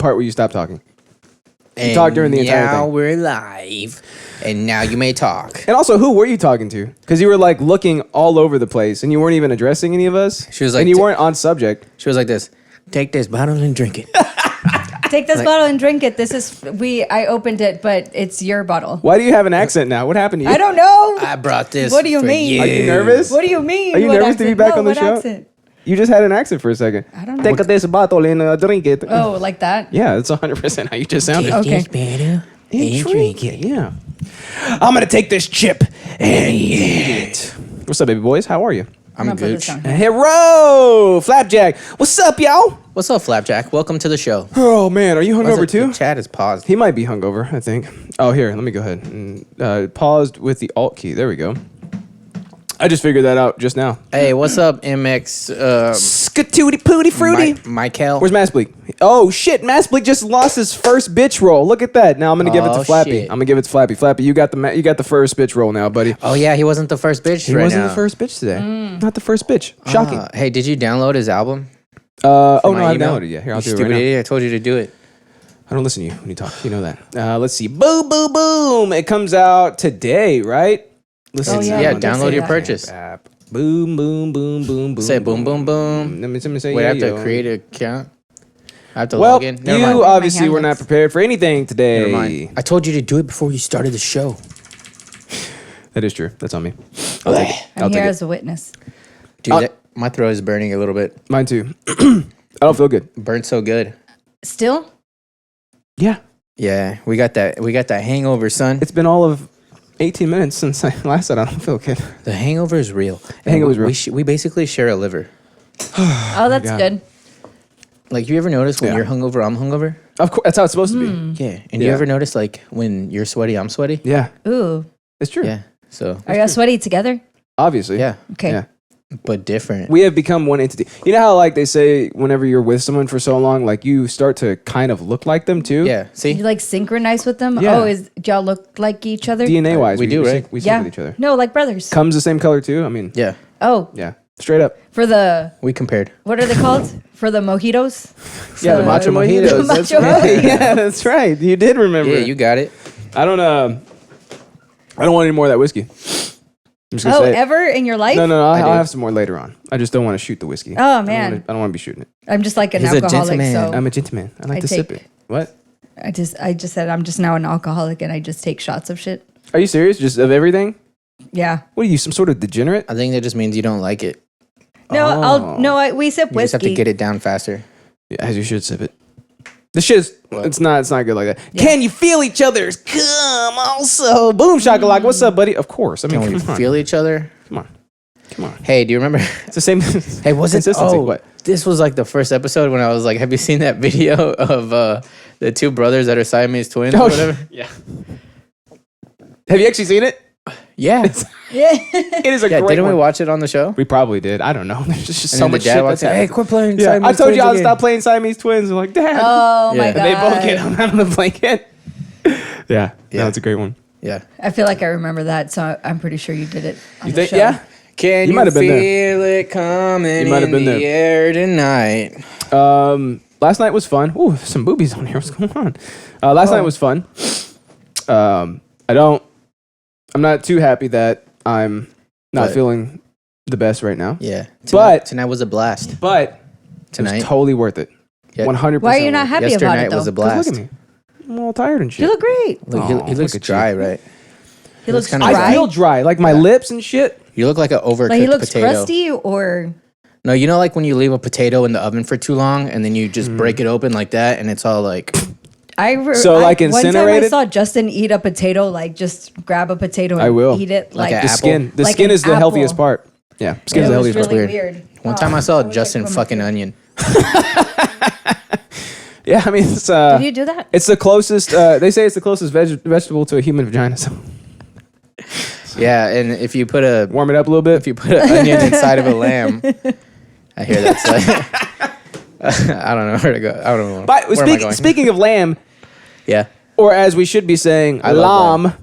part where you stopped talking. You talked during the entire thing. Now we're live, and now you may talk. And also, who were you talking to? Because you were like looking all over the place, and you weren't even addressing any of us. She was like, and you weren't on subject. She was like this. Take this bottle and drink it. Take this bottle and drink it. I opened it, but it's your bottle. Why do you have an accent now? What happened to you? I don't know. I brought this. What do you mean? Are you nervous? What do you mean? Are you What nervous to be accent? back No, on the what show? accent? You just had an accent for a second. I don't know. Take this bottle and drink it. Oh, like that? Yeah, that's 100% how you just sounded. Okay. This bottle and drink it. Yeah. I'm going to take this chip and eat it. What's up, baby boys? How are you? I'm gonna put good. this down. Hello, Flapjack. What's up, y'all? What's up, Flapjack? Welcome to the show. Oh, man. Are you hungover too? The chat is paused. He might be hungover, I think. Oh, here. Let me go ahead. And, paused with the Alt key. There we go. I just figured that out just now. Hey, what's up, MX? Skatooty pooty fruity. Michael. Where's Massbleak? Oh, shit. Massbleak just lost his first bitch roll. Look at that. Now I'm going to give it to Flappy. Shit. I'm going to give it to Flappy. Flappy, you got the first bitch roll now, buddy. Oh, yeah, he wasn't the first bitch He wasn't the first bitch today. Not the first bitch. Shocking. Hey, did you download his album? Oh, no, my I email? downloaded it. Yeah, here, I'll You do it stupid right now. idiot. I told you to do it. I don't listen to you when you talk. You know that. Let's see. Boom, boom, boom. It comes out today, right? Listen. Oh, yeah, Yeah, you did download say your that. purchase. App. Boom, boom, boom, boom, boom. Say boom, boom, boom. Let me say Wait, I have yeah, to yo. create an account? I have to Well, log in? Never you mind. obviously My were not handles. prepared for anything today. Never mind. I told you to do it before you started the show. That is true. That's on me. I'll take it. I'll I'm here take it. as a witness. Dude, my throat is burning a little bit. Mine too. I don't feel good. Burnt so good. Still? Yeah. Yeah, we got that hangover, son. It's been all of 18 minutes since I last said I don't feel good. The hangover is real. The hangover is real. We basically share a liver. Oh, that's God. good. Like, you ever notice when Yeah. you're hungover, I'm hungover? Of course, that's how it's supposed to be. Yeah. And you Yeah. ever notice, like, when you're sweaty, I'm sweaty? Yeah. Ooh. It's true. Yeah. So, Are y'all sweaty together? Obviously. yeah, Okay. Yeah. but different. We have become one entity. You know how like they say whenever you're with someone for so long, like you start to kind of look like them too? Yeah. See? You like synchronize with them? Yeah. Oh, do y'all look like each other? DNA wise, We do, right? We sync Yeah. with each other. No, like brothers. Comes the same color too? I mean, Yeah. Oh, yeah. Straight up. for the, We compared. what are they called? For the mojitos? Yeah, the matcha mojitos. The That's matcha right. mojitos. Yeah, that's right. You did remember. Yeah, it. you got it. I don't want any more of that whiskey. I'm just gonna Oh, say it. ever in your life? No, I do. I'll have some more later on. I just don't want to shoot the whiskey. Oh, man. I don't want to be shooting it. I'm just like an He's a alcoholic, gentleman. so I'm a gentleman. I like I to sip take- it. What? I just said I'm just now an alcoholic and I just take shots of shit. Are you serious? Just of everything? Yeah. What are you, some sort of degenerate? I think that just means you don't like it. No, Oh. we sip You just have whiskey. to get it down faster. Yeah, as you should sip it. This shit is, it's not good like that. Yeah. Can you feel each other's cum also? Boom shakalaka. What's up, buddy? Of course. I mean, Can we come on. feel each other? Come on. Come on. Hey, do you remember? It's the same. Hey, was it? consistency. Oh, What? this was like the first episode when I was like, have you seen that video of the two brothers that are Siamese twins or whatever? Yeah. Have you actually seen it? Yeah. Yeah. It is a Yeah, great didn't we one. watch it on the show? We probably did. I don't know. There's just And so then the much dad shit walks that's in, hey, happening. quit playing Yeah, Siamese I told you twins I'll again." stop playing Siamese twins. I'm like, Dad. Oh my Yeah. god. They both get hung out of the blanket. Yeah, Yeah. that's a great one. Yeah. I feel like I remember that, so I'm pretty sure you did it. On You the think? show. Yeah. Can You you, might have been there. feel it coming You might have in been the there. air tonight? Last night was fun. Ooh, some boobies on here. What's going on? Last night was fun. I'm not too happy that I'm not What? feeling the best right now. Yeah. But- tonight was a blast. But it Tonight. was totally worth it. Yeah. 100%. Why are you not worth happy Yesterday about night it though? was a it. 'Cause blast. look at me. I'm all tired and shit. You look great. Look, Aw, he look looks at you. dry, right? He looks kinda dry. dry. I feel dry, like my lips and shit. You look like an overcooked Like he looks potato. crusty, or No, you know, like when you leave a potato in the oven for too long and then you just break it open like that and it's all like, So, like, one time I incinerated? saw Justin eat a potato, like just grab a potato and I will. eat it Like like, an The apple. skin. The Like skin an is the healthiest apple. part. Yeah, skin It is the was healthiest really part. weird. one time I saw I was Justin like, fucking onion. Yeah, I mean, it's Did you do that? it's the closest. They say it's the closest vegetable to a human vagina. So Yeah, and if you put an warm it up a little bit. onion inside of a lamb, I hear that's like, I don't know where to go. I don't know. But where am I going? speaking of lamb, Yeah. or as we should be saying, I love lamb,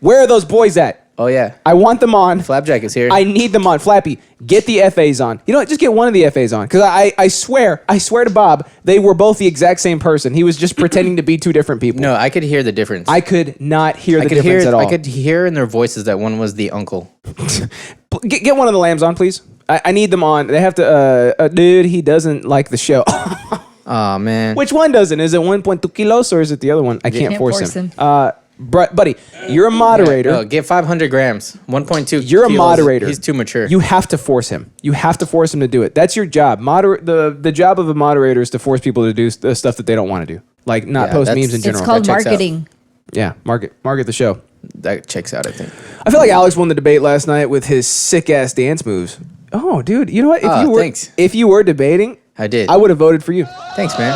where are those boys at? Oh, yeah. I want them on. Flapjack is here. I need them on. Flappy, get the FAs on. You know what? Just get one of the FAs on. Because I swear to Bob, they were both the exact same person. He was just pretending to be two different people. No, I could hear the difference. I could not hear the difference at all. I could hear in their voices that one was the uncle. Get one of the lambs on, please. I need them on. They have to. Dude, he doesn't like the show. Oh, man. Which one doesn't? Is it 1.2 kilos or is it the other one? I can't force him. Buddy, you're a moderator. No, get 500 grams. 1.2 You're kilos. a moderator. He's too mature. You have to force him. You have to force him to do it. That's your job. The job of a moderator is to force people to do the stuff that they don't want to do. Like not post memes in general. It's called That checks marketing. Yeah, market the show. That checks out, I think. I feel like Alex won the debate last night with his sick ass dance moves. Oh, dude, you know what? Thanks. If you were debating, I did. I would have voted for you. Thanks, man.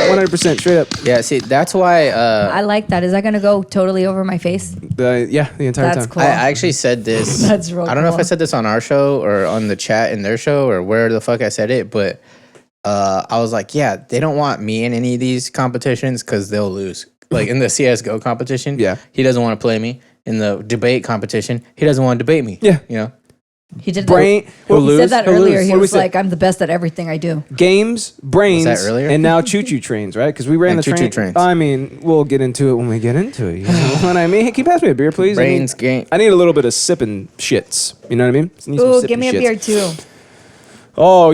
100% straight up. Yeah, see, that's why... I like that. Is that going to go totally over my face? The entire That's time. cool. I actually said this. That's real I don't know if cool. I said this on our show or on the chat in their show or where the fuck I said it, but I was like, yeah, they don't want me in any of these competitions because they'll lose. Like in the CSGO competition, Yeah. he doesn't want to play me. In the debate competition, he doesn't want to debate me. Yeah. You know? He did Brain. that. He He said that He'll earlier. lose. He What did we was say? like, I'm the best at everything I do. Games, brains, Was that earlier? and now choo-choo trains, right? Because we ran And the choo-choo train. trains. I mean, we'll get into it when we get into it. You know what I mean? Hey, can you pass me a beer, please? Brains, game. I need a little bit of sipping shits. You know what I mean? I need some Ooh, sipping give me a shits. beer too. Oh,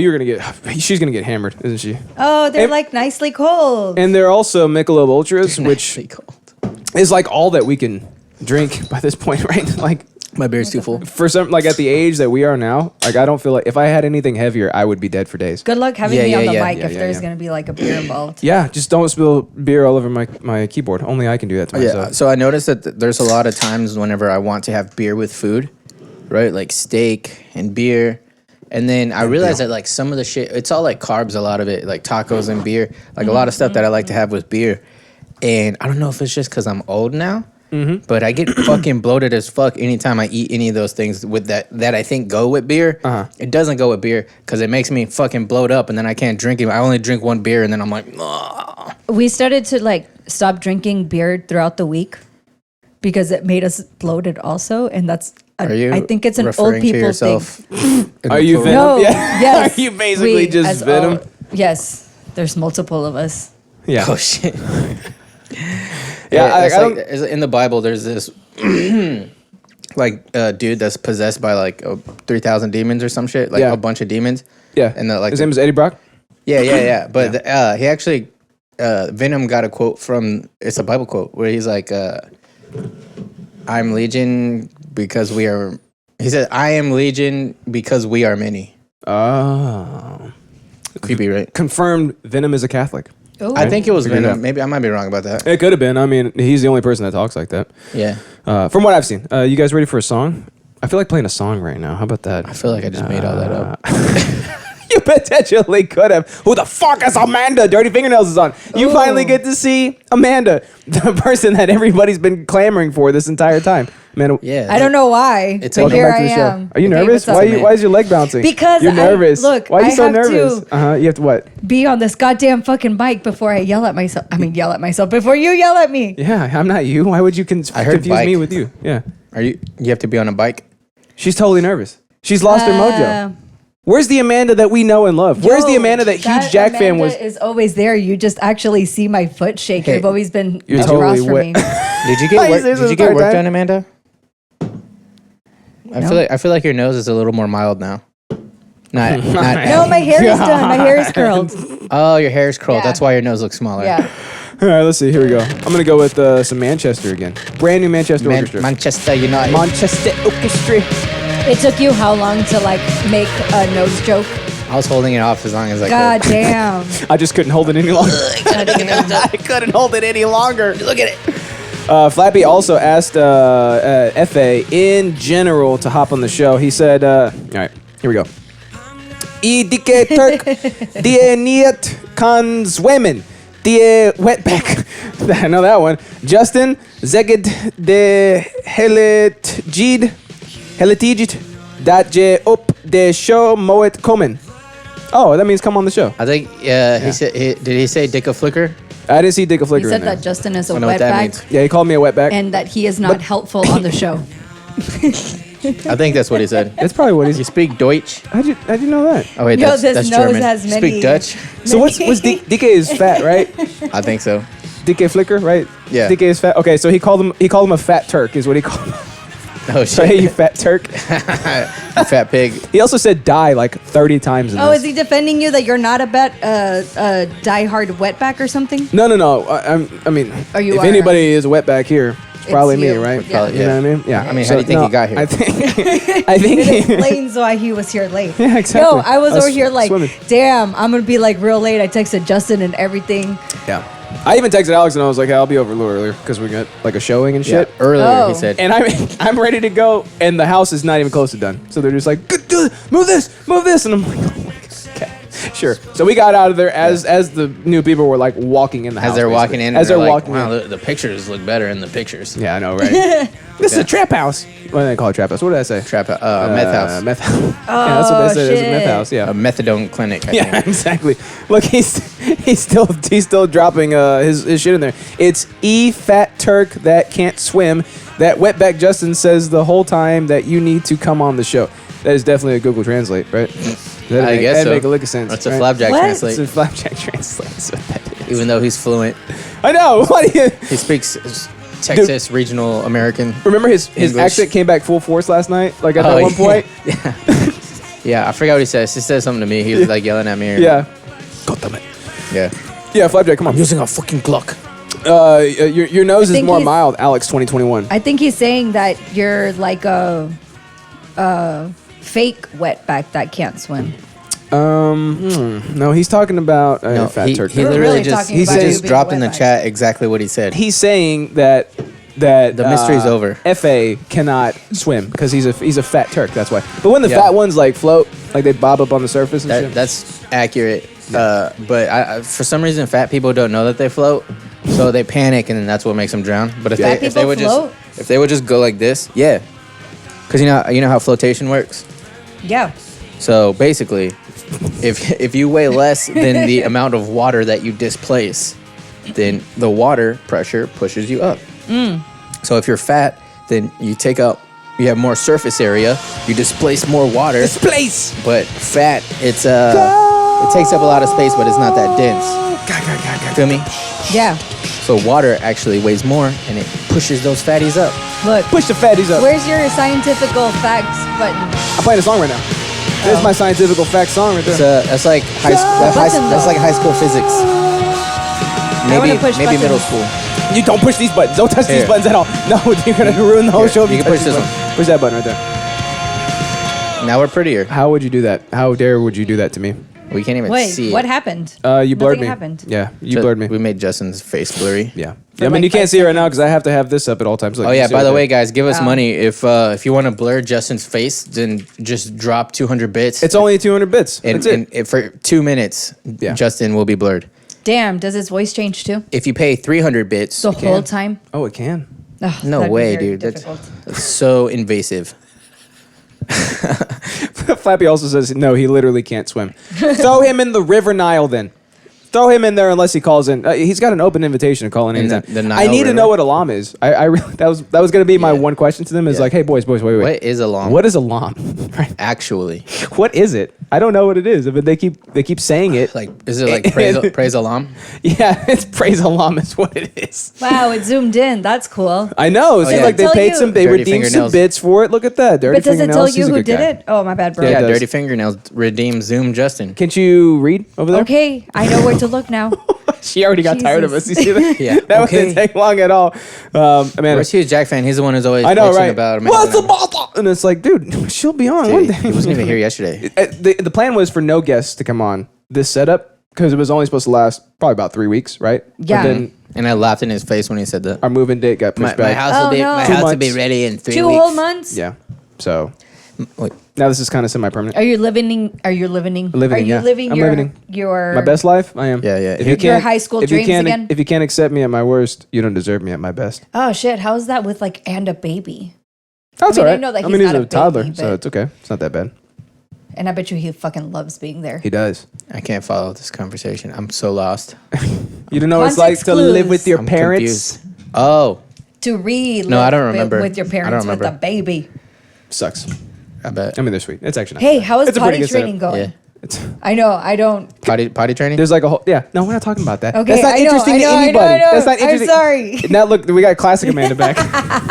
she's gonna get hammered, isn't she? Oh, they're And- like nicely cold. And they're also Michelob Ultras, which Nicely cold. is like all that we can drink by this point, right? Like My beer's too full. for some, like at the age that we are now, like I don't feel like if I had anything heavier, I would be dead for days. Good luck having Yeah, me on yeah, the yeah. mic Yeah, if yeah, there's yeah. going to be like a beer involved. Yeah, just don't spill beer all over my keyboard. Only I can do that to myself. Yeah, so I noticed that there's a lot of times whenever I want to have beer with food, right? Like steak and beer. And then I realized that like some of the shit, it's all like carbs, a lot of it, like tacos and beer, like a lot of stuff that I like to have with beer. And I don't know if it's just because I'm old now, but I get fucking bloated as fuck anytime I eat any of those things with that I think go with beer. It doesn't go with beer because it makes me fucking bloat up and then I can't drink it. I only drink one beer and then I'm like, ugh. We started to like stop drinking beer throughout the week because it made us bloated also. And that's, Are you I think it's an old referring to people yourself thing. in Are the you plural? Venom? No, Yeah. yes. Are you basically just as Venom? yes, there's multiple of us. Yeah. Oh shit. Yeah, it's I like, don't- it's in the Bible. There's this like dude that's possessed by like 3,000 demons or some shit, like Yeah. a bunch of demons. Yeah. And the, like his name is Eddie Brock. yeah. But he actually Venom got a quote from it's a Bible quote where he's like, "I'm Legion because we are." He said, "I am Legion because we are many." Oh. Creepy, right? Confirmed Venom is a Catholic. Oh, I think it was Figured it Venom. out. Maybe I might be wrong about that. It could have been. I mean, he's the only person that talks like that. Yeah, From what I've seen. You guys ready for a song? I feel like playing a song right now. How about that? I feel like I just made all that up. You potentially could have. Who the fuck is Amanda? Dirty Fingernails is on. You Ooh. finally get to see Amanda, the person that everybody's been clamoring for this entire time. Amanda, Yeah, I don't know why, It's but welcome here back I to the show. am. Are you Okay, nervous? what's up? Why is your leg bouncing? Because you're I- nervous. look, why are you I so have nervous? to- You have to what? Be on this goddamn fucking mic before I yell at myself. I mean, yell at myself before you yell at me. Yeah, I'm not you. Why would you I heard confuse bike. me with you? Yeah, Are you have to be on a bike? she's totally nervous. She's lost her mojo. Uh, Where's the Amanda that we know and love? Where's the Yo, Amanda that huge Jack fan Amanda was? is always there. You just actually see my foot shake. Hey, You've always been you're across totally from wet. me. Did you get Why work? is this Did the you get third work time? done, Amanda? No. I feel like your nose is a little more mild now. Not. No, my hair is done. My hair is curled. Oh, your hair is curled. Yeah. That's why your nose looks smaller. Yeah. All right, let's see. Here we go. I'm gonna go with some Manchester again. Brand new Manchester Orchestra. Manchester United. Manchester Orchestra. It took you how long to like make a nose joke? I was holding it off as long as I God could. damn. I just couldn't hold it any longer. I couldn't hold it any longer. Look at it. Flappy also asked FA in general to hop on the show. He said, all right, here we go. I dike Turk, die niet kan zwemmen, die wetback. I know that one. Justyn, zeged de heletijid, dat je op de show moet komen. Oh, that means come on the show. I think he said. Did he say Dick a Flicker? I didn't see Dick a He Flicker in said there. that Justyn is a I know what that wetback means. Yeah, he called me a wetback. and that he is not helpful on the show. I think that's what he said. That's probably what You he's. speak Deutsch? How'd you know that? Oh wait, Yo, that's this nose German. has You many- speak Dutch? So what's DK is fat, right? I think so. DK Flicker, right? Yeah. DK is fat. Okay, so he called him a fat Turk, is what he called him. Oh So hey, you shit! fat Turk. You fat pig. He also said die like 30 times in Oh, this. is he defending you that you're not a diehard wetback or something? No. I mean, Or you if are. anybody is a wetback here, it's probably me, you. right? Yeah. You know what I mean? Yeah. I mean, how do you think he got here? I think. I think. It explains why he was here late. Yeah, exactly. Yo, I was I was over here like, swimming. damn, I'm gonna be like real late. I texted Justin and everything. Yeah. I even texted Alex and I was like, hey, I'll be over a little earlier because we got like a showing and shit. Yeah, earlier Oh. he said. And I'm ready to go, and the house is not even close to done. So they're just like, move this, and I'm like, oh my god, okay, sure. So we got out of there as the new people were like walking in the house. As they're basically. walking in, as they're like, walking wow, in. the pictures look better in the pictures. Yeah, I know, right? This is a trap house. What do they call it? Trap house? What did I say? Meth house. Meth house. Yeah, that's what they said. It's a meth shit. house. Yeah. A methadone clinic. I Yeah, think. exactly. Look, he's still dropping his shit in there. It's Fat Turk that can't swim. That wetback Justin says the whole time that you need to come on the show. That is definitely a Google Translate, right? I guess that'd so. make a lick of sense. That's a right? flapjack What? translate. It's a flapjack translate. That's what that is. Even though he's fluent, I know. What do you? he speaks Texas regional American. Remember his English. accent came back full force last night. Like at Oh, that one yeah. point. Yeah, I forgot what he says. He says something to me. He was like yelling at me. Or, Yeah. God damn it. Yeah. Yeah, flapjack. Come on. Using a fucking Glock. Your nose is think more he's- mild, Alex. 2021. I think he's saying that you're like a fake wetback that can't swim. No, he's talking about No, Fat he, Turk. he We're literally really just talking he about you just being dropped in the wetback. chat exactly what he said. He's saying that the mystery's over. FA cannot swim because he's a fat Turk. That's why. But when the Yeah. fat ones like float, like they bob up on the surface and shit. That's accurate. But I, for some reason, fat people don't know that they float, so they panic, and then that's what makes them drown. But if Fat they people would float? if they would just go like this, yeah, because you know how flotation works. Yeah. So basically, if you weigh less than the amount of water that you displace, then the water pressure pushes you up. So if you're fat, then you have more surface area, you displace more water. Displace. But fat, it takes up a lot of space, but it's not that dense. Feel me? Yeah. So water actually weighs more, and it pushes those fatties up. Look. Push the fatties up. Where's your scientifical facts button? I'm playing a song right now. There's my scientifical fact song right there. That's like high school. Button, That's though. like high school physics. wanna push Maybe middle buttons. school. You don't push these buttons. Don't touch these Here. buttons at all. No, you're gonna ruin the whole Here, show. if you can touch push these this buttons. Push that button right there. Now we're prettier. How would you do that? How dare would you do that to me? We can't even Wait, see what it. happened? You blurred Nothing me. happened. Yeah, you blurred me. We made Justin's face blurry. Yeah. For I mean, like you can't 5 see it right now because I have to have this up at all times. Like, Oh you yeah. see By right the there. way, guys, give us Oh. money if you want to blur Justin's face. Then just drop 200 bits. It's only 200 bits. and, That's it. and if for 2 minutes, Yeah. Justin will be blurred. Damn, does his voice change too? If you pay 300 bits, The whole time? Oh, it can. Ugh, no that'd be way, very dude. difficult. That's so invasive. Flappy also says no. He literally can't swim. Throw him in the River Nile then. Throw him in there unless he calls in. He's got an open invitation to call in In the- anytime. the I Nile need to River? know what alam is. I really, that was going to be my Yeah. one question to them. Is Yeah. like, hey boys, wait. What is a long? What is alam? Right. actually? What is it? I don't know what it is. But they keep saying it. Like, is it like praise alam? Yeah, it's praise alam is what it is. Wow, it zoomed in. That's cool. I know. It seems yeah. like they Tell paid you- some. They Dirty redeemed some fingernails. bits for it. Look at that. Dirty But does it tell fingernails. you He's a who good did guy. it? Oh, my bad, bro. Yeah, it does. dirty fingernails redeem Zoom Justin. Can't you read over there? Okay, I know where to look now. She already got tired of us. You see that? Yeah. That Okay. wouldn't take long at all. I mean, Where's Hugh Jack fan? He's the one who's always I know, bitching right? about him. What's the ball? And it's like, dude, she'll be on one Dude, day. he wasn't even here yesterday. The plan was for no guests to come on this setup because it was only supposed to last probably about 3 weeks, right? Yeah. But then And I laughed in his face when he said that. our moving date got pushed My back. house Oh, will be no. my 2 house will be months. ready in 3 2 weeks. whole months? Yeah. So Wait, now this is kind of semi-permanent. Are you living? Are you living? Living, Are you yeah. living I'm your living. your My best life, I am. Yeah, yeah. If you Your can't, high school if you dreams can't, again? If you can't accept me at my worst, you don't deserve me at my best. Oh shit! How's that with like and a baby? That's mean, all I right. know that I mean, he's he's not a a toddler, baby, so but- it's okay. It's not that bad. And I bet you he fucking loves being there. He does. I can't follow this conversation. I'm so lost. You don't know what it's like Context to live clues. with your I'm parents. confused. Oh, to relive No, I don't remember. with your I don't parents with remember. a baby. Sucks. I bet. I mean, they're sweet. It's actually not Hey, bad. how is It's a pretty potty good setup. training going? Yeah. It's, I know. I don't. Potty training? there's like a whole No, we're not talking about that. Okay, That's not I know, interesting I know, to I know, anybody. I know. That's not I'm interesting. sorry. Now look, we got classic Amanda back.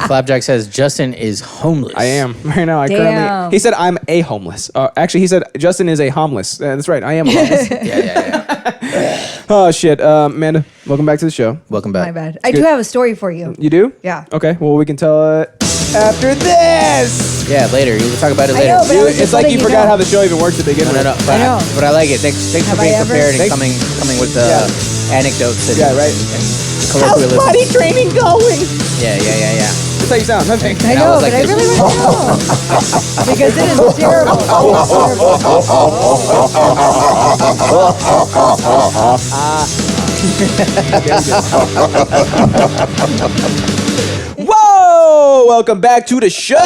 Flapjack says Justyn is homeless. I am right now. Damn. He said I'm a homeless. Actually, he said Justyn is a homeless. That's right. I am a homeless. Yeah. Oh shit, Amanda, welcome back to the show. Welcome back. My bad. I do have a story for you. You do? Yeah. Okay. Well, we can tell it after this. Yeah, later. We'll talk about it I later. know, but I Dude, was just it's like you letting you forgot know. how the show even works to begin No, with. no, no. I know. But I like it. Thanks for Have being I ever- prepared and Thanks. coming with the anecdotes and, Yeah, right. and colloquialism. training going? Yeah. That's how you sound. Nothing. I And I know, was but like I this. really want to know. Because it is terrible. Whoa! Welcome back to the show,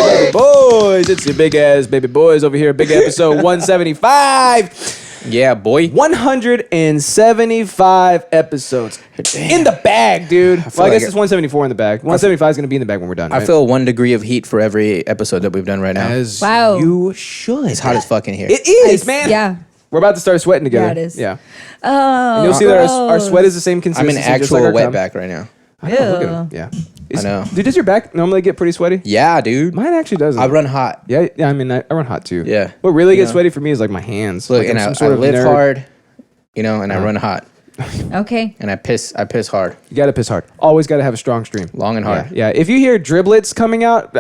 baby boys. It's your big ass baby boys over here. Big episode 175. Yeah, boy. 175 episodes in the bag, dude. Well, I like guess it. it's 174 in the bag. 175 is going to be in the bag when we're done. I right? feel 1 degree of heat for every episode that we've done right now. as Wow. you should. It's hot as fuck in here. It is, Ice, man. yeah. We're about to start sweating together. Yeah, it is. Yeah. Oh, And you'll see that our gross. sweat is the same I'm consistency. in just actual like our cum. wetback right now. I know, look at Ew. him. Yeah. I know. Dude, does your back normally get pretty sweaty? Yeah, dude. Mine actually doesn't. I run hot. Yeah, I mean, I run hot too. Yeah. What really You gets know. sweaty for me is like my hands. Look, like and I'm I some sort of live nerd. hard, and I run hot, Okay. and I piss hard, You got to piss hard. Always got to have a strong stream. long and hard. Yeah. If you hear driblets coming out,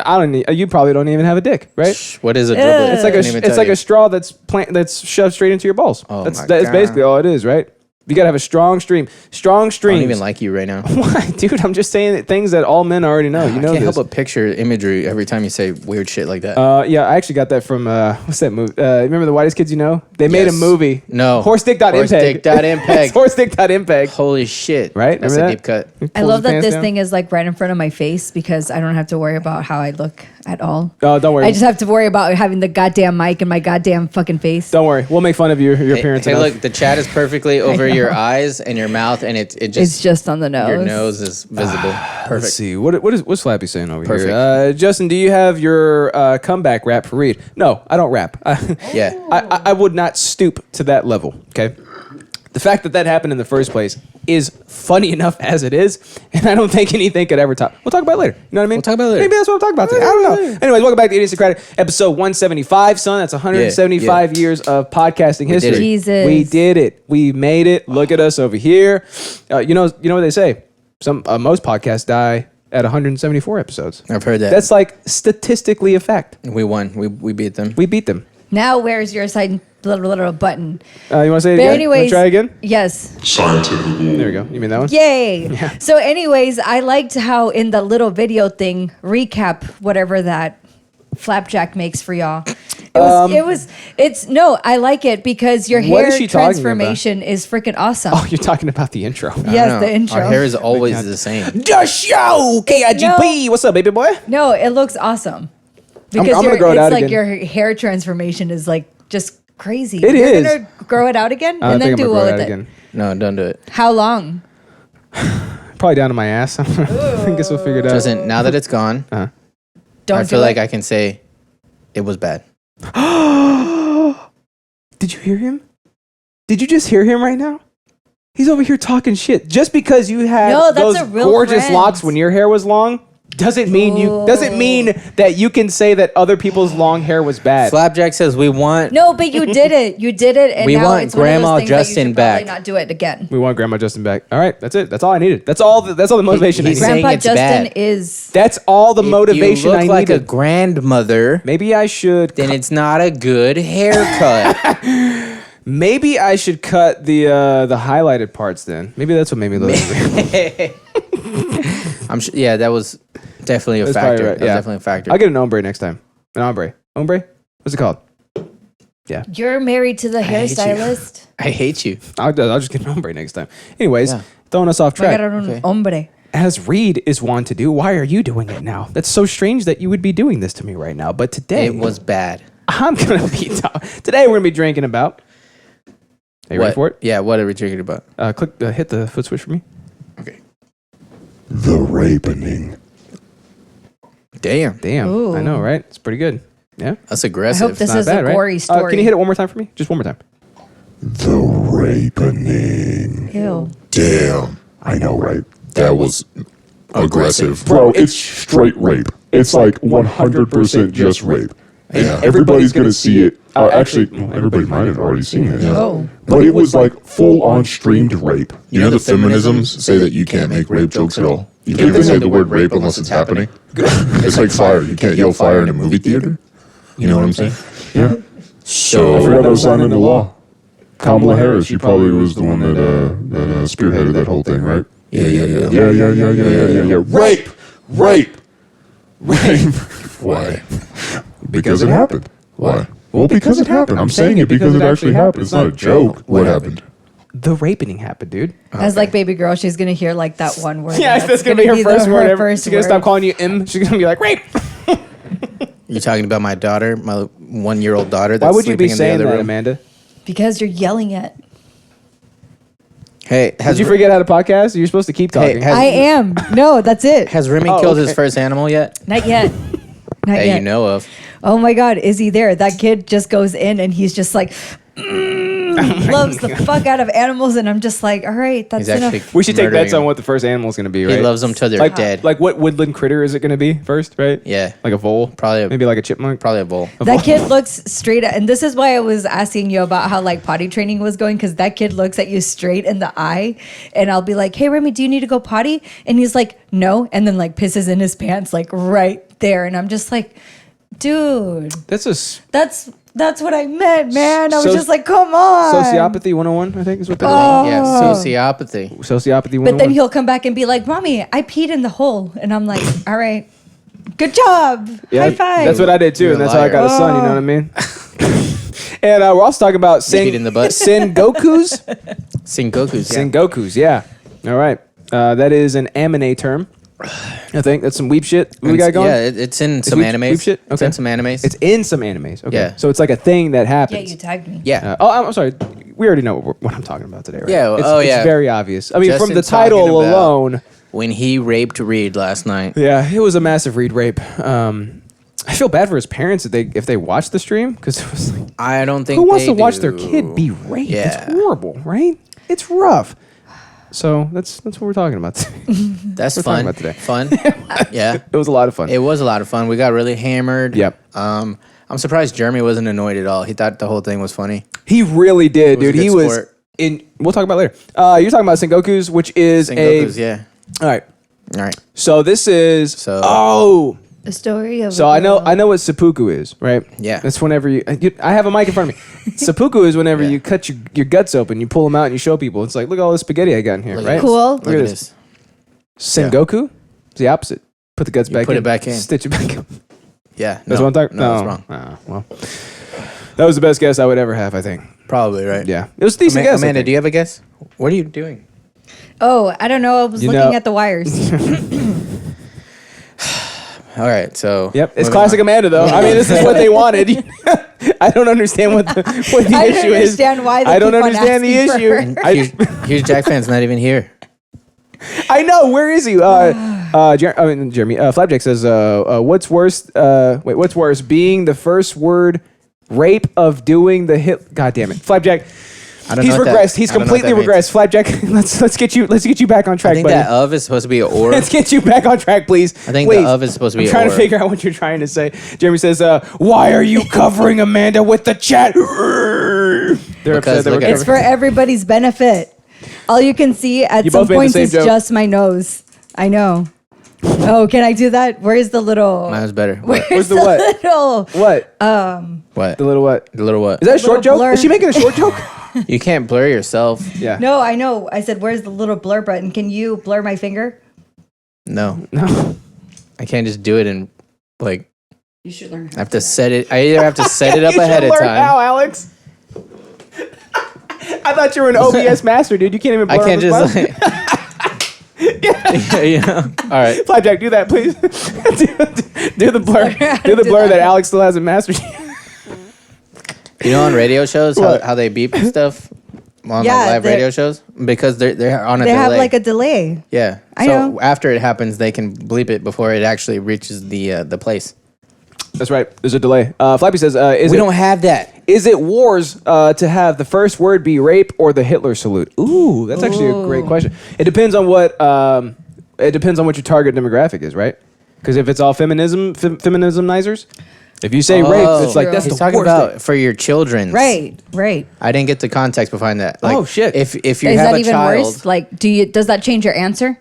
you probably don't even have a dick, right? What is a driblet? It's like Couldn't even a tell you. straw that's shoved straight into your balls. Oh that's my that's God. basically all it is, right? You gotta have a strong stream. Strong I streams. don't even like you right now. Why, dude? I'm just saying things that all men already know. You know I can't this. help but picture imagery every time you say weird shit like that. Yeah, I actually got that from what's that movie? Remember the Whitest Kids You Know? They made a Yes. movie. No. Horsedick.mpeg. Horsedick.mpeg. It's Horsedick.mpeg. Holy shit! Right? That's Remember a deep cut. I Pulls love his that pants this down. thing is like right in front of my face because I don't have to worry about how I look at all. Oh, don't worry. I just have to worry about having the goddamn mic in my goddamn fucking face. Don't worry. We'll make fun of your appearance. Hey, enough. look, the chat is perfectly over your eyes and your mouth, and it It's just just on the nose. your nose is visible. Let's Perfect. see. What's Flappy saying over Perfect. here? Justin, do you have your comeback rap for Reed? No, I don't rap. Yeah. I would not stoop to that level. Okay. The fact that happened in the first place is funny enough as it is, and I don't think anything could ever top. We'll talk about it later. You know what I mean? We'll talk about it later. Maybe that's what I'm talking about today. I don't know. Anyways, welcome back to Idiosyncratic, episode 175, son. That's 175 years of podcasting history. did it. Jesus. We did it. We made it. Look at us over here. You know what they say? Most podcasts die at 174 episodes. I've heard that. That's like statistically a fact. We won. We beat them. We beat them. Now where's your side little button? You want to say it But again? anyways, Try again? Yes. There we go. You mean that one? Yay. So anyways, I liked how in the little video thing, recap whatever that Flapjack makes for y'all. I like it because your What is hair she talking about? transformation is freaking awesome. Oh, you're talking about the intro. I don't yes, know. the intro. Our hair is always the same. The show! KIGP! What's up, baby boy? No, it looks awesome. Because I'm gonna grow it out it's like again. your hair transformation is like just crazy. It You're is. gonna grow it out again I and then think I'm do gonna what grow with it it. out again. No, don't do it. How long? Probably down to my ass. I guess we'll figure it out. Justin, now that it's gone, Don't I do feel it. like I can say it was bad. Did you hear him? Did you just hear him right now? He's over here talking shit. Just because you had No, that's those a real gorgeous friend. locks when your hair was long doesn't mean that you can say that other people's long hair was bad. Flapjack says we want. No, but you did it. You did it, and We now want it's one of Grandma those things that you Justyn should back. probably not do it again. We want Grandma Justin back. All right, that's it. That's all I needed. That's all the motivation I He's needed. saying Grandpa it's Justin bad. is. That's all the If motivation you look I like a needed. grandmother, Maybe I should then it's not a good haircut. Maybe I should cut the highlighted parts then. Maybe that's what made me look angry. I'm sure. Yeah, that was definitely a That's factor. probably right, That was yeah. definitely a factor. I'll get an ombre next time. An ombre. Ombre? What's it called? You're married to the hate you. hairstylist. I hate you. I'll just get an ombre next time. Anyways, Yeah. throwing us off I track. got an hombre. As Reed is wont to do, why are you doing it now? That's so strange that you would be doing this to me right now. But today, It was bad. I'm gonna be today. We're gonna be drinking about. Are you ready What? for it? Yeah, what are we drinking about? Hit the foot switch for me. Okay. The rapening. Damn. Damn. Ooh. I know, right? It's pretty good. Yeah. That's I aggressive. hope this Not is bad, a right? gory story. Can you hit it one more time for me? Just one more time. The rapening. Ew. Damn. I know, right? That was aggressive. Bro, it's straight rape. It's like 100% just rape. And everybody's going to see it. Actually, everybody might have already seen it. Oh. But it was like full-on streamed rape. You know the feminisms say that you can't make rape jokes at all? You can't even say the word rape unless it's happening. It's like fire. You can't yell fire in a movie theater. You know what I'm saying? Yeah. So I forgot that was signed into law. Kamala Harris, she probably was the one that spearheaded that whole thing, right? Yeah. Rape! Why? Because it happened. Why? Well, because it happened. I'm saying it because it actually happened. It's not a joke. What happened? The rapening happened, dude. As like baby girl, she's gonna hear like that one word. Yeah, and that's gonna be her first word ever. She's gonna word. stop calling you M. She's gonna be like, rape. You talking about my daughter, my 1-year-old daughter? That's Why would you be sleeping in the saying other that, room? Amanda? Because you're yelling it. Hey, Did you forget how to podcast? You're supposed to keep talking. Has, I am. No, that's it. Has Remy Oh, killed his okay. first animal yet? Not yet. Not That yet. you know of. Oh my God, is he there? That kid just goes in and he's just like, loves the fuck out of animals. And I'm just like, all right, that's He's actually enough. We should take murdering bets on him. what the first animal is going to be, right? He loves them till they're like, dead. Like what woodland critter is it going to be first, right? Yeah. Like a vole? Probably a- Maybe like a chipmunk? Probably a bull. That kid looks straight at, and this is why I was asking you about how like potty training was going, because that kid looks at you straight in the eye, and I'll be like, hey Remy, do you need to go potty? And he's like, no, and then like pisses in his pants like right there, and I'm just like, dude, That's a that's what I meant, man. I was So- just like, come on. sociopathy 101, I think is what they're Yeah, sociopathy. Sociopathy 101. But then he'll come back and be like, mommy, I peed in the hole, and I'm like, all right, good job, high five. That's what I did too, You're and a that's how I got a liar. son, you know what I mean? And we're also talking about Peed in the butt. Sengoku's. Sengoku's, yeah. Sengoku's, yeah. All right. That is an anime term. I think that's some weeb shit we got going. Yeah, it's in some weeb- animes. weeb shit? It's Okay. in some animes. It's in some animes. Okay. Yeah. So it's like a thing that Yeah, happens. you tagged me. yeah. I'm sorry. We already know what I'm talking about today, right? Yeah, It's, yeah. It's very obvious. I mean, from the Justin's title talking about- alone. When he raped Reed last night. Yeah, it was a massive Reed rape. I feel bad for his parents if they watch the stream, because it was like, I don't think who wants they to watch their do. kid be raped? Yeah. It's horrible, right? It's rough. So that's what we're talking about today. That's We're talking fun. about today. Fun. Yeah. It was a lot of fun. It was a lot of fun. We got really hammered. Yep. I'm surprised Jeremy wasn't annoyed at all. He thought the whole thing was funny. He really did, was a dude. He good was sport. in. We'll talk about it later. You're talking about Sengoku's, which is Sengoku's, a. yeah. All right. All right. So this is. So- Oh. The story of. So I know what seppuku is, right? Yeah. That's whenever I have a mic in front of me. Seppuku is whenever Yeah. you cut your guts open, you pull them out, and you show people. It's like, look at all this spaghetti I got in here, Look at right? this. Cool. Look at this. Sengoku, it's the opposite. Put the guts back put in. it back in. Stitch it back up. Yeah. That's no, what I'm talking. No, that's wrong. Well, that was the best guess I would ever have. I think. Probably, right? Yeah, it was a decent guess. I Amanda, think. do you have a guess? What are you doing? Oh, I don't know. I was You looking know- at the wires. All right, so Yep, it's moving classic on. Amanda though. I mean, this is what they wanted. I don't understand what the I issue don't is. understand why they I don't keep on understand the asking for issue. her. Huge Jack fan's not even here. I know. Where is he? Jeremy. Flapjack says, "What's worse? What's worse? Being the first word rape of doing the hit? God damn it, Flapjack. I don't He's know what that- regressed. He's I don't know what completely that means. regressed. Flapjack. Let's get you back on I track, think buddy. that of is supposed to be a or. Let's get you back on track, please. I think Please. the of is supposed to be I'm a trying or. to figure out what you're trying to say. Jeremy says, "Why are you covering Amanda with the chat?" They're upset. They were look at- It's for everybody's benefit. All you can see at You some both made the points same is joke. just my nose. I know. Oh, can I do that? Where's the little? Mine was better. What? Where's the what? Little. What? What? The little what? The little what? Is that a short little joke? blur. Is she making a short joke? You can't blur yourself. Yeah. No, I know. I said, where's the little blur button? Can you blur my finger? No, No. I can't just do it and like. You should learn. I have to set it. I either have to set it up You should ahead of learn time. how, Alex. I thought you were an OBS master, dude. You can't even blur I can't on the just spot. like. You know. All right. Flapjack, do that, please. do the blur. Do the Do blur that. that Alex still hasn't mastered. You know, on radio shows, What? how they beep and stuff on Yeah, like live they're- radio shows. because they're on a They delay. have like a delay. Yeah. I so know. after it happens, they can bleep it before it actually reaches the place. That's right. There's a delay. Flappy says, We don't have that. is it wars to have the first word be rape or the Hitler salute? Ooh, that's actually a great question. It depends on what your target demographic is, right? Because if it's all feminismizers, if you say rape, it's like that's He's the talking worst about thing. for your children. Right. I didn't get the context behind that. Like, Oh, shit. If you Is have that a even child, worse? Like, does that change your answer?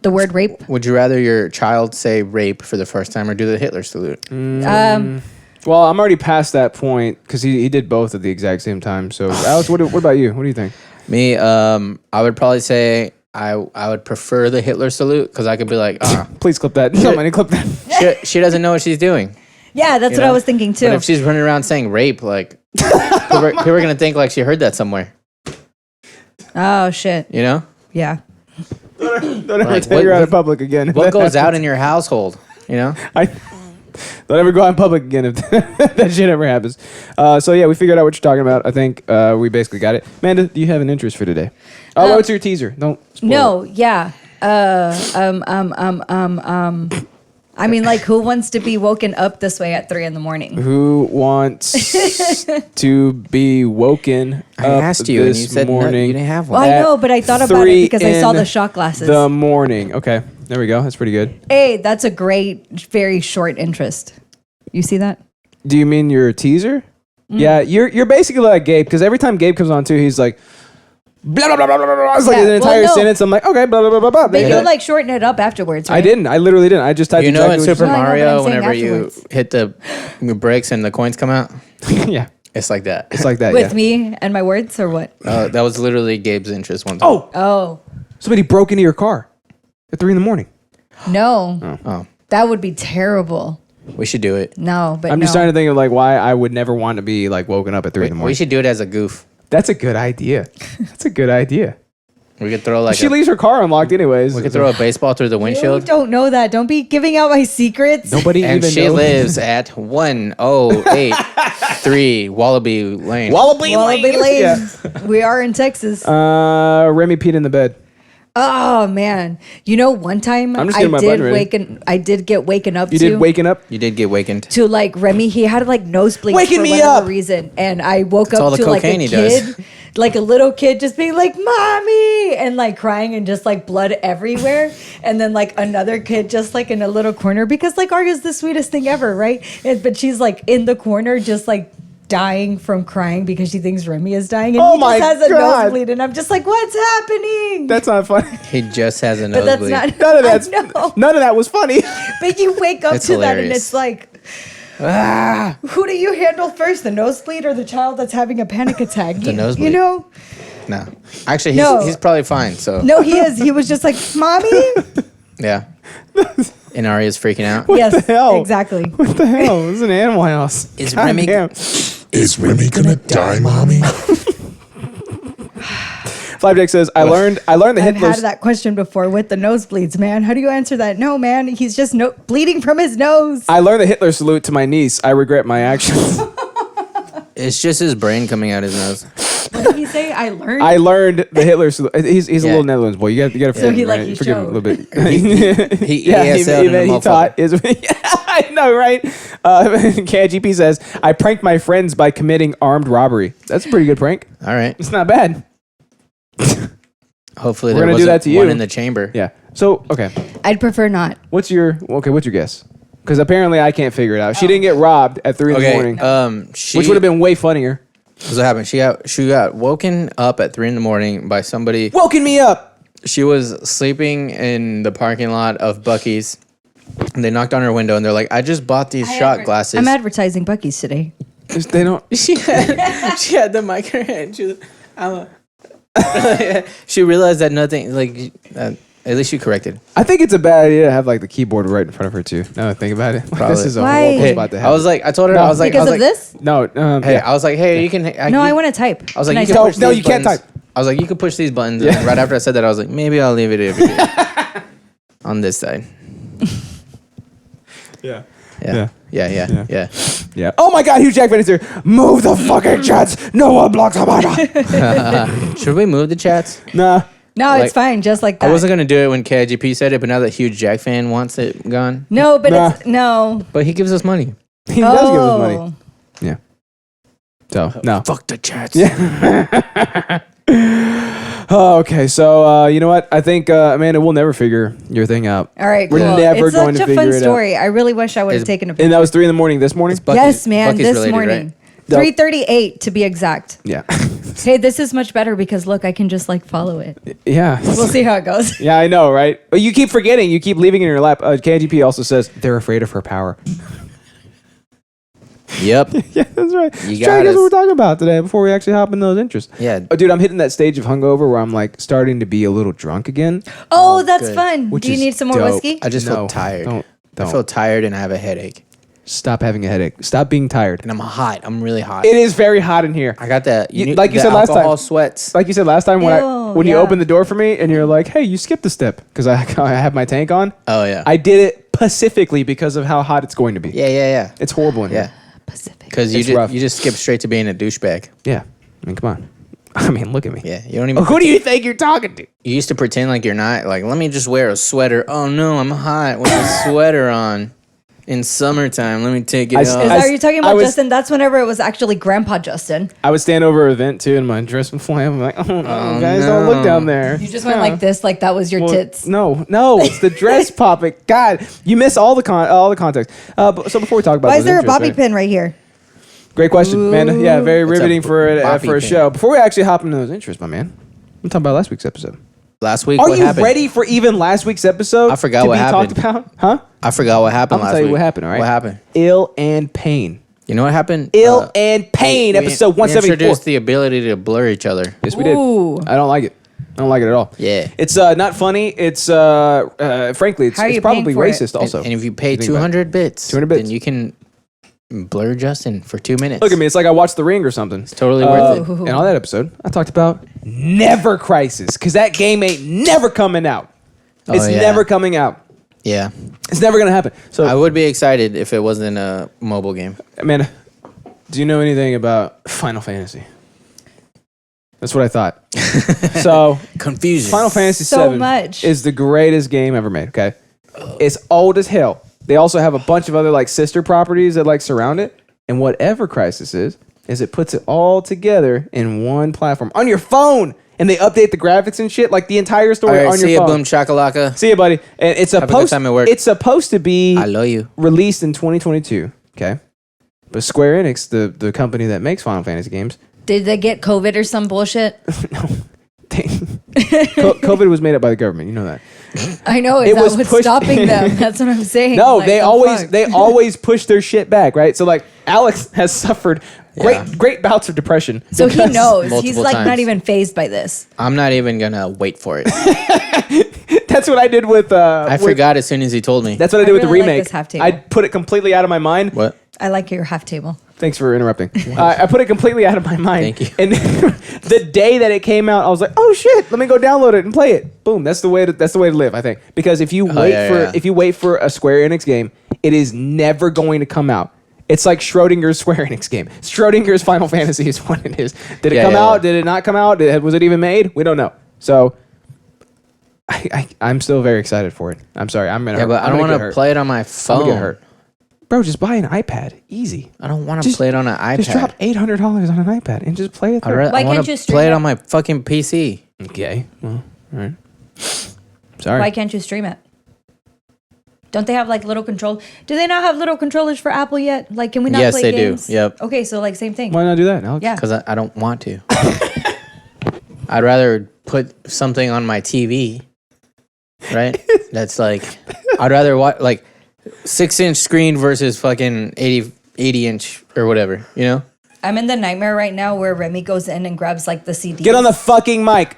The word rape? would you rather your child say rape for the first time or do the Hitler salute? Well, I'm already past that point because he did both at the exact same time. So, Alex, what about you? What do you think? Me, I would probably say I would prefer the Hitler salute because I could be like, Please clip that. Somebody clip that. she doesn't know what she's doing. Yeah, that's You what I know? was thinking too. But if she's running around saying rape, like people are gonna think like she heard that somewhere. Oh shit. You know, Yeah. Don't ever Like, take her out in public again. what goes out in your household? You know, Don't ever go out in public again if that shit ever happens. So yeah, we figured out what you're talking about. I think we basically got it. Amanda, do you have an interest for today? What's your teaser? Don't spoil No, it. yeah. I mean, like, who wants to be woken up this way at 3 a.m? Who wants to be woken I up asked you and this you said no, morning? you didn't have Well, one. I know, but I thought about it because I saw the shot glasses. The morning. Okay, there we go. That's pretty good. Hey, that's a great, very short interest. You see that? Do you mean your teaser? Yeah, you're basically like Gabe because every time Gabe comes on too, he's like blah blah blah blah blah blah. It's like Yeah, an well, entire no. sentence. I'm like, okay, blah blah blah blah blah. But Yeah. you like shorten it up afterwards, right? I didn't. I literally didn't. I just typed You know, in exactly Super No, I know, but I'm Mario, saying whenever you afterwards. hit the brakes and the coins come out, what you yeah, it's like that. it's like that. With yeah. me and my words or what? That was literally Gabe's interest one time. Oh, Oh, somebody broke into your car at 3 a.m. no. Oh, That would be terrible. we should do it. No, but I'm just no. trying to think of like why I would never want to be like woken up at 3 a.m. We should do it as a goof. That's a good idea. That's a good idea. We could throw like She leaves her car unlocked anyways. we could throw a baseball through the You windshield. don't know that. Don't be giving out my secrets. Nobody And even she knows. lives at 1083 Wallaby Lane. Wallaby Wallaby Lane. Yeah. We are in Texas. Remy peed in the bed. Oh man! You know, one time I'm just I getting my did button ready. I did get waken up. You to, did waking up? You did get wakened. to like Remy. He had like nosebleeds Waking for me whatever up. reason, and I woke all up the to like a cocaine he does. kid, like a little kid, just being like "mommy" and like crying and just like blood everywhere, and then like another kid just like in a little corner because like Arya's the sweetest thing ever, right? But she's like in the corner, just like dying from crying because she thinks Remy is dying, and Oh he my just has a God. nosebleed, and I'm just like, what's happening? That's not funny. He just has a But that's nosebleed. not. None of that's I know. none of that was funny. But you wake up That's to that and hilarious. it's like, who do you handle first, the nosebleed or the child that's having a panic attack? The nosebleed. You know? No. Actually, No. he's probably fine. So, No, he is. He was just like, mommy? yeah. And Arya's freaking out. Yes, the hell? exactly. What the hell? This is an Animal House. Is God Remy- damn. Is Remy gonna die, mommy? Flapjack says, I learned the I've Hitler. had that question before with the nosebleeds, man. How do you answer that? No, man. He's just bleeding from his nose. I learned the Hitler salute to my niece. I regret my actions. It's just his brain coming out his nose. What did he say? I learned. I learned the Hitler salute. He's a Yeah. little Netherlands boy. You got to forgive he him, like right? he Forgive him a showed. little bit. He Yeah, ASL'd in a he motherfucker. taught. I know, right? KGP says, I pranked my friends by committing armed robbery. That's a pretty good prank. All right. It's not bad. Hopefully We're there gonna do wasn't that to you. one in the chamber. Yeah. So, okay. I'd prefer not. What's your guess? Because apparently I can't figure it out. She didn't get robbed at 3 in the morning, which would have been way funnier. That's what happened. She got woken up at 3 a.m. by somebody. Woken me up. She was sleeping in the parking lot of Buc-ee's. And they knocked on her window and they're like, I just bought these shot glasses. I'm advertising Buc-ee's today. They don't. she had the mic in her hand. She was, she realized that nothing, like, at least she corrected. I think it's a bad idea to have like the keyboard right in front of her too. Now that I think about it, like, Probably. this is a Why? horrible Hey, spot to have. I was like, I told her, No. I was like, Because I was of like, this? no. Hey, Yeah. I was like, hey, you can. No, I want to type. I was like, Can you can type? push No, these you can't buttons. type. I was like, you can push these buttons. Yeah. And right after I said that, I was like, maybe I'll leave it over here. On this side. Yeah. Yeah. Yeah. Oh my God, Hugh Jackman is here. Move the fucking chats. No one blocks Amanda. Should we move the chats? Nah. No, Like, it's fine. Just like that. I wasn't gonna do it when KIGP said it, but now that Hugh Jack fan wants it gone, No, but Nah. it's no. but he gives us money. He does give us Oh. money. Yeah. So no. Fuck the chats. Oh, okay. So you know what? I think Amanda, we'll never figure your thing out. All right, We're cool. never It's going such to a fun figure it out. story. I really wish I would have Is- taken a picture. And that was 3 a.m. this morning. Yes, man. Bucky's This related, morning. right? 3:38 to be exact. Yeah. Hey, this is much better because look, I can just like follow it. Yeah. We'll see how it goes. Yeah, I know, right? But you keep forgetting. You keep leaving it in your lap. KGP also says they're afraid of her power. Yep. Yeah, that's right. You Try to got guess us. what we're talking about today before we actually hop into those interests. Yeah. Oh, dude, I'm hitting that stage of hungover where I'm like starting to be a little drunk again. Oh, that's good. fun. Which Do you is need some more dope. whiskey? I just No, feel tired. don't. I feel tired and I have a headache. Stop having a headache. Stop being tired. And I'm hot. I'm really hot. It is very hot in here. I got that. Like you said last time. Alcohol sweats. Like you said last time when you yeah. opened the door for me and you're like, hey, you skipped a step because I have my tank on. Oh, yeah. I did it specifically because of how hot it's going to be. Yeah. It's horrible in Yeah. here. Pacific. Because It's rough. you just skip straight to being a douchebag. Yeah. I mean, come on. I mean, look at me. Yeah. You don't even. Who do you think you're talking to? You used to pretend like you're not. Like, let me just wear a sweater. Oh, no, I'm hot with a sweater on. In summertime, let me take it I- Is off. that, are you talking I about was- Justin? That's whenever it was actually Grandpa Justin. I would stand over a vent too and my dress would fly up. I'm like, oh no, guys, don't look no. down there. You just went like this, like that was your Well, tits. No, it's the dress popping. God, you miss all the context. So before we talk about Why is those there a interests, bobby right? pin right here? Great question, Amanda. Yeah, very It's a riveting for a boppy for a pin. show. Before we actually hop into those interests, my man, I'm talking about last week's episode. Last week, Are what you happened? ready for even last week's episode? I forgot to what be happened. talked about, huh? I forgot what happened I'm gonna last tell you week. what happened. All right. What happened? Ill and pain. You know what happened? Ill and pain. Episode We 174. introduced the ability to blur each other. Yes, we did. Ooh. I don't like it. I don't like it at all. Yeah. It's not funny. It's frankly, it's, How are it's you probably paying for it? racist. Also, And if you pay You think about 200 bits, 200 bits. then you can blur Justin for 2 minutes. look at me. It's like I watched The Ring or something. It's totally worth it. Ooh. And on that episode, I talked about Never Crisis because that game ain't never coming out. It's yeah. never coming out. Yeah. It's never gonna happen. So, I would be excited if it wasn't a mobile game. Amanda, do you know anything about Final Fantasy? That's what I thought. So, Confusion. Final Fantasy So VII much. is the greatest game ever made. Okay, it's old as hell. They also have a bunch of other like sister properties that like surround it. And whatever Crisis is it puts it all together in one platform on your phone, and they update the graphics and shit like the entire All story right, on see your ya, phone. boom shakalaka. See you, buddy. And it's Have a good supposed. time at work. It's supposed to be I love you. released in 2022. Okay, but Square Enix, the company that makes Final Fantasy games, Did they get COVID or some bullshit? COVID was made up by the government. You know that. I know. Is It that was what's pushed- stopping them? That's what I'm saying. No, Like, they the always fuck? they always push their shit back, right? So like Alex has suffered great bouts of depression. So he because- knows. He's multiple like not times. even phased by this. I'm not even gonna wait for it. That's what I did with. I forgot as soon as he told me. That's what I I did with the really like remake. this half table. I put it completely out of my mind. What? I like your half table. Thanks for interrupting. I put it completely out of my mind. Thank you. And the day that it came out, I was like, "Oh shit, let me go download it and play it." Boom. That's the way to live, I think. Because if you if you wait for a Square Enix game, it is never going to come out. It's like Schrodinger's Square Enix game. Schrodinger's Final Fantasy is what it is. Did it come out? Did it not come out? Was it even made? We don't know. So I'm still very excited for it. I'm sorry. I'm gonna. Yeah, but I don't want to play it on my I'm phone. gonna get hurt. Bro, just buy an iPad. Easy. I don't want to Just- play it on an iPad. Just drop $800 on an iPad and just play it. I There. Why want can't you to stream play it it? on my fucking PC. Okay. Well, all right. Sorry. Why can't you stream it? Don't they have like little control? Do they not have little controllers for Apple yet? Like, can we not Yes, play they do. games? Yep. Okay, so like same thing. Why not do that, Alex? Yeah. Because I don't want to. I'd rather put something on my TV, right? That's like, I'd rather watch like 6-inch screen versus fucking 80-inch or whatever, you know? I'm in the nightmare right now where Remy goes in and grabs like the CDs. Get on the fucking mic.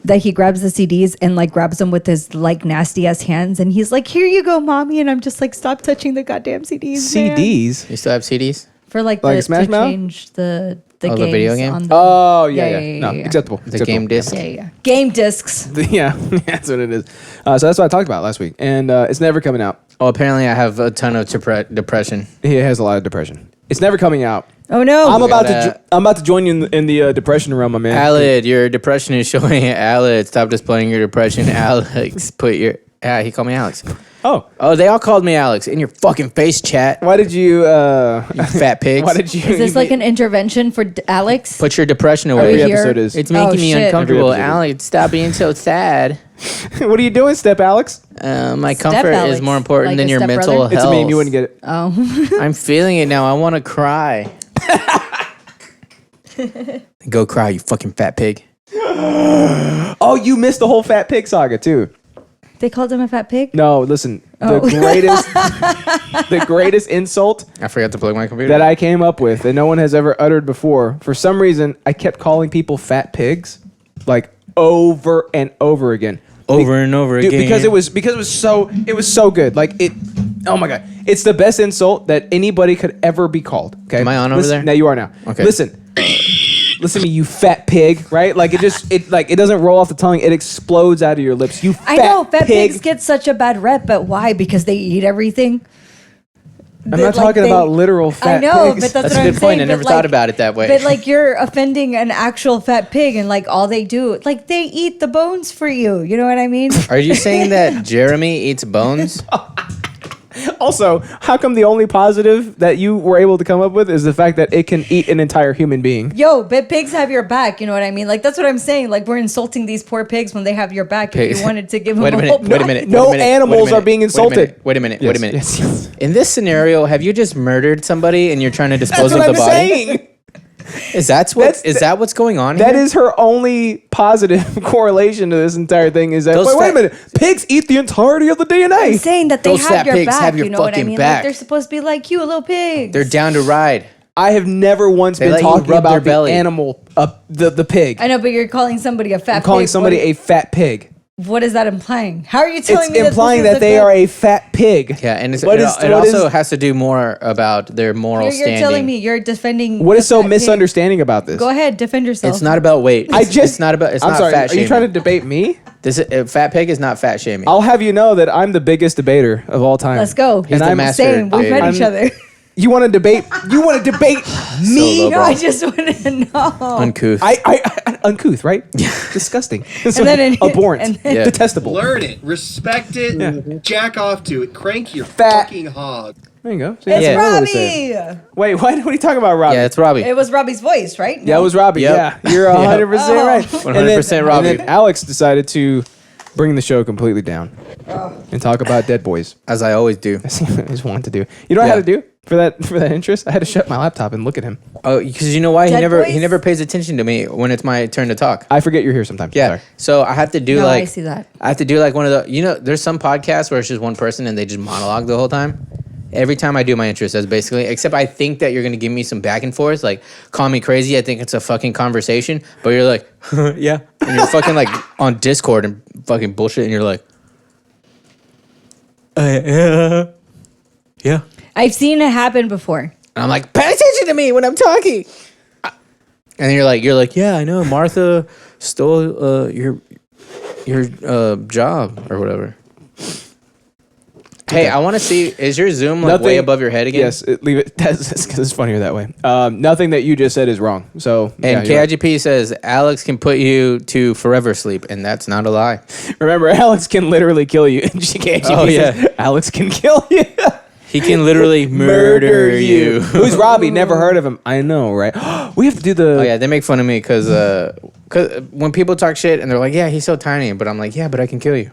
That he grabs the CDs and like grabs them with his like nasty ass hands, and he's like, "Here you go, mommy," and I'm just like, "Stop touching the goddamn CDs." man." CDs. You still have CDs? for like Like the Smash to Mouth? change the the Oh, games the video game? on the Oh, yeah. No, acceptable. The acceptable. game disc. game discs. Yeah, that's what it is. So that's what I talked about last week. And it's never coming out. Oh, apparently I have a ton of depression. He has a lot of depression. It's never coming out. Oh no! I'm about to join you in the depression realm, my man. Alex, your depression is showing. Alex, stop displaying your depression. Alex, put your... he called me Alex. Oh, they all called me Alex. In your fucking face, chat. Why did you... You fat pigs. Why did you... Is this like an intervention for Alex? Put your depression Are away. we Every here? episode is. It's making me shit. uncomfortable. Every episode is. Alex, stop being so sad. What are you doing, Step Alex? My Step comfort Alex, is more important like than a your stepbrother? mental health. It's a meme. You wouldn't get it. Oh. I'm feeling it now. I want to cry. Go cry, you fucking fat pig. Oh, you missed the whole Fat Pig saga, too. They called him a fat pig? No, listen. Oh. The greatest insult I forgot to plug my computer. that I came up with that no one has ever uttered before. For some reason, I kept calling people fat pigs, like over and over again. Over and over Dude, again. because it was so good. Like it. Oh my god, it's the best insult that anybody could ever be called. Okay, Am I on over there? Now you are now. Okay. Listen to me, you fat pig. Right? Like it doesn't roll off the tongue. It explodes out of your lips. You. I know fat pigs get such a bad rep, but why? Because they eat everything. I'm not talking about literal fat I know, pigs. but That's what a I'm good point. saying, I never but, thought about it that way. But like you're offending an actual fat pig, and like all they do, like they eat the bones for you. You know what I mean? Are you saying that Jeremy eats bones? Also, how come the only positive that you were able to come up with is the fact that it can eat an entire human being? Yo, but pigs have your back. You know what I mean? Like that's what I'm saying. Like we're insulting these poor pigs when they have your back. If you wanted to give them Wait a a minute. whole Wait a minute. No wait a minute, animals wait a minute, are being wait a minute, insulted. Wait a minute. Wait a minute. Yes. In this scenario, have you just murdered somebody and you're trying to dispose That's of what the I'm body? saying. Is that what's going on That here? is her only positive correlation to this entire thing. Is that Those wait a fat- minute? Pigs eat the entirety of the DNA. I'm saying that they Those fat have your pigs back. have your you know what I fucking mean? back. Like they're supposed to be like you, little pigs. They're down to ride. I have never once They been let you talking rub their about the belly. animal, the pig. I know, but you're calling somebody a fat I'm calling pig. somebody a fat pig. What is that implying? How are you telling It's me implying this that is they a are a fat pig. Yeah, and it What also is- has to do more about their moral You're standing. telling me you're defending. What the is so fat pig. misunderstanding about this? Go ahead, defend yourself. It's not about weight. It's not about. It's I'm not sorry. fat Are you shaming. trying to debate me? Fat pig is not fat shaming. I'll have you know that I'm the biggest debater of all time. Let's go. He's And the I'm master Same. We've met debater. each other. You want to debate? You want to debate me? low, No, bro. I just want to know. Uncouth. I uncouth, right? Disgusting. then- Abhorrent. and then- Yeah. Detestable. Learn it, respect it, jack off to it, crank your Fat- fucking hog. There you go. See, It's that's what I was saying. Robbie. Wait, what are you talking about, Robbie? Yeah, it's Robbie. It was Robbie's voice, right? Yeah, it was Robbie. Yep. Yeah, you're 100% Oh. right. 100% Robbie. And then Alex decided to bring the show completely down and talk about dead boys. As I always do. I just wanted to do. You know what I had to do for that interest? I had to shut my laptop and look at him. Oh, because you know why? Dead He boys? never pays attention to me when it's my turn to talk. I forget you're here sometimes. Yeah. Sorry. So I have to do No, like I see that. I have to do like one of the there's some podcasts where it's just one person and they just monologue the whole time. Every time I do my interest, that's basically except I think that you're gonna give me some back and forth, like call me crazy. I think it's a fucking conversation, but you're like, yeah, and you're fucking like on Discord and fucking bullshit, and you're like, yeah. I've seen it happen before. And I'm like, pay attention to me when I'm talking. And then you're like, yeah, I know. Martha stole your job or whatever. Hey, I want to see. Is your Zoom like way above your head again? Yes, leave it. That's because it's funnier that way. Nothing that you just said is wrong. So And yeah, you're right. KIGP says Alex can put you to forever sleep, and that's not a lie. Remember, Alex can literally kill you. And KGP Oh, yeah. says, Alex can kill you. He can literally murder you. Who's Robbie? Never heard of him. I know, right? We have to do the. Oh yeah, they make fun of me because when people talk shit and they're like, yeah, he's so tiny, but I'm like, yeah, but I can kill you.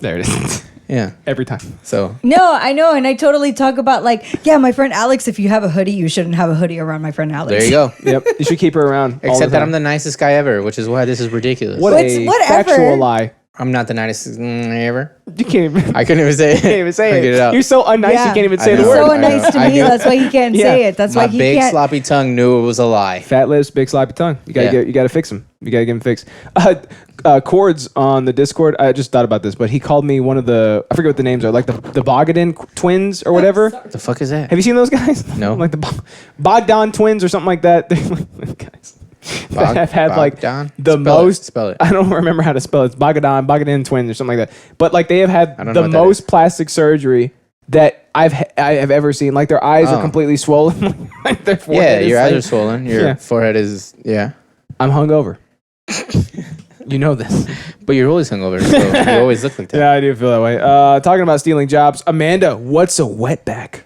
There it is. Yeah. Every time. So No, I know, and I totally talk about like, yeah, my friend Alex. If you have a hoodie, you shouldn't have a hoodie around my friend Alex. there you go. Yep. You should keep her around. all Except the that time. I'm the nicest guy ever, which is why this is ridiculous. What What's- a whatever. factual lie. I'm not the nicest ever. You can't even. I couldn't even say it. Can't even say Get it out. You're so unnice. Yeah. You can't even I say the know. word. So I nice to I me. do. That's why he can't Yeah. say it. That's My why he big can't. sloppy tongue knew it was a lie. Fat lips, big sloppy tongue. You gotta Yeah. you gotta fix him. You gotta get him fixed. Chords on the Discord. I just thought about this, but he called me one of the. I forget what the names are. Like the Bogdan twins or whatever. What the fuck is that? Have you seen those guys? No. Like the Bogdan twins or something like that. They're like guys that have had like Bogdan? the Spell it, most. spell it. I don't remember how to spell it. It's Bogdan twins or something like that. But like they have had I don't know the what that most is. plastic surgery that I have ever seen. Like their eyes are Oh. completely swollen. Like their Yeah, forehead is your eyes like- are swollen. Your Yeah. forehead is I'm hungover. You know this. But you're always hungover, so you always look like that. Yeah, I do feel that way. Talking about stealing jobs, Amanda, what's a wetback?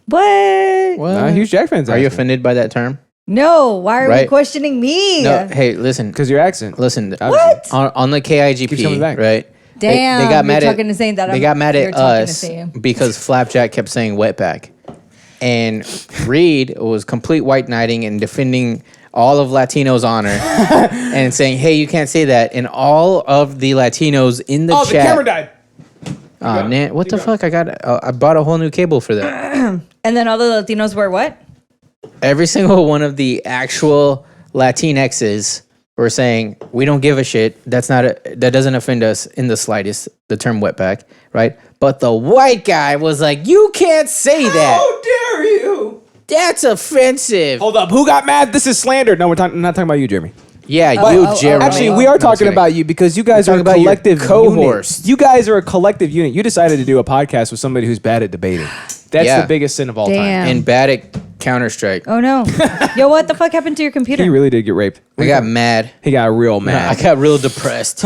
What? What? Huge Jack fans. Are you offended by that term? No. Why are we Right. questioning me? No. Hey, listen. Because your accent. Listen. What? On the Keeps coming KIGP, back. right? Damn. They got mad you're at. talking to saying that. They got mad you're at talking to us say him. because Flapjack kept saying wetback, and Reed was complete white knighting and defending all of Latinos' honor and saying, "Hey, you can't say that." And all of the Latinos in the Oh, chat. the camera died. Oh, man, what the fuck? I bought a whole new cable for that. And then all the Latinos were what? Every single one of the actual Latinxes were saying, "We don't give a shit. That doesn't offend us in the slightest." The term wetback, right? But the white guy was like, "You can't say that. How dare you? That's offensive." Hold up. Who got mad? This is slander. No, not talking about you, Jeremy. Yeah, Oh, you, oh, Jeremy. Actually, oh, we are No, just talking kidding. about you because you guys We're are a talking about your collective co-host. unit. You guys are a collective unit. You decided to do a podcast with somebody who's bad at debating. That's Yeah. the biggest sin of all time. Damn. and bad at Counter-Strike. Oh no. Yo, what the fuck happened to your computer? He really did get raped. I got mad. He got real I mad. got real depressed.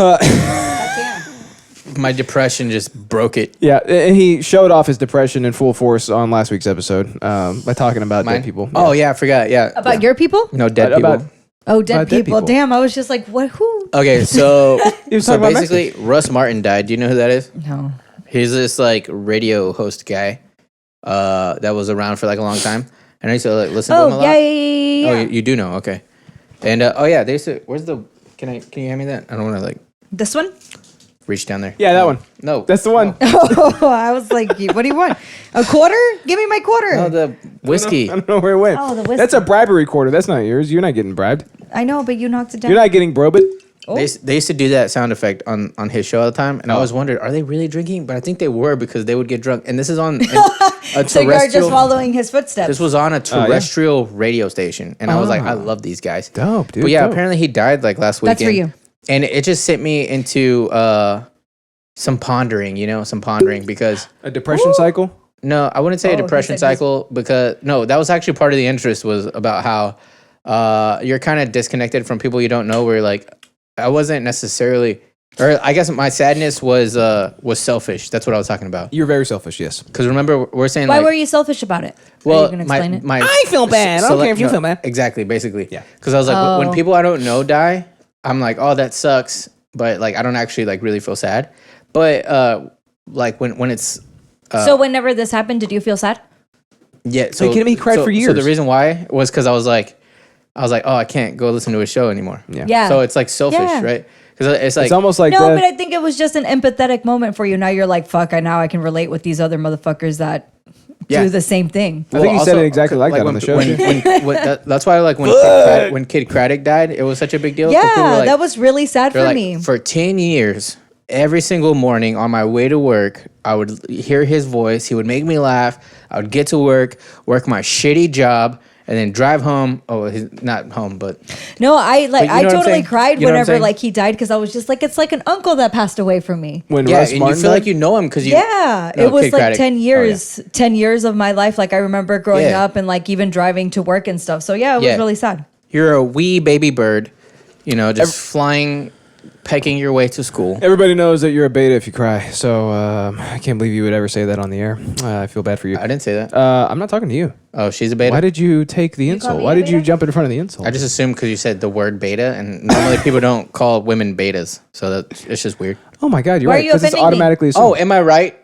My depression just broke it. Yeah, and he showed off his depression in full force on last week's episode by talking about dead people. Oh yeah, I forgot. Yeah. About your people? No, dead About- people. Oh, dead About dead people. people. Damn, I was just like, what? Who? Okay, so was so talking about basically, Russ Martin died. Do you know who that is? No. He's this like radio host guy that was around for like a long time, and I used to like listen to him a Oh, lot. yeah, yeah, yeah, yeah. Oh, you do know? Okay. And oh yeah, they used to. Where's the? Can you hand me that? I don't want to like This one? reach down there. Yeah, that one. No, That's the one. Oh, I was like, what do you want? A quarter? Give me my quarter. no, the whiskey. I don't know where it went. Oh, the whiskey. That's a bribery quarter. That's not yours. You're not getting bribed. I know, but you knocked it down. You're not getting brobit. They used to do that sound effect on his show all the time, and I always wondered, are they really drinking? But I think they were because they would get drunk. And this is on a So you're just terrestrial. following his footsteps. This was on a terrestrial radio station, and I was like, I love these guys. Dope, dude, But yeah, dope. apparently he died like last weekend. That's for you. And it just sent me into some pondering, because A depression cycle. no, I wouldn't say a Oh, he depression said he's- cycle because no, that was actually part of the interest was about how you're kind of disconnected from people you don't know. Where like I wasn't necessarily, or I guess my sadness was selfish. That's what I was talking about. You're very selfish. Yes. Because remember we're saying Why like, were you selfish about it? Are well, you going to explain it? I feel bad. I don't care if you feel bad. Exactly, basically. Yeah. Because I was like, when Oh. people I don't know die, I'm like, oh, that sucks. But like, I don't actually like really feel sad. But like when it's So whenever this happened, did you feel sad? yeah, you kidding me? He cried for So years. the reason why was because I was like, oh, I can't go listen to a show anymore. Yeah. So it's like selfish, Yeah. right? Because it's like It's almost like No, that. but I think it was just an empathetic moment for you. Now you're like, fuck, now I can relate with these other motherfuckers that Yeah. do the same thing. I think he said it exactly like that on when, the show. that's why like when Kid Craddock died, it was such a big deal. 'cause people were Yeah, like- that was really sad They're for like, me. for 10 years, every single morning on my way to work, I would hear his voice. He would make me laugh. I would get to work my shitty job, and then drive home. Oh, he's not home, but No, I But you know I what I'm totally saying? cried You know what I'm whenever saying? like he died because I was just like, it's like an uncle that passed away from me. when yeah, Russ and Martin you feel like died? you know him because you. Yeah, No, it was Kid like Craddock. 10 Oh, yeah. years, 10 years of my life. Like I remember growing Yeah. up and like even driving to work and stuff. So yeah, it was Yeah. really sad. You're a wee baby bird, just flying, pecking your way to school. Everybody knows that you're a beta if you cry. So I can't believe you would ever say that on the air. I feel bad for you. I didn't say that. I'm not talking to you. Oh, she's a beta. Why did you take the insult? me Why a did you beta? jump in front of the insult? I just assumed because you said the word beta, and normally people don't call women betas, so that it's just weird. Oh my God, you're Why are right. you Because it's offending me? automatically assumed. Oh, am I right?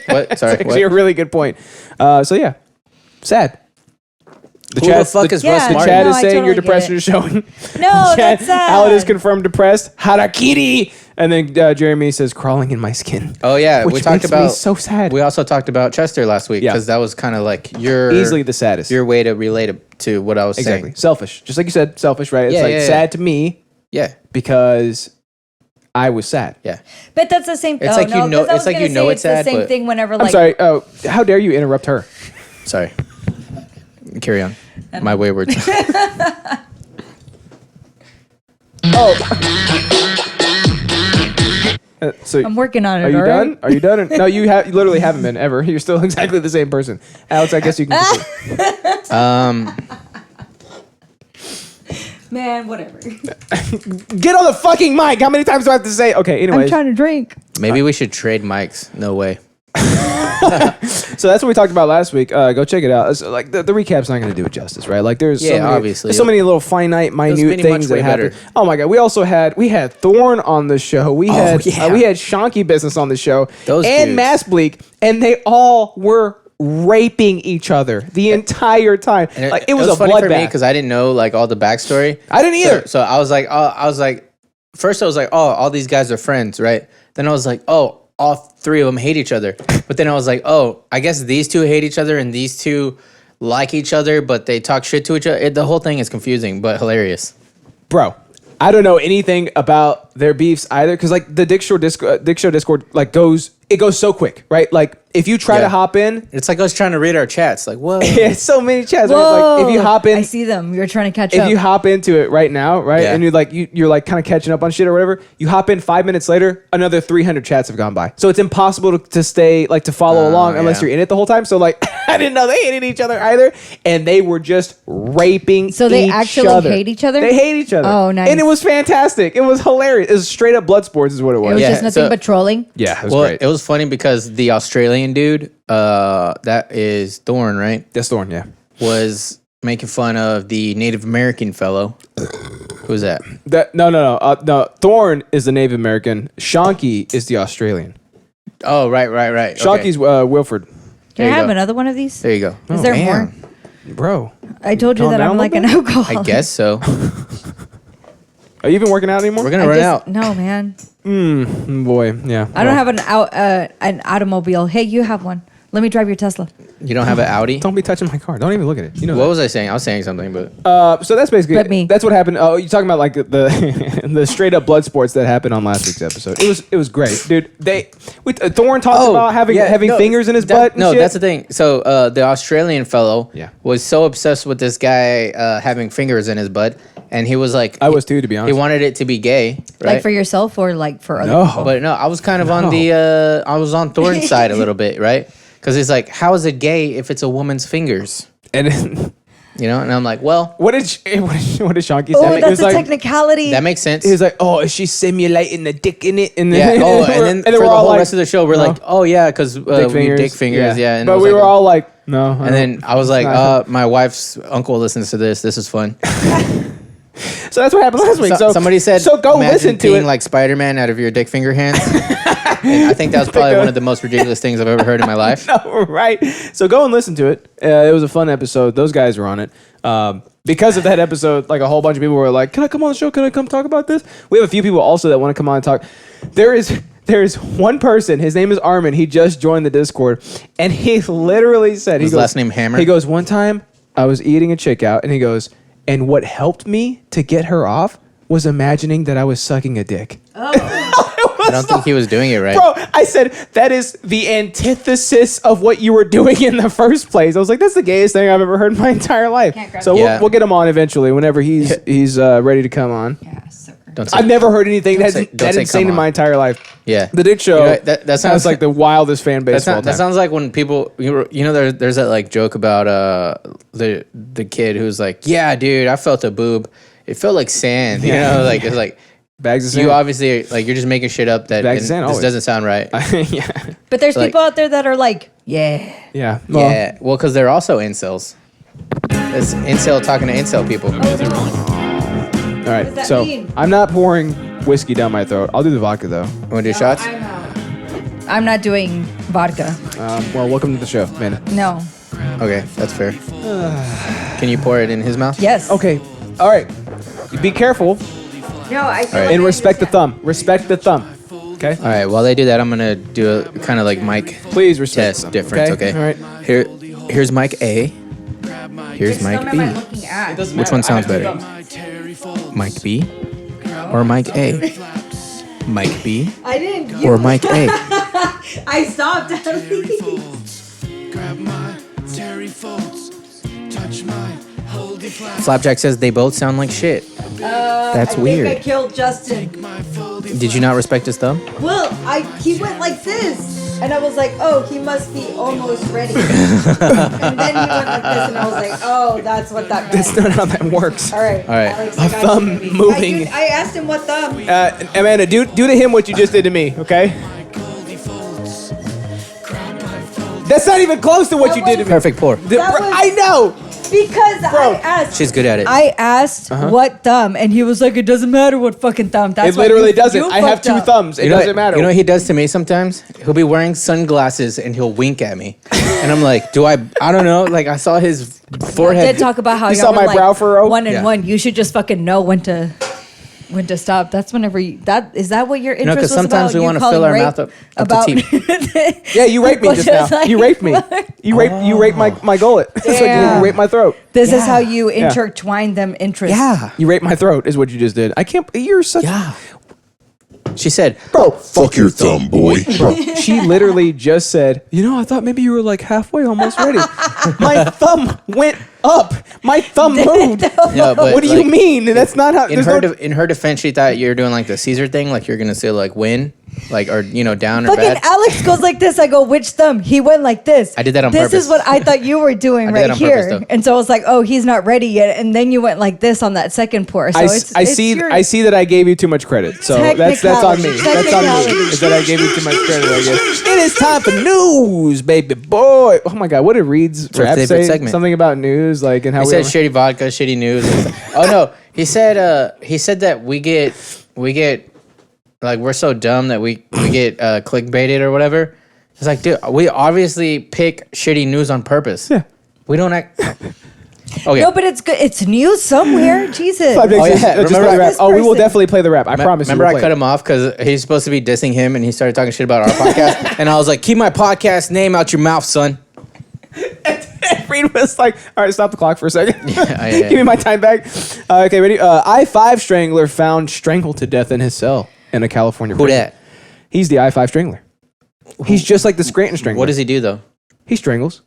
What? Sorry. Actually, a What? really good point. So yeah, sad. The Who chat, the fuck is Yeah. Russ the Martin? chat No, is I saying totally your get depression it. is showing. No, Chat, that's sad. Alan is confirmed depressed. Harakiri. And then Jeremy says crawling in my skin. Oh yeah, Which we talked makes me about so sad. We also talked about Chester last week Yeah. because that was kind of like your Easily the saddest. Your way to relate it to what I was Exactly. saying. Selfish. Just like you said, selfish, right? It's Yeah, like yeah, yeah. sad to me Yeah, because I was sad. yeah. But that's the same. It's oh, like you no, know- 'cause I it's was like gonna you know say it's sad, the same but- thing whenever I'm like. sorry. Oh, how dare you interrupt her? Sorry. Carry on. My wayward. So I'm working on it. are you all done? right? Are you done? No, you literally haven't been ever. You're still exactly the same person. Alex, I guess you can. Man, whatever. Get on the fucking mic. How many times do I have to say? Okay, anyways. I'm trying to drink. Maybe we should trade mics. No way. So that's what we talked about last week. Go check it out. It's like the recap's not going to do it justice, right? Like there's so Yeah, many, obviously. there's so many little finite, was minute many things much way that happen. better. Oh my god, we had Thorn on the show. We had yeah. we had Shonky Business on the show, Those and dudes. Mass Bleak, and they all were raping each other the entire time. And Like it was a funny for me bloodbath. because I didn't know like all the backstory. I didn't either. So I was like, first I was like, oh, all these guys are friends, right? Then I was like, oh, all three of them hate each other. But then I was like, oh, I guess these two hate each other and these two like each other, but they talk shit to each other. The whole thing is confusing, but hilarious. Bro, I don't know anything about their beefs either, because like the Dick Show Discord like goes so quick, right? Like if you try to Yeah. hop in, It's like I was trying to read our chats. Like, whoa. it's so many chats. Right? Whoa! Like if you hop in, I see them. You're trying to catch if up. you hop into it right now, right, Yeah. and you're like kind of catching up on shit or whatever, you hop in 5 minutes later, another 300 chats have gone by. So it's impossible to stay like to follow along unless yeah. you're in it the whole time. So like I didn't know they hated each other either, and they were just raping. So they each actually other. hate each other? They hate each other. Oh, nice. And it was fantastic. It was hilarious. It was straight up blood sports, is what it it was. was Yeah, just nothing so- but trolling. Yeah, it was Well, great. it was funny because the Australian dude, that is Thorn, right? That's Thorn, yeah. Was making fun of the Native American fellow. Who's that? No. Thorn is the Native American. Shonky is the Australian. Oh, right. Okay. Shonky's Wilford. Can There I you have go. another one of these? There you go. Is there Damn. more? Bro, I told you Calm that down I'm a like an little alcoholic. I guess so. are you even working out anymore? We're gonna I run just- out. No, man. Boy, yeah. I don't have an automobile. Hey, you have one. Let me drive your Tesla. You don't have an Audi? Don't be touching my car. Don't even look at it. You know. What was I saying? I was saying something, but So that's basically. But me. That's what happened. Oh, you're talking about like the the straight up blood sports that happened on last week's episode. It was great, dude. Thorn talked about having no, fingers in his that- butt. And No, shit. that's the thing. So the Australian fellow Yeah. was so obsessed with this guy having fingers in his butt, and he was like, I was too, to be honest. He wanted it to be gay, right? Like for yourself or like for other No. people? But no, I was kind of on the I was on Thorn's side a little bit, right? Because it's like, how is it gay if it's a woman's fingers? And You know, and I'm like, well, what did Shonky say? Oh, He that's was a like, technicality. that makes sense. he was like, oh, is she simulating the dick in it? And Yeah. then, Oh, and then for we're the all whole like, rest of the show, we're no. like, oh yeah, because we dick fingers, yeah. And I but was we like, were all like, no. And then I was like, not- my wife's uncle listens to this. This is fun. so that's what happened last week. So somebody said, so go imagine listen to peeing it. like Spider-Man out of your dick finger hands. And I think that was probably one of the most ridiculous things I've ever heard in my life. No, right. So go and listen to it. It was a fun episode. Those guys were on it. Because of that episode, like a whole bunch of people were like, "Can I come on the show? Can I come talk about this?" We have a few people also that want to come on and talk. There is one person. His name is Armin. He just joined the Discord, and he literally said, His last name Hammer? He goes, "One time I was eating a chick out, and he goes, and what helped me to get her off was imagining that I was sucking a dick." I don't think he was doing it right. Bro, I said that is the antithesis of what you were doing in the first place. I was like, that's the gayest thing I've ever heard in my entire life. So Yeah. we'll get him on eventually whenever he's ready to come on. Yeah, sucker. Don't say, I've never heard anything Don't say- don't that say insane come in my on. entire life. yeah. The Dick Show You know what, that sounds has like the wildest fan base of all that time. sounds like when people, there's that like joke about the kid who's like, yeah, dude, I felt a boob. It felt like sand. You know, like it's like, Bags of sand. you obviously like you're just making shit up that Bags of sand, this always. doesn't sound right. yeah. But there's Like- people out there that are like, yeah. Yeah. Well, Yeah, well, because they're also incels. It's incel talking to incel people. all right. does that So mean? I'm not pouring whiskey down my throat. I'll do the vodka though. Want to do shots? I'm not doing vodka. Well, welcome to the show, man. No. Okay, that's fair. Can you pour it in his mouth? Yes. Okay. All right. Be careful No, I feel right. like and I respect the understand. thumb. Respect the thumb. Okay. All right, while they do that, I'm going to do a kind of like mic Please respect test them, difference, okay? All right. Here's mic A. Here's Which mic thumb B. am I looking at? Which one sounds better? Mic B or mic A? Mic B I didn't. or mic A? I stopped at least. Flapjack says they both sound like shit. That's I weird. think I killed Justin. Did you not respect his thumb? Well, he went like this, and I was like, oh, he must be almost ready. And then he went like this, and I was like, oh, that's what that meant. That's not how that works. All right. All right. Alex, I got thumb you, baby. moving. I asked him what thumb. Amanda, do to him what you just did to me, okay? That's not even close to what you did to me. Perfect pour. That was- I know. Because Bro. I asked. She's good at it. I asked what thumb, and he was like, "It doesn't matter what fucking thumb." That's It why literally you doesn't. I have fucked two up. thumbs. It You know doesn't matter. You know what he does to me sometimes? He'll be wearing sunglasses and he'll wink at me. And I'm like, I don't know. Like I saw his I forehead. did talk about how You y'all saw were my like brow furrow? one and Yeah. one. You should just fucking know when to stop. That's whenever you. Is that what your interest No, 'cause was sometimes about? we You wanna calling fill our rape mouth up to about. Yeah, you raped me Which just is now. like- You raped me. You raped my gullet. That's what you did. Yeah. You raped my throat. This is how you intertwine them interests. Yeah. You raped my throat is what you just did. I can't. You're such. Yeah. She said, Bro, Fuck your thumb, boy. she literally just said, I thought maybe you were like halfway almost ready. My thumb went up. My thumb moved. No, but What do you like, mean? That's not how. in there's her no- in her defense, she thought you were doing like the Caesar thing, like you're gonna say like win, like or down or Fucking bad. Alex goes like this. I go, which thumb? He went like this. I did that on This purpose. is what I thought you were doing I did right that on purpose, here. though. And so I was like, oh, he's not ready yet. And then you went like this on that second pour. So I it's see. your- I see that I gave you too much credit. So that's on me. That's on me. Is that I gave you too much credit? I guess it is time for news, baby boy. Oh my God, what did Reed's our rap favorite say? segment. Something about news, like and how He we. said shitty vodka, shitty news. Oh no, he said that we get like we're so dumb that we get clickbaited or whatever. It's like, dude, we obviously pick shitty news on purpose. Yeah. We don't act. Okay. No, but it's good. It's news somewhere. Jesus. Oh, yeah. Just Remember play the rap. this Oh, we will person- definitely play the rap. I promise. Remember, you, I we'll cut play him off because he's supposed to be dissing him, and he started talking shit about our podcast. And I was like, "Keep my podcast name out your mouth, son." it. Reed was like, "All right, stop the clock for a second. Yeah. Give me my time back." Okay, ready? I-5 strangler found strangled to death in his cell in a California Who prison. that? He's the I-5 strangler. He's just like the Scranton strangler. What does he do though? He strangles.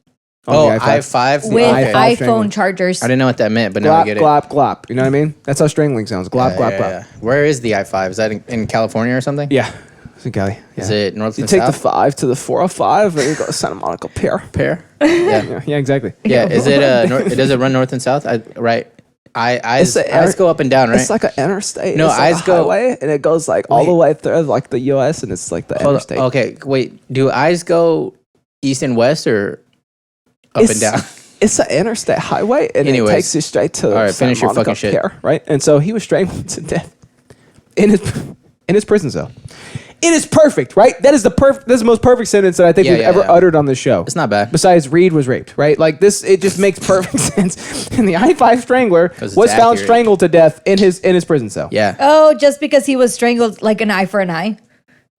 on Oh, the i5. With Okay. iPhone strangling. chargers. I didn't know what that meant, but now I Glop, get it. glop, glop. You know what I mean? That's how strangling sounds. Glop, glop, glop. Where is the I5? Is that in California or something? Yeah. It's in Cali. Yeah. Is it north You and take south? the 5 to the 405 and you go to Santa Monica Pier. Pair? Yeah, yeah, exactly. Yeah. Is it does it run north and south? Right. Eyes go up and down, right? It's like an interstate. No, it's like eyes a go- highway, and it goes like all the Wait. way through like the U.S. and it's like the Hold on. interstate. Okay, wait. Do eyes go east and west or up and down? It's an interstate highway, and Anyways. it takes you straight to. All right, Santa finish your Monica fucking shit. Pier, right? And so he was strangled to death in his prison cell. It is perfect, right? That is This is the most perfect sentence that I think Yeah, we've yeah, ever yeah. uttered on this show. It's not bad. Besides, Reed was raped, right? Like this, it just makes perfect sense. And the I-5 strangler 'Cause it's was found accurate. strangled to death in his prison cell. Yeah. Oh, just because he was strangled like an eye for an eye,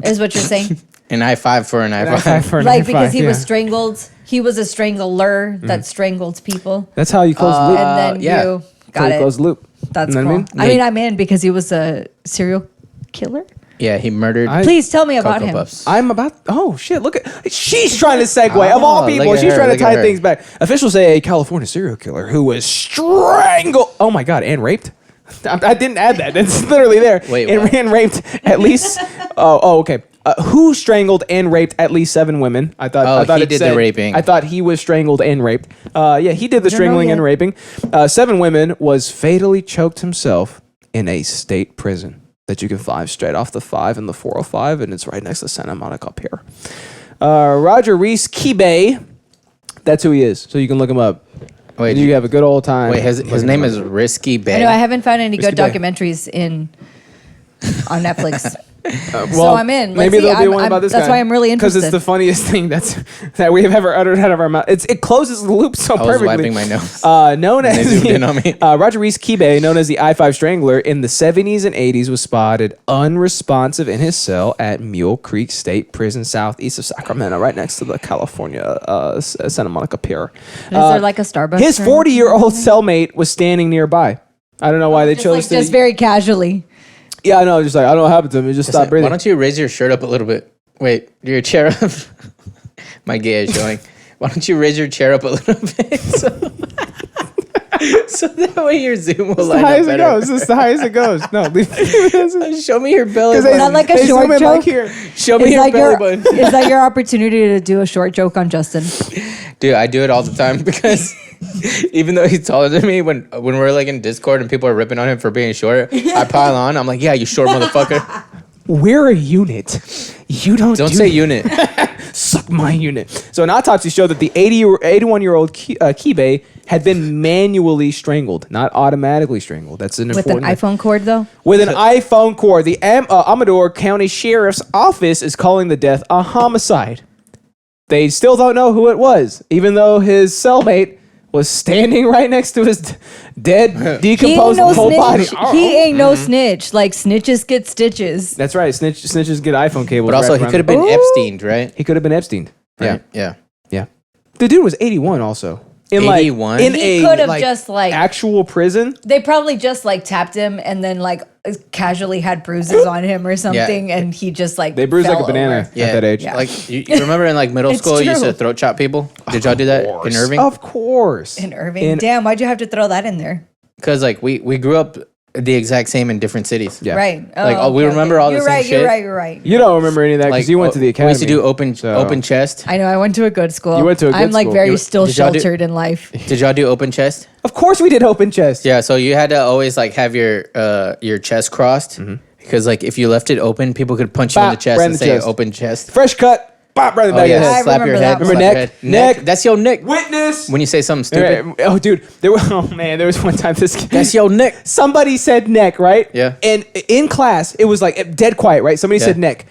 is what you're saying? An I5 for an I-5 I5. for an Like I-5, because he was yeah. strangled, he was a strangler that strangled people, That's how you close the loop. and then yeah. you That's how got you it. close the loop. That's You know cool. what I mean? I mean, I'm in because he was a serial killer. Yeah, he murdered Please tell me about Cocoa him. Puffs. I'm about. Oh shit! Look at. She's trying to segue. Of Oh, all look people, at she's her, trying to look at tie her. things back. Officials say a California serial killer who was strangled. Oh my god! And raped. I didn't add that. It's literally there. Wait, and, what? and raped at least. Okay. Who strangled and raped at least 7 women? I thought. Oh, I thought he it did the said- raping. I thought he was strangled and raped. Yeah, he did the know strangling and yet. raping. 7 women was fatally choked himself in a state prison that you can find straight off the 5 and the 405, and it's right next to Santa Monica up here. Roger Reese Kibay, that's who he is. So you can look him up. Wait, And you have a good old time. wait, his looking name him is up. Risky I Bay. know I haven't found any good Risky Bay. documentaries on Netflix. So I'm in. Let's Maybe see. there'll be one about this That's guy. why I'm really interested. Because it's the funniest thing that we have ever uttered out of our mouth. It closes the loop so I was perfectly. wiping my nose. Known And they as zoomed in on me. Roger Reese Kibe, known as the I-5 Strangler, in the 70s and 80s was spotted unresponsive in his cell at Mule Creek State Prison southeast of Sacramento, right next to the California Santa Monica Pier. Is there like a Starbucks? His 40-year-old cellmate was standing nearby. I don't know why they chose to. Just very casually. Yeah, I know. Just like, I don't know what happened to him. He just stopped breathing. Why don't you raise your shirt up a little bit? Wait, your chair up. My gay is showing. Why don't you raise your chair up a little bit? So that way your Zoom will line up better. This is the highest it goes. No, leave Show me your belly Because button. Not like a short joke. Show me your belly button. Is that your opportunity to do a short joke on Justyn? Dude, I do it all the time because even though he's taller than me, when we're like in Discord and people are ripping on him for being short, I pile on. I'm like, yeah, you short motherfucker. We're a unit. You don't Say unit. Suck my unit. So an autopsy showed that the 81-year-old Kibe had been manually strangled, not automatically strangled. That's an With an important iPhone cord, though? With an iPhone cord. The Amador County Sheriff's Office is calling the death a homicide. They still don't know who it was, even though his cellmate was standing right next to his dead, decomposed whole body. He ain't no snitch. Like, snitches get stitches. That's right. Snitches get iPhone cables. But also, wrapped he around could have them. been Epsteined, right? He could have been Epstein. Right? Yeah. Yeah. The dude was 81 also. In 81? in He a could have just, like- actual prison. They probably just, like, tapped him and then, like, casually had bruises on him or something, and he just, like, They bruise like a fell banana over. at that age. Yeah. Like, you remember in like middle It's school, you used to true. throat chop people? Did y'all do that in Irving? Of course. In Irving. Damn, why'd you have to throw that in there? Because like we grew up the exact same in different cities. Yeah. Right. Like, we remember all the you're same right, shit. You're right. You don't remember any of that because Like you went to the academy. We used to do open so- chest. I know. I went to a good school. You went to a good I'm like school. very still did y'all do- sheltered in life. Did y'all do open chest? Of course we did open chest. Yeah. So you had to always like have your chest crossed because like if you left it open, people could punch you in the Bop, chest right in and the say chest. open chest. Fresh cut. Bop right in the back of the yeah, head. I slap your remember head. that slap one. your Neck, head. neck. That's your neck. Witness. When you say something stupid, Oh, dude. There was one time this that's your neck. somebody said neck, right? Yeah. And in class, it was like dead quiet, right? Somebody said neck.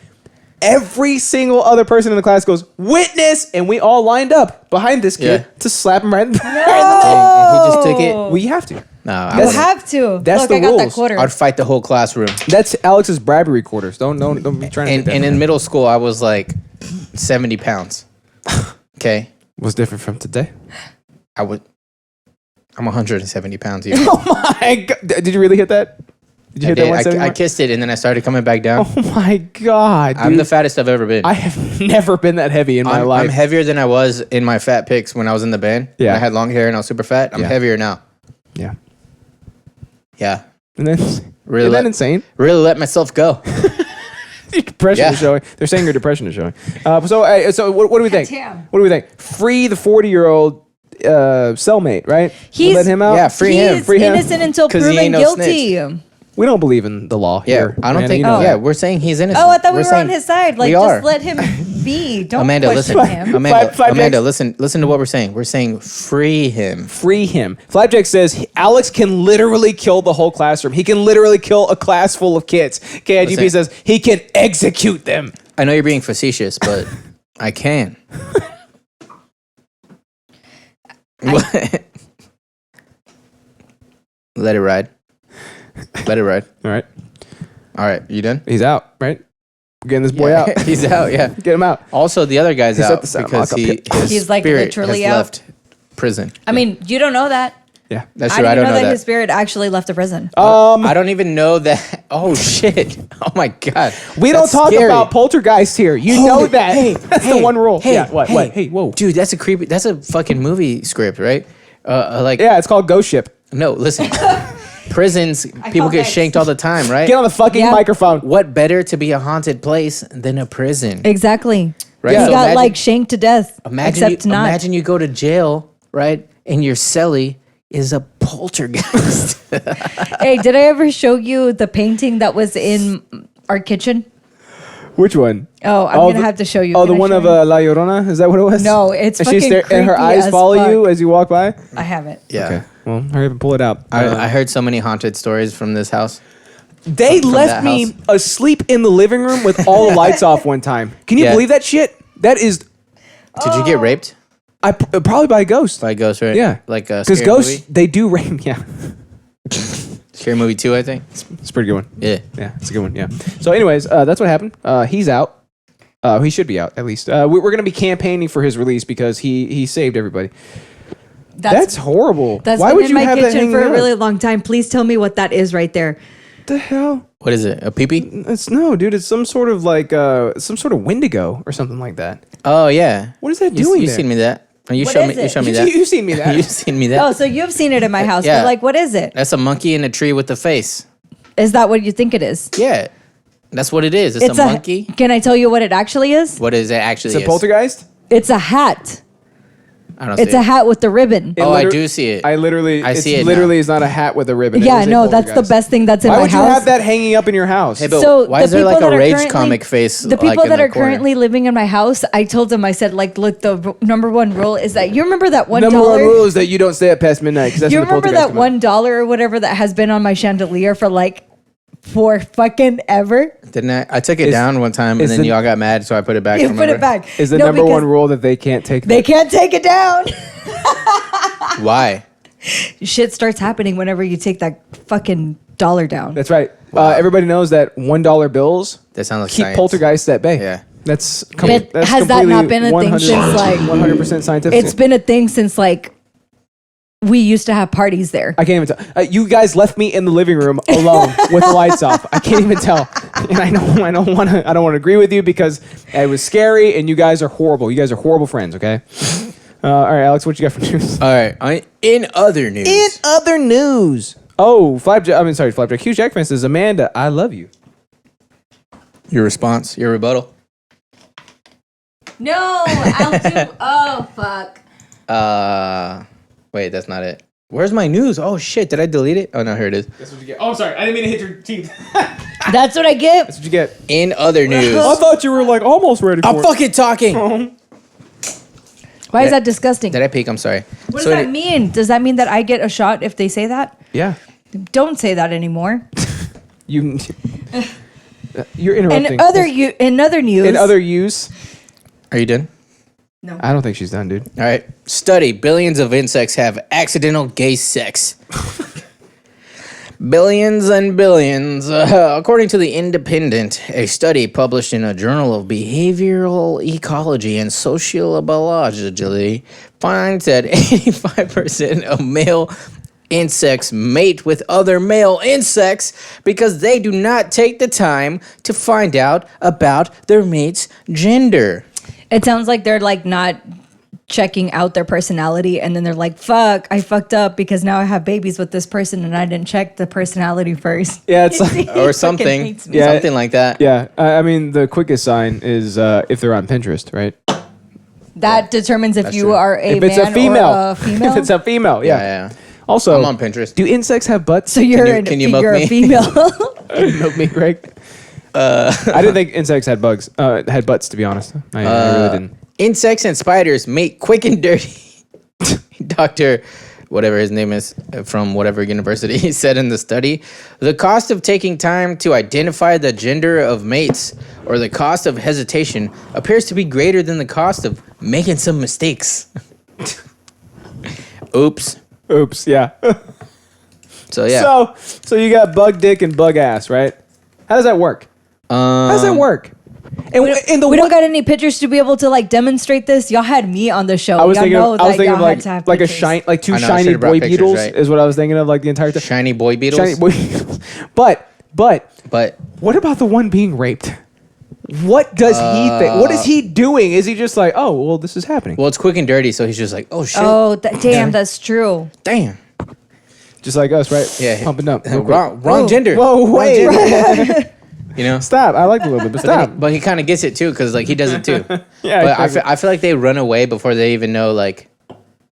Every single other person in the class goes, witness! And we all lined up behind this kid Yeah. to slap him right in the And he just took it. We have to. No, You have to. that's Look, the I got that rules. quarter. I'd fight the whole classroom. That's Alex's Bradbury quarters. Don't be trying to And, take that. and in middle school, I was like 70 pounds. Okay. What's different from today? I'm 170 pounds. Even. Oh my God. Did you really hit that? Did you hit that 170 I mark? kissed it and then I started coming back down. Oh my God, dude. I'm the fattest I've ever been. I have never been that heavy in my I'm life. heavier than I was in my fat pics when I was in the band. Yeah. When I had long hair and I was super fat. I'm Yeah. heavier now. Yeah. Yeah. And then, Really isn't that let- insane? Really let myself go. Your depression Yeah. is showing. They're saying your depression is showing. So what do we think? Damn. What do we think? Free the 40-year-old cellmate, right? He's- Let him out. Yeah, free him. He's Free him. innocent until 'Cause he proven ain't no guilty. We don't believe in the law Yeah. here. I don't Amanda, think. you know Yeah, that. we're saying he's innocent. Oh, I thought we were saying on his side. Like, we just are. let him be. Don't Amanda, question listen. him. Amanda, listen to what we're saying. We're saying free him. Free him. Flapjack says Alex can literally kill the whole classroom. He can literally kill a class full of kids. KIGP Listen. says he can execute them. I know you're being facetious, but I can. What? Let it ride. Let it ride. All right. All right, you done? He's out, right? We're getting this boy Yeah, out. He's out. Yeah. Get him out. Also, the other guy's He's at out the Santa because Monica pit. his He's, like, spirit literally has out. left prison. I mean, you don't know that. Yeah. That's I true. didn't I don't know know that that. his spirit actually left the prison. I don't even know that. Oh shit! Oh my god! We don't That's talk scary. about poltergeist here. You know Holy- that. Hey, That's hey, the one rule. Hey, yeah. What? Hey, What? Hey, whoa. dude, that's a creepy. That's a fucking movie script, right? Like, Yeah, it's called Ghost Ship. no, listen. Prisons, people get that. shanked all the time, right? Get on the fucking Yeah. microphone. What better to be a haunted place than a prison? Exactly. Right? He So got imagine- like shanked to death. Except not. Imagine you go to jail, right? And your cellie is a poltergeist. Hey, did I ever show you the painting that was in our kitchen? Which one? Oh, I'm gonna have to show you. Oh, Can the I one show of you? La Llorona? Is that what it was? No, it's and fucking and her creepy eyes as follow fuck. you as you walk by? I haven't. yeah. Okay. Well, hurry up and pull it out. I heard so many haunted stories from this house. They from left that me house. asleep in the living room with all the lights off one time. Can you Yeah. believe that shit? That is, Did you get raped probably by a ghost. by a ghost? Right? Yeah. Like a Because scary ghosts, movie. they do rape. Yeah. Scary movie 2, I think. It's a pretty good one. Yeah. Yeah, it's a good one. Yeah. So, anyways, that's what happened. He's out. He should be out, at least. We're going to be campaigning for his release because he saved everybody. That's horrible. That's Why been would in you my have that kitchen hanging for a up? really long time. Please tell me what that is right there. What the hell? What is it? A peepee? It's no, dude. It's some sort of like some sort of Wendigo or something like that. Oh yeah. What is that You, doing you there? seen me that? Oh, you What showed is me. You it? showed me that. You've seen me that. You've seen me that. Oh, so you've seen it in my house. Yeah. But like, what is it? That's a monkey in a tree with a face. Is that what you think it is? Yeah, that's what it is. It's a monkey. Can I tell you what it actually is? What is it actually? It's a poltergeist. It's a hat. I don't see It's it. a hat with the ribbon. It Oh, I liter- do see it. I literally. I it's see it literally now. is not a hat with a ribbon. It Yeah, is a no, that's the poltergeist. best thing that's in Why my would house. you have that hanging up in your house? Hey, but So why the is there like people a that are rage currently- comic face? The like, people in that the are corner? currently living in my house, I told them, I said, like, look, the number one rule is that you remember that $1. Number one rule is that you don't stay up past midnight. 'Cause that's You when the remember poltergeist that come out. $1 or whatever that has been on my chandelier for fucking ever? Didn't I took it Is- down one time and is then the- y'all got mad, so I put it back. You put remember? it back. Is the No, number one because rule that they can't take They that? can't take it down. Why? Shit starts happening whenever you take that fucking dollar down. That's right. Wow. Everybody knows that $1 bills That sounds like keep science. poltergeists at bay. Yeah. That's But that's has that not been a thing 100 since, like- 100% scientific? It's been a thing since like we used to have parties there. I can't even tell. You guys left me in the living room alone with the lights off. I can't even tell. And I don't want to agree with you because it was scary and you guys are horrible. You guys are horrible friends. Okay. All right, Alex, what you got for news? All right. In other news, other news. Oh, Flapjack. Hugh Jackman says, Amanda, I love you. your response, your rebuttal. No, I'll do. Oh fuck. Wait, that's not it. Where's my news? Oh shit, did I delete it? Oh no, here it is. That's what you get. Oh, I'm sorry. I didn't mean to hit your teeth. That's what I get. That's what you get. In other news, I thought you were like almost ready for I'm it. fucking talking. Why is that disgusting? Did I peek? I'm sorry. What does that mean? Does that mean that I get a shot if they say that? Yeah. Don't say that anymore. You're interrupting. In other news. In other use. Are you done? I don't think she's done, dude. All right. Study: billions of insects have accidental gay sex. Billions and billions. According to The Independent, a study published in a journal of behavioral ecology and sociobiology finds that 85% of male insects mate with other male insects because they do not take the time to find out about their mate's gender. It sounds like they're like not checking out their personality, and then they're like, "Fuck, I fucked up because now I have babies with this person, and I didn't check the personality first." Yeah, it's like, Or something. hates me. Yeah. Something like that. yeah. I mean, the quickest sign is if they're on Pinterest, right? That determines if you true. are a If man it's a female. or a female. If it's a female, yeah. Yeah. Also, I'm on Pinterest. do insects have butts? so you're Can you milk you're me? a female. Milk me, Greg. I didn't think insects had had butts. To be honest, I really didn't. Insects and spiders mate quick and dirty. Dr. whatever his name is from whatever university he said in the study, the cost of taking time to identify the gender of mates or the cost of hesitation appears to be greater than the cost of making some mistakes. Oops. Oops. Yeah. So yeah. So you got bug dick and bug ass, right? How does that work? How does that work? And in the We don't got any pictures to be able to like demonstrate this. Y'all had me on the show. I was Y'all thinking know of, I was that thinking y'all of had to have like a pictures. shine, like two I know, I shiny should've brought boy pictures, beetles right? is what I was thinking of, like the entire time. Shiny boy beetles. Shiny boy beetles. But what about the one being raped? What does he think? What is he doing? Is he just like, oh, well, this is happening? Well, it's quick and dirty, so he's just like, oh shit. Oh, damn, that's true. Damn. Just like us, right? Yeah. Pumping up. real quick. Wrong gender. Whoa, Wrong wait. gender. You know? Stop. I liked it a little bit, but stop. But he kind of gets it too, because like he does it too. Yeah, But exactly. I feel like they run away before they even know. Like,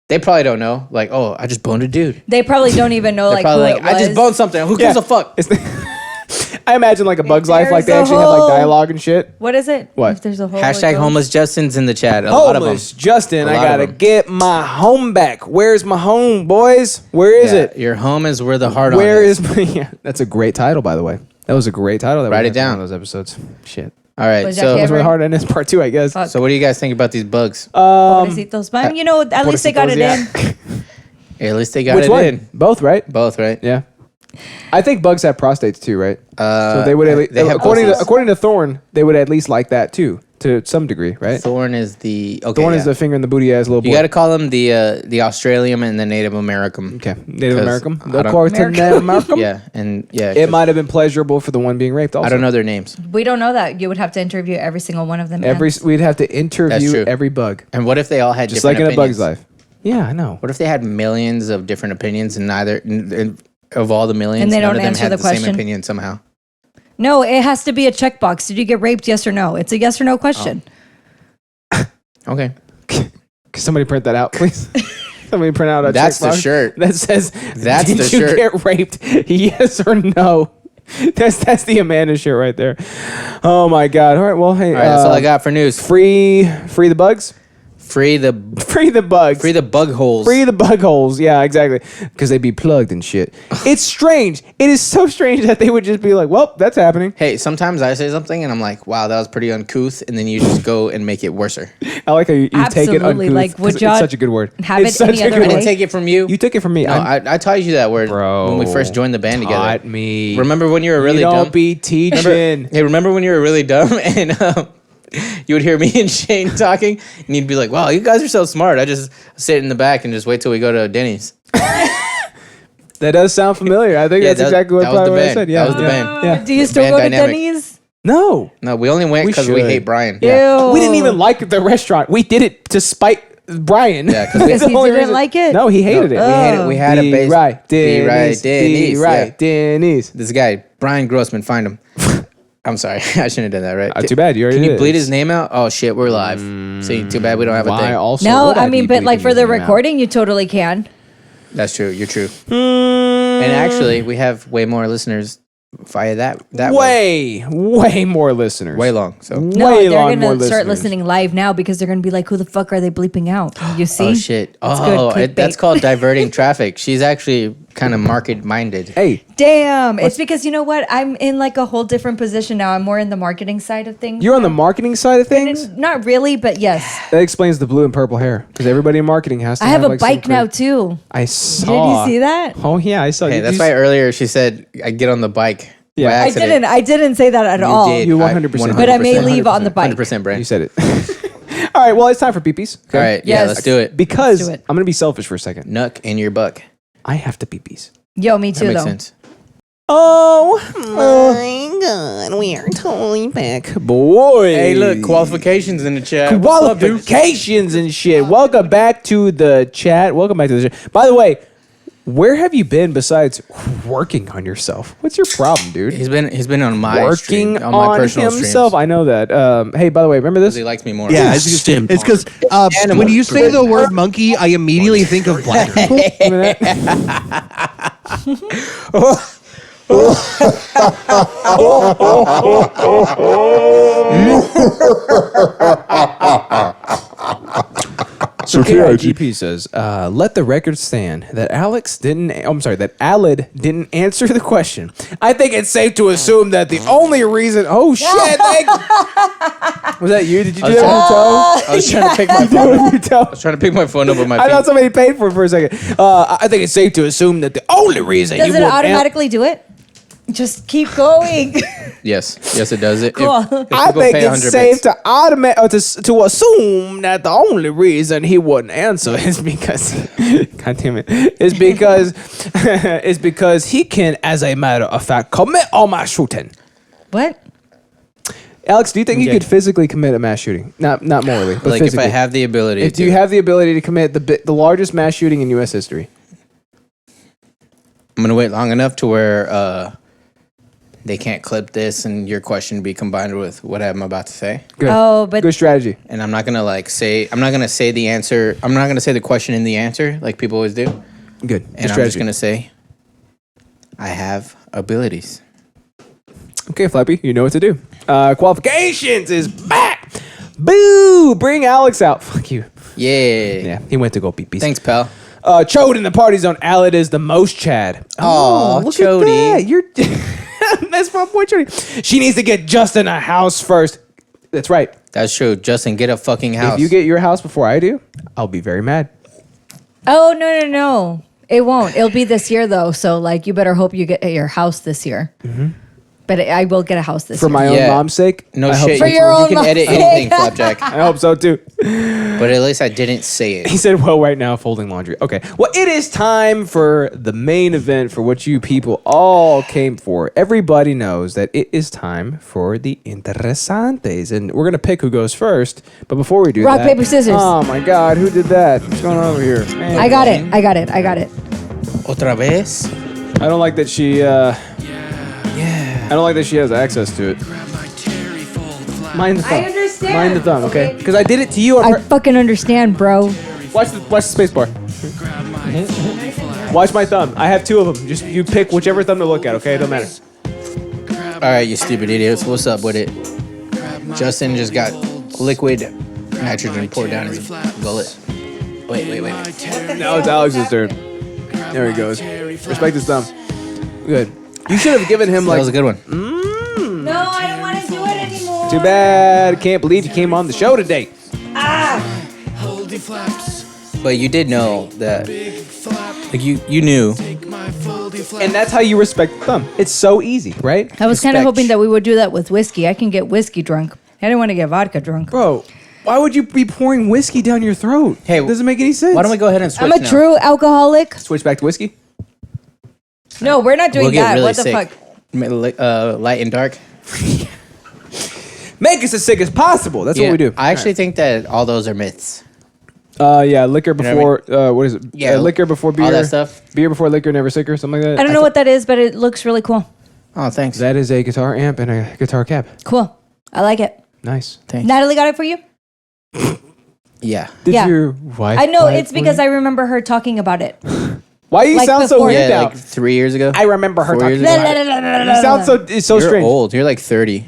they probably don't know. Like, oh, I just boned a dude. They probably don't even know They're like probably who like, it was. I just boned something. Who gives Yeah. a fuck? I imagine like a Bug's Life, like they There's a actually have like hole. dialogue and shit. What is it? What? If there's a hole. Hashtag it goes. homeless Justin's in the chat. A lot of them. Homeless Justin, A I lot of gotta them. get my home back. Where's my home, boys? Where is Yeah, it? Your home is where the heart Where on is my? Yeah, that's a great title, by the way. That was a great title. That we Write had it down. for one of those episodes. Shit. All right. Was So that That's really hard. And it's part 2, I guess. Fuck. so what do you guys think about these bugs? Pobrecitos. But, you know, at least they got it in. Yeah, at least they got Which it one? in. Both, right? Both, right? Yeah. I think bugs have prostates too, right? So they would at least, they have according to Thorn, they would at least like that too, to some degree, right? Thorn is the okay. Thorn yeah. is the finger in the booty ass little boy. You got to call him the Australian and the Native American. Okay, Native 'Cause American. I The don't- course to Native American. Yeah, and yeah. It might have been pleasurable for the one being raped. Also, I don't know their names. We don't know that. You would have to interview every single one of them. We'd have to That's interview true. every bug, And what if they all had just like different in a bug's opinions? life. Yeah, I know. What if they had millions of different opinions and of all the millions, And they none don't of them answer had the the same question? opinion somehow? No, it has to be a checkbox. Did you get raped? Yes or no? It's a yes or no question. Okay, Can somebody print that out, please? Somebody print out a that's the checkbox shirt. that says, That's "Did the you shirt. get raped? Yes or no?" That's the Amanda shirt right there. Oh my god! All right, well, hey, All right, that's all I got for news. Free the bugs. Free the Free the bugs. free the bug holes. Free the bug holes. Yeah, exactly. Because they'd be plugged and shit. It's strange. It is so strange that they would just be like, well, that's happening. Hey, sometimes I say something and I'm like, wow, that was pretty uncouth, and then you just go and make it worser. I like how you take it Absolutely. uncouth. Like, would 'cause y'all it's such a good word. have It's it such any a other good I way? word. didn't take it from you. You took it from me. No, I taught you that word Bro, when we first joined the band together. taught me. Remember when you were really you don't dumb? be teaching. Hey, remember when you were really dumb and you would hear me and Shane talking, and you'd be like, "Wow, you guys are so smart." I just sit in the back and just wait till we go to Denny's. That does sound familiar. I think Yeah, that's exactly that was the what I band. said. Yeah, That was the yeah. band. Yeah. Do you still Band go to dynamic. Denny's? No. No, we only went We because we should. hate Brian. Ew. We didn't even like the restaurant. We did it to spite Brian. Yeah, 'cause Because That's he the only didn't reason. like it? No, he hated it. We hated it. We had a base. Right, Be Denny's. Denny's. Right, Denny's. This guy, Brian Grossman, find him. I'm sorry, I shouldn't have done that, right? Too bad. You already Can you did. bleed his name out? Oh shit, we're live. See, too bad we don't have a Why thing. also No, would I be mean, but like bleeping for the his name out? recording, you totally can. That's true. You're true. Mm, And actually, we have way more listeners via that way. way more listeners. Way long. So. No, way they're long more gonna start listeners. listening live now because they're gonna be like, "Who the fuck are they bleeping out?" You see? Oh shit! That's Oh, good that's clickbait. called diverting traffic. She's actually kind of market minded. Hey, Damn! It's because you know what? I'm in like a whole different position now. I'm more in the marketing side of things. you're on the marketing side of things. And not really, but yes. That explains the blue and purple hair because everybody in marketing has to. I have a like, some bike now crit- too. I saw. Did you see that? Oh yeah, I saw. Hey, You- that's you why earlier she said I get on the bike. Yeah. by I accident. I didn't say that at all. did. You 100%. But I may leave on the bike. 100% Brand. You said it. All right. Well, it's time for peepees. Okay? All right, yeah, Yes. let's do it. Because Let's do it. I'm gonna be selfish for a second. Nuck in your buck. I have to peepees. Yo, me That too makes though. sense. Oh my god, we are totally back, boy. Hey, look, qualifications in the chat. What's up, dude? Qualifications and shit. Welcome back to the chat. Welcome back to the chat. By the way, where have you been besides working on yourself? What's your problem, dude? He's been on my Working stream, on on my personal himself. streams. I know that. Hey, by the way, remember this? He likes me more. Yeah, it's because when you say the word monkey, I immediately think of black people. Remember that? So KIG, KIGP says, let the record stand that Alex didn't. I'm sorry, that Alid didn't answer the question. I think it's safe to assume that the only reason. Oh shit! Was that you? Did you do that with I was trying to pick my your toe? phone. With your toe? I was trying to pick my phone up with my I thought feet. somebody paid for it for a second. I think it's safe to assume that the only reason Does you it would automatically do it? Just keep going. Yes, it does. Cool. I think it's safe to to assume that the only reason he wouldn't answer is because, God damn it, is because he can, as a matter of fact, commit all mass shooting. What? Alex, do you think you Okay. could physically commit a mass shooting? Not morally, but Like if physically. I have the ability. Do you have the ability to commit the largest mass shooting in U.S. history? I'm gonna wait long enough to where they can't clip this and your question be combined with what I'm about to say. Good. Oh, but Good strategy. And I'm not gonna I'm not gonna say the answer. I'm not gonna say the question in the answer like people always do. Good. And Good I'm just strategy. gonna say, I have abilities. Okay, Flappy, you know what to do. Qualifications is back. Boo! Bring Alex out. Fuck you. Yeah. Yeah, he went to go pee pee. Thanks, pal. Chode in the party zone. Alid is the most Chad. Aw, look Chody. at that. You're That's my point. She needs to get Justyn a house first. That's right. That's true. Justyn, get a fucking house. If you get your house before I do, I'll be very mad. Oh, no. It won't. It'll be this year, though. So, like, you better hope you get your house this year. Mm-hmm. But I will get a house this For year. my own mom's sake? No I hope shit. so. For your own You can mom's edit sake. anything, Flapjack. I hope so, too. But at least I didn't say He it. said, well, right now, folding laundry. Okay. Well, it is time for the main event for what you people all came for. Everybody knows that it is time for the interesantes. And we're going to pick who goes first. But before we do Rock, that... paper, scissors. Oh, my God. Who did that? What's going on over here? Man. I got it. Otra vez? I don't like that she... I don't like that she has access to it. Mind the thumb. I understand. Mind the thumb, okay? Okay. Because I did it to you. I fucking understand, bro. Watch the space bar. Watch my thumb. I have two of them. Just you pick whichever thumb to look at, okay? It don't matter. All right, you stupid idiots. What's up with it? Justyn just got liquid nitrogen poured down his gullet. Wait. Now it's Alex's turn. There he goes. Respect his thumb. Good. You should have given him That like... was a good one. No, I don't want to do it anymore. Too bad. Can't believe you came on the show today. But you did know that. Like you knew. And that's how you respect the thumb. It's so easy, right? I was kind of Respect. hoping that we would do that with whiskey. I can get whiskey drunk. I didn't want to get vodka drunk. Bro, why would you be pouring whiskey down your throat? Hey, it doesn't make any sense. Why don't we go ahead and switch I'm a now? true alcoholic. switch back to whiskey? No, we're not doing We'll get that. really What the sick. fuck? Light and dark. Make us as sick as possible. That's what we do. I actually think that all those are myths. Yeah, liquor know what before, what is it? Yeah, liquor before beer. all that stuff. Beer before liquor, never sicker, something like that. I don't know what that is, but it looks really cool. Oh, thanks. That is a guitar amp and a guitar cab. Cool. I like it. Nice. Thanks. Natalie got it for you? Yeah. Did Yeah. your wife? I know. buy it it's for because you? I remember her talking about it. Why you like sound so before. weird Yeah, now? like 3 years ago. I remember her 4 talking years about ago. it. You sound so it's so You're strange. old. You're like 30.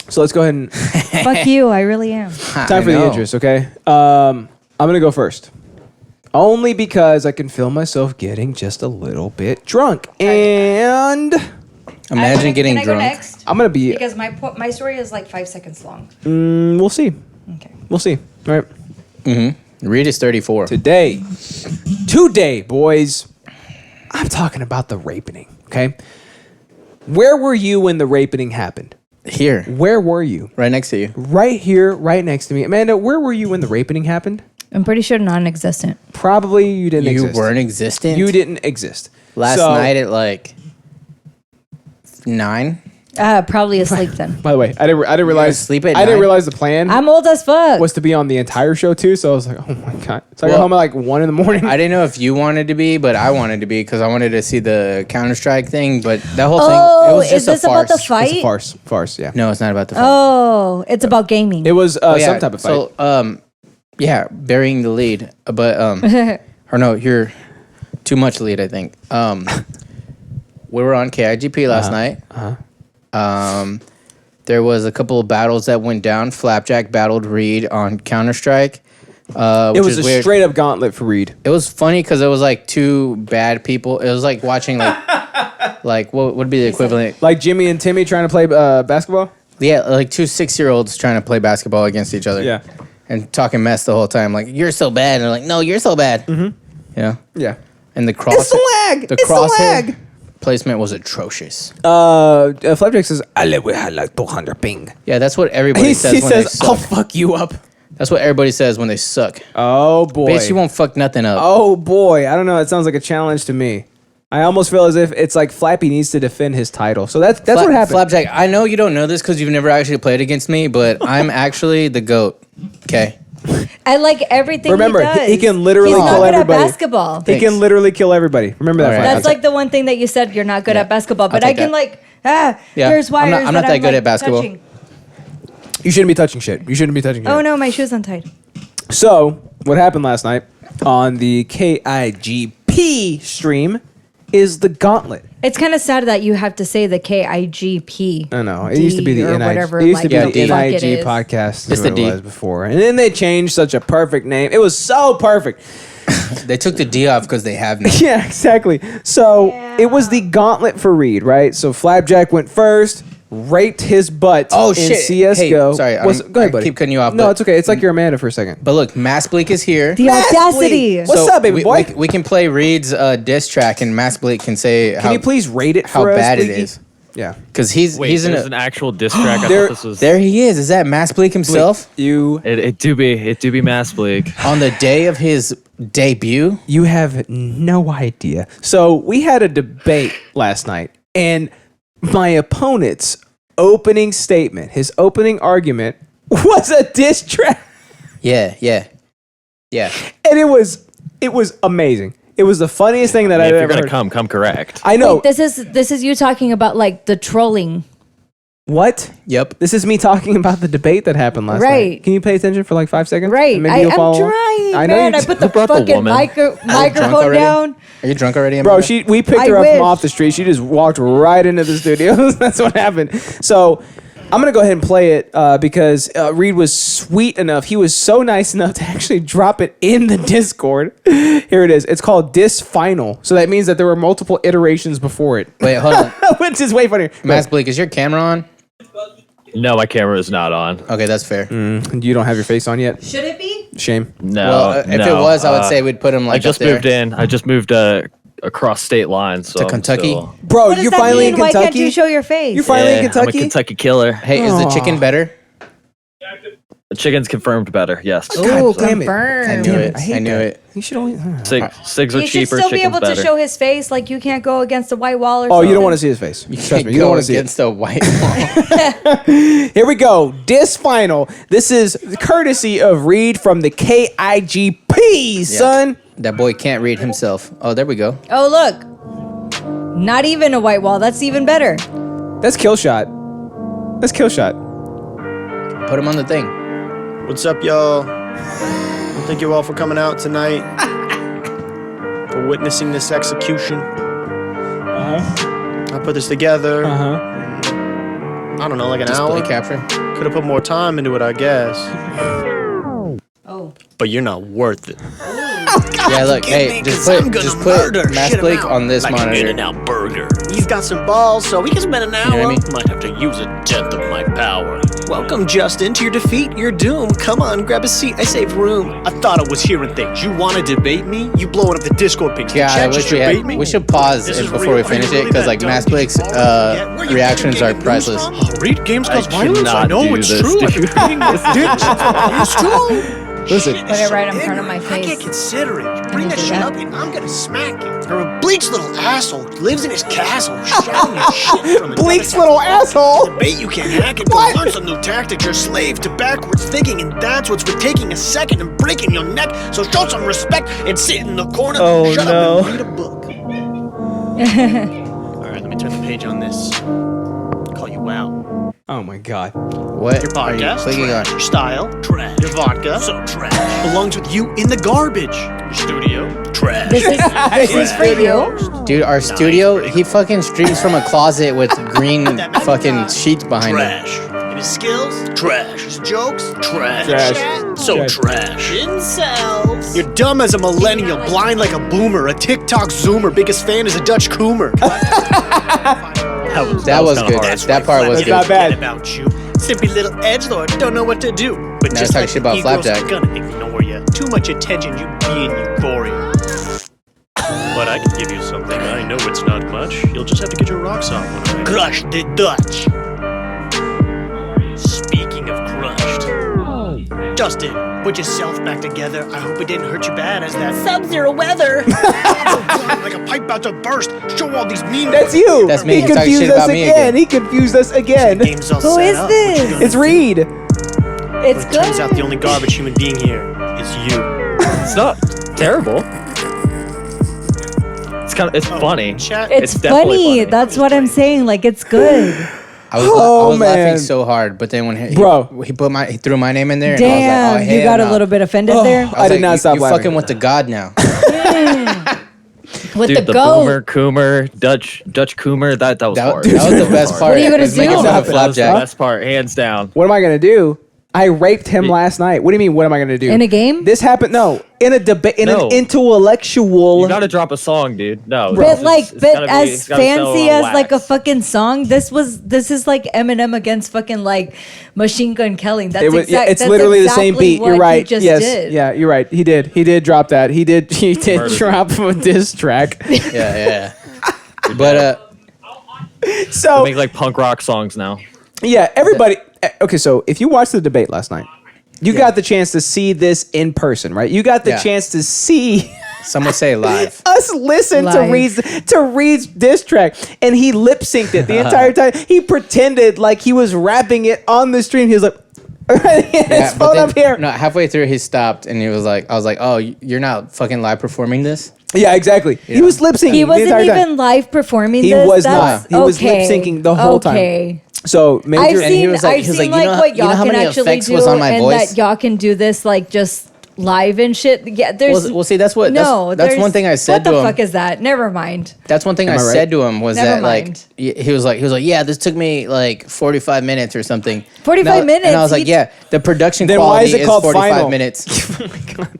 So let's go ahead and Fuck you. I really am. time for the interest, okay? I'm gonna go first. Only because I can feel myself getting just a little bit drunk. And Imagine getting Can I go drunk. next? I'm gonna be Because my story is like 5 seconds long. we'll see. Okay. We'll see. All right. Reed is 34. Today, boys, I'm talking about the rapening, okay? Where were you when the rapening happened? Here. Where were you? Right next to you. Right here, right next to me. Amanda, where were you when the rapening happened? I'm pretty sure non-existent. Probably you didn't You exist. weren't existent? You didn't exist. Last So- night at like 9? Probably asleep then. By the way, I didn't realize asleep at I didn't 9? realize the plan I'm old as fuck. was to be on the entire show too. So I was like, oh my god. So I got Well, home at like 1 a.m. I didn't know if you wanted to be, but I wanted to be because I wanted to see the Counter-Strike thing. But that whole thing, it Oh, was is just this a about farce. the fight? It's a farce. Yeah. No, it's not about the fight. Oh, it's about gaming. It was Oh, yeah, some type of fight. So, yeah, burying the lead. But, or no, you're too much lead, I think. We were on KIGP last night. There was a couple of battles that went down. Flapjack battled Reed on Counter-Strike. It was a weird. straight up gauntlet for Reed. It was funny because it was like two bad people. It was like watching like what would be the equivalent? Like Jimmy and Timmy trying to play basketball. Yeah, like two 6-year-olds trying to play basketball against each other. Yeah. And talking mess the whole time. Like, you're so bad. And they're like, no, you're so bad. Mm-hmm. Yeah. Yeah. And the cross. It's the lag. The It's the crosshair lag. placement was atrocious. Flapjack says, "I have like 200 ping." Yeah, that's what everybody He says when they says, "I'll suck. fuck you up." That's what everybody says when they suck. Oh boy. Bitch, you won't fuck nothing up. Oh boy. I don't know. It sounds like a challenge to me. I almost feel as if it's like Flappy needs to defend his title. So that's what happened. Flapjack, I know you don't know this because you've never actually played against me, but I'm actually the GOAT. Okay. I like everything Remember, he does. he can literally He's not kill good everybody. At basketball. He Thanks. can literally kill everybody. Remember that. All right. Flappy. That's like the one thing that you said you're not good at basketball, but I take can that. like Yeah, here's wires. I'm not that good at basketball. touching. You shouldn't be touching shit. You shouldn't be touching shit. Oh no, my shoe's untied. So, what happened last night on the KIGP stream is the gauntlet. It's kind of sad that you have to say the KIGP. I know. It used to be the or NIG. whatever, It used to be like, the the fuck it NIG is. podcast. It's Is the what D. it was before. And then they changed such a perfect name. It was so perfect. They took the D off because they have me. Yeah, exactly. So it was the gauntlet for Reed, right? So Flapjack went first, raped his butt Oh, in shit. CSGO. Hey, sorry, Go ahead, I buddy. keep cutting you off, No, but- it's okay. It's like you're Amanda for a second. But look, Mass Bleak is here. The audacity. What's up, baby boy? We can play Reed's diss track, and Mass Bleak can say Can you please rate it how for us, bad it Bleaky? is. Yeah. Because he's in there's a, an actual diss track. I There- thought this was. there he is. Is that Mass Bleak himself It do be Mass Bleak. on the day of his debut? You have no idea. So we had a debate last night, and my opponent's opening statement, his opening argument, was a diss track, Yeah. and it was amazing. It was the funniest thing that I've If you're ever gonna heard. come correct. I know. Wait, this is you talking about like the trolling. What? Yep. This is me talking about the debate that happened last Right. night. Can you pay attention for like 5 seconds? Right. And maybe I'm you'll follow along? trying, I know man. you I put the brought the fucking woman. microphone already? down. Are you drunk already, Bro, Amanda? we picked I her up wish. from off the street. She just walked right into the studio. That's what happened. So I'm going to go ahead and play it because Reed was sweet enough. He was so nice enough to actually drop it in the Discord. Here it is. It's called Diss Final. So that means that there were multiple iterations before it, Wait, hold on. which is way funnier. Mass Bleak, is your camera on? No, my camera is not on. Okay, that's fair. You don't have your face on yet? Should it be? Shame. No. Well, if it no. was, I would say we'd put him like I just up there. moved in. I just moved across state lines. So To I'm Kentucky? still- Bro, What does you're that finally mean? in Why Kentucky? can't you show your face? You're finally in I'm a Kentucky? Kentucky killer. Hey, is the chicken better? The chicken's confirmed better. Yes. Ooh, damn it. confirmed. I knew Damn it. I hate I knew that. it. You should always... Cigs are He should cheaper. still be chicken's able better. to show his face. Like you can't go against a white wall or Oh, something. you don't want to see his face. Trust me, you don't want to see it. against the white wall. Here we go. Diss Final. This is courtesy of Reed from the KIGP, son. That boy can't read himself. Oh, there we go. Oh, look. Not even a white wall. That's even better. That's kill shot. That's kill shot. Put him on the thing. What's up, y'all? Thank you all for coming out tonight, for witnessing this execution. I put this together, I don't know, like an Display hour. capture. Could have put more time into it, I guess. Oh. But you're not worth it. Yeah, look, hey, just put Mass Blake on this monitor. In-N-Out burger. He's got some balls, so we can spend an hour. know what I mean? Might have to use a tenth of my power. Welcome, Justyn, to your defeat, your doom. Come on, grab a seat. I saved room. I thought I was hearing things. You want to debate me? You blowing up the Discord page. Yeah, I Chat wish just we debate had. me? We should pause This it is before real. we Are finish you it really because that like dumb? Mass Did you Blake's fall off again? Where you reactions getting are news priceless. from? Oh, read Games Cause I Violence. I cannot know do it's this, true. I've dude. been reading this It's true. Listen. Put it right in front of my I can't face. consider it. You bring me that do shit that. up and I'm gonna smack it. Or a bleached little asshole lives in his castle shouting his shit from Bleak's little asshole. Debate you can hack it, What? go learn some new tactics. You're a slave to backwards thinking, and that's what's with taking a second and breaking your neck. So show some respect and sit in the corner. Oh, Shut no. up and read a book. Alright, let me turn the page on this. Call you out. Oh my god. What Your are you podcast, clicking trash. on? Your style, trash. Your vodka, so trash. Belongs with you in the garbage. Your studio, trash. This is for you. Dude, our studio, he fucking streams from a closet with green fucking sheets behind him. Trash. And his skills, trash. His jokes, trash. Trash. So trash. Incels. You're dumb as a millennial, blind like a boomer, a TikTok zoomer, biggest fan is a Dutch coomer. That was kinda good. hard. That part was That's good. not bad. About you. Simply little edgelord, don't know what to do. But Now just talk like shit about the Negroes, Flapjack. I'm gonna ignore you. Too much attention, you being euphoria. But I can give you something. I know it's not much. You'll just have to get your rocks off when I crush the Dutch. Speaking of crushed, Justyn, put yourself back together. I hope it didn't hurt you bad as that sub-zero weather. Like a pipe about to burst. Show all these mean. That's you. That's me. He He's talking confused shit us about me again. again. He confused us again. Game's all Who set is up. What you this? gonna It's do? Reed. It's But it turns out good. the only garbage human being here is you. It's not terrible. It's funny. Chat. It's definitely funny. That's what I'm saying. Like it's good. I was Oh, laughing man. so hard, but then when he threw my name in there, and Damn, I was like, oh, you hell got a no. little bit offended Oh. there. I did not stop you laughing. fucking with the god now. With Dude, the the goat. boomer, coomer, Dutch coomer, that was That, hard. that was the best part. What are you gonna was making do? fun of That was the Flapjack. best part, hands down. What am I gonna do? I raped him last night. What do you mean? What am I going to do? In a game? This happened. No, in a debate. In No. an intellectual. You gotta drop a song, dude. No, But it's gotta be- as it's gotta be so fancy as like a wax. fucking song, this is like Eminem against fucking like Machine Gun Kelly. That's It was, exact. it's that's literally the same exactly beat. You're what right. He just yes. did. Yeah, you're right. He did drop that. He did drop a diss track. Yeah. But So They make like punk rock songs now. yeah, everybody. Okay, so if you watched the debate last night, you got the chance to see this in person, right? You got the Yeah. chance to see some would say live. us listen to Live. Reed's diss track, and he lip synced it the entire time. He pretended like he was rapping it on the stream. He was like, his Yeah, but phone then- up here. No, halfway through he stopped and he was like, I was like, oh, you're not fucking live performing this? Yeah, exactly. He was lip syncing. He the wasn't entire time. even live performing He this. was That's not. He was lip okay. syncing the whole time. Okay. So major. I've And he seen, was like- I've he was seen like, you like know- what you know y'all how can many actually effects do, was on my and voice? that y'all can do this like just live and shit. Yeah, there's Well, see, that's what. no. that's there's- one thing I said What to the him. fuck is that? Never mind. That's one thing I I right? said to him was Never that like mind. he was like yeah, this took me like 45 minutes or something. 45 And I- minutes? And I was like, He- yeah, the production Then why quality is it called 45 final? minutes.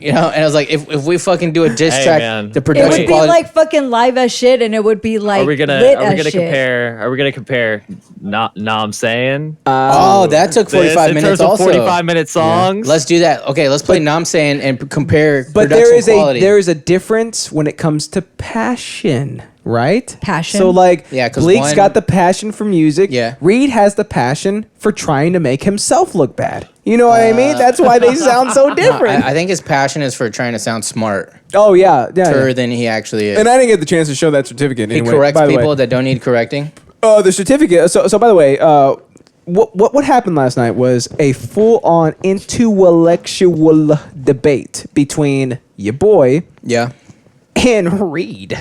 You know, and I was like, if we fucking do a diss Hey, track, man. the It production would be quality. like fucking live as shit, and it would be like Are we gonna lit as shit. compare? Are we gonna compare? Nah, I'm saying. Oh, that took 45 in minutes terms of also. 45-minute songs. Let's do that. Okay, let's play Nam saying and compare But production quality. there is a difference when it comes to passion, right? Passion? So like, Yeah, 'cause Bleak's one- got the passion for music. Yeah. Reed has the passion for trying to make himself look bad. You know what I mean? That's why they sound so different. I think his passion is for trying to sound smart, oh yeah, yeah. than he actually is. And I didn't get the chance to show that certificate. he Anyway, corrects by the way. people that don't need correcting. The certificate. So by the way, what happened last night was a full-on intellectual debate between your boy Yeah, and Reed.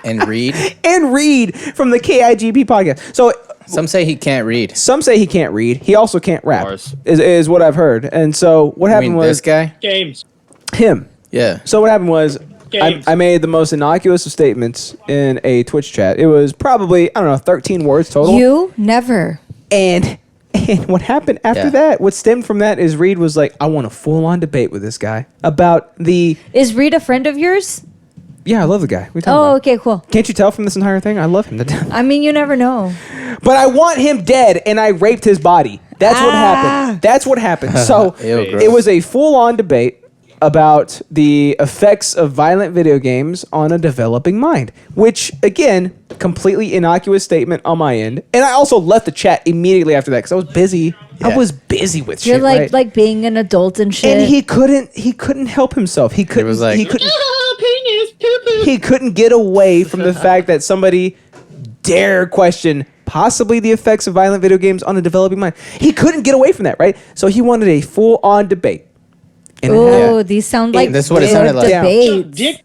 and read. And Reed from the KIGP podcast. So Some say he can't read. some say he can't read. He also can't rap. Bars. Is what I've heard. And so what I happened mean, was this guy. Games. him. Yeah. So what happened was Games. I made the most innocuous of statements in a Twitch chat. It was probably, I don't know, 13 words total. You never. And what happened after Yeah. that, what stemmed from that is Reed was like, I want a full-on debate with this guy about the... Is Reed a friend of yours? Yeah, I love the guy. What are you talking Oh, about? okay, cool. Can't you tell from this entire thing? I love him to death. I mean, you never know. But I want him dead, and I raped his body. That's what happened. That's what happened. So Ew, gross. it was a full-on debate about the effects of violent video games on a developing mind, which, again, completely innocuous statement on my end. And I also left the chat immediately after that because I was busy. I Yeah. was busy with You're shit, like right? like being an adult and shit. And he couldn't help himself. He couldn't. was like- he couldn't. He couldn't get away from the fact that somebody dare question possibly the effects of violent video games on a developing mind. He couldn't get away from that, right? So he wanted a full-on debate. And Oh, these sound like That's what it good sounded like. debates. Dick.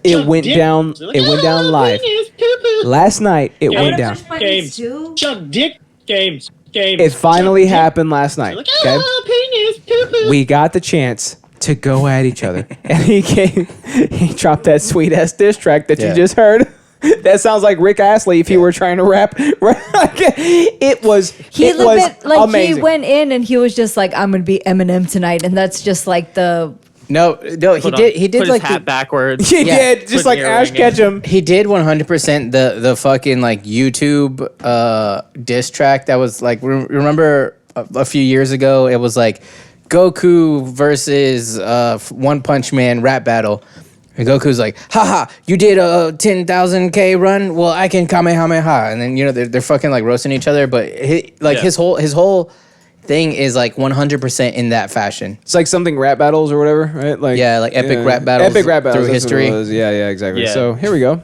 it went down. It went down live last night. It went down. Games. Chuck Dick. Games. Games. It finally happened last night. Okay, Penis. Poo-poo. we got the chance to go at each other, and he dropped that sweet ass diss track that you Yeah. just heard. That sounds like Rick Astley if he were trying to rap. It was. He it was legit, like amazing. he went in and he was just like, I'm gonna be Eminem tonight, and that's just like the No, he did Put like his hat backwards. He Yeah. did just Put like an Ash earring in. Ketchum. He did 100% the fucking like YouTube diss track that was like remember a few years ago it was like Goku versus One Punch Man rap battle. And Goku's like, haha, you did a 10,000K run? Well, I can Kamehameha. And then, you know, they're fucking like roasting each other. But his whole thing is like 100% in that fashion. It's like something rap battles or whatever, right? Like Yeah, like epic rap battles Epic rap battles through that's what it history. was. Yeah, exactly. Yeah. So here we go.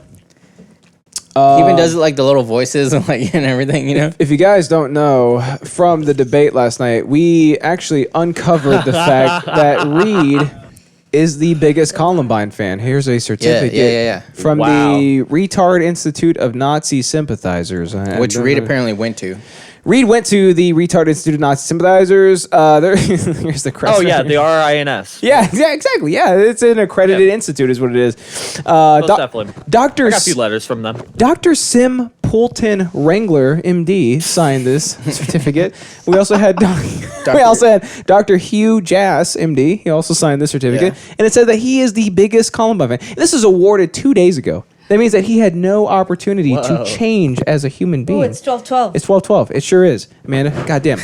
He even does it like the little voices and like and everything, you know? If you guys don't know, from the debate last night, we actually uncovered the fact that Reed is the biggest Columbine fan. Here's a certificate yeah. from Wow. the Retard Institute of Nazi Sympathizers. Which Reed apparently went to. Reed went to the Retard Institute of Nazi Sympathizers. Here's the crest. Oh yeah, the RINS. Yeah, exactly. Yeah, it's an accredited institute, is what it is. Most definitely. Dr. I got a few letters from them. Dr. Sim Poulton Wrangler, MD, signed this certificate. We also had We also had Dr. Thew, MD. He also signed this certificate. And it said that he is the biggest Columbine fan. This was awarded 2 days ago. That means that he had no opportunity to change as a human being. Oh, it's 12-12. It's 12-12. It sure is, Amanda. Goddamn.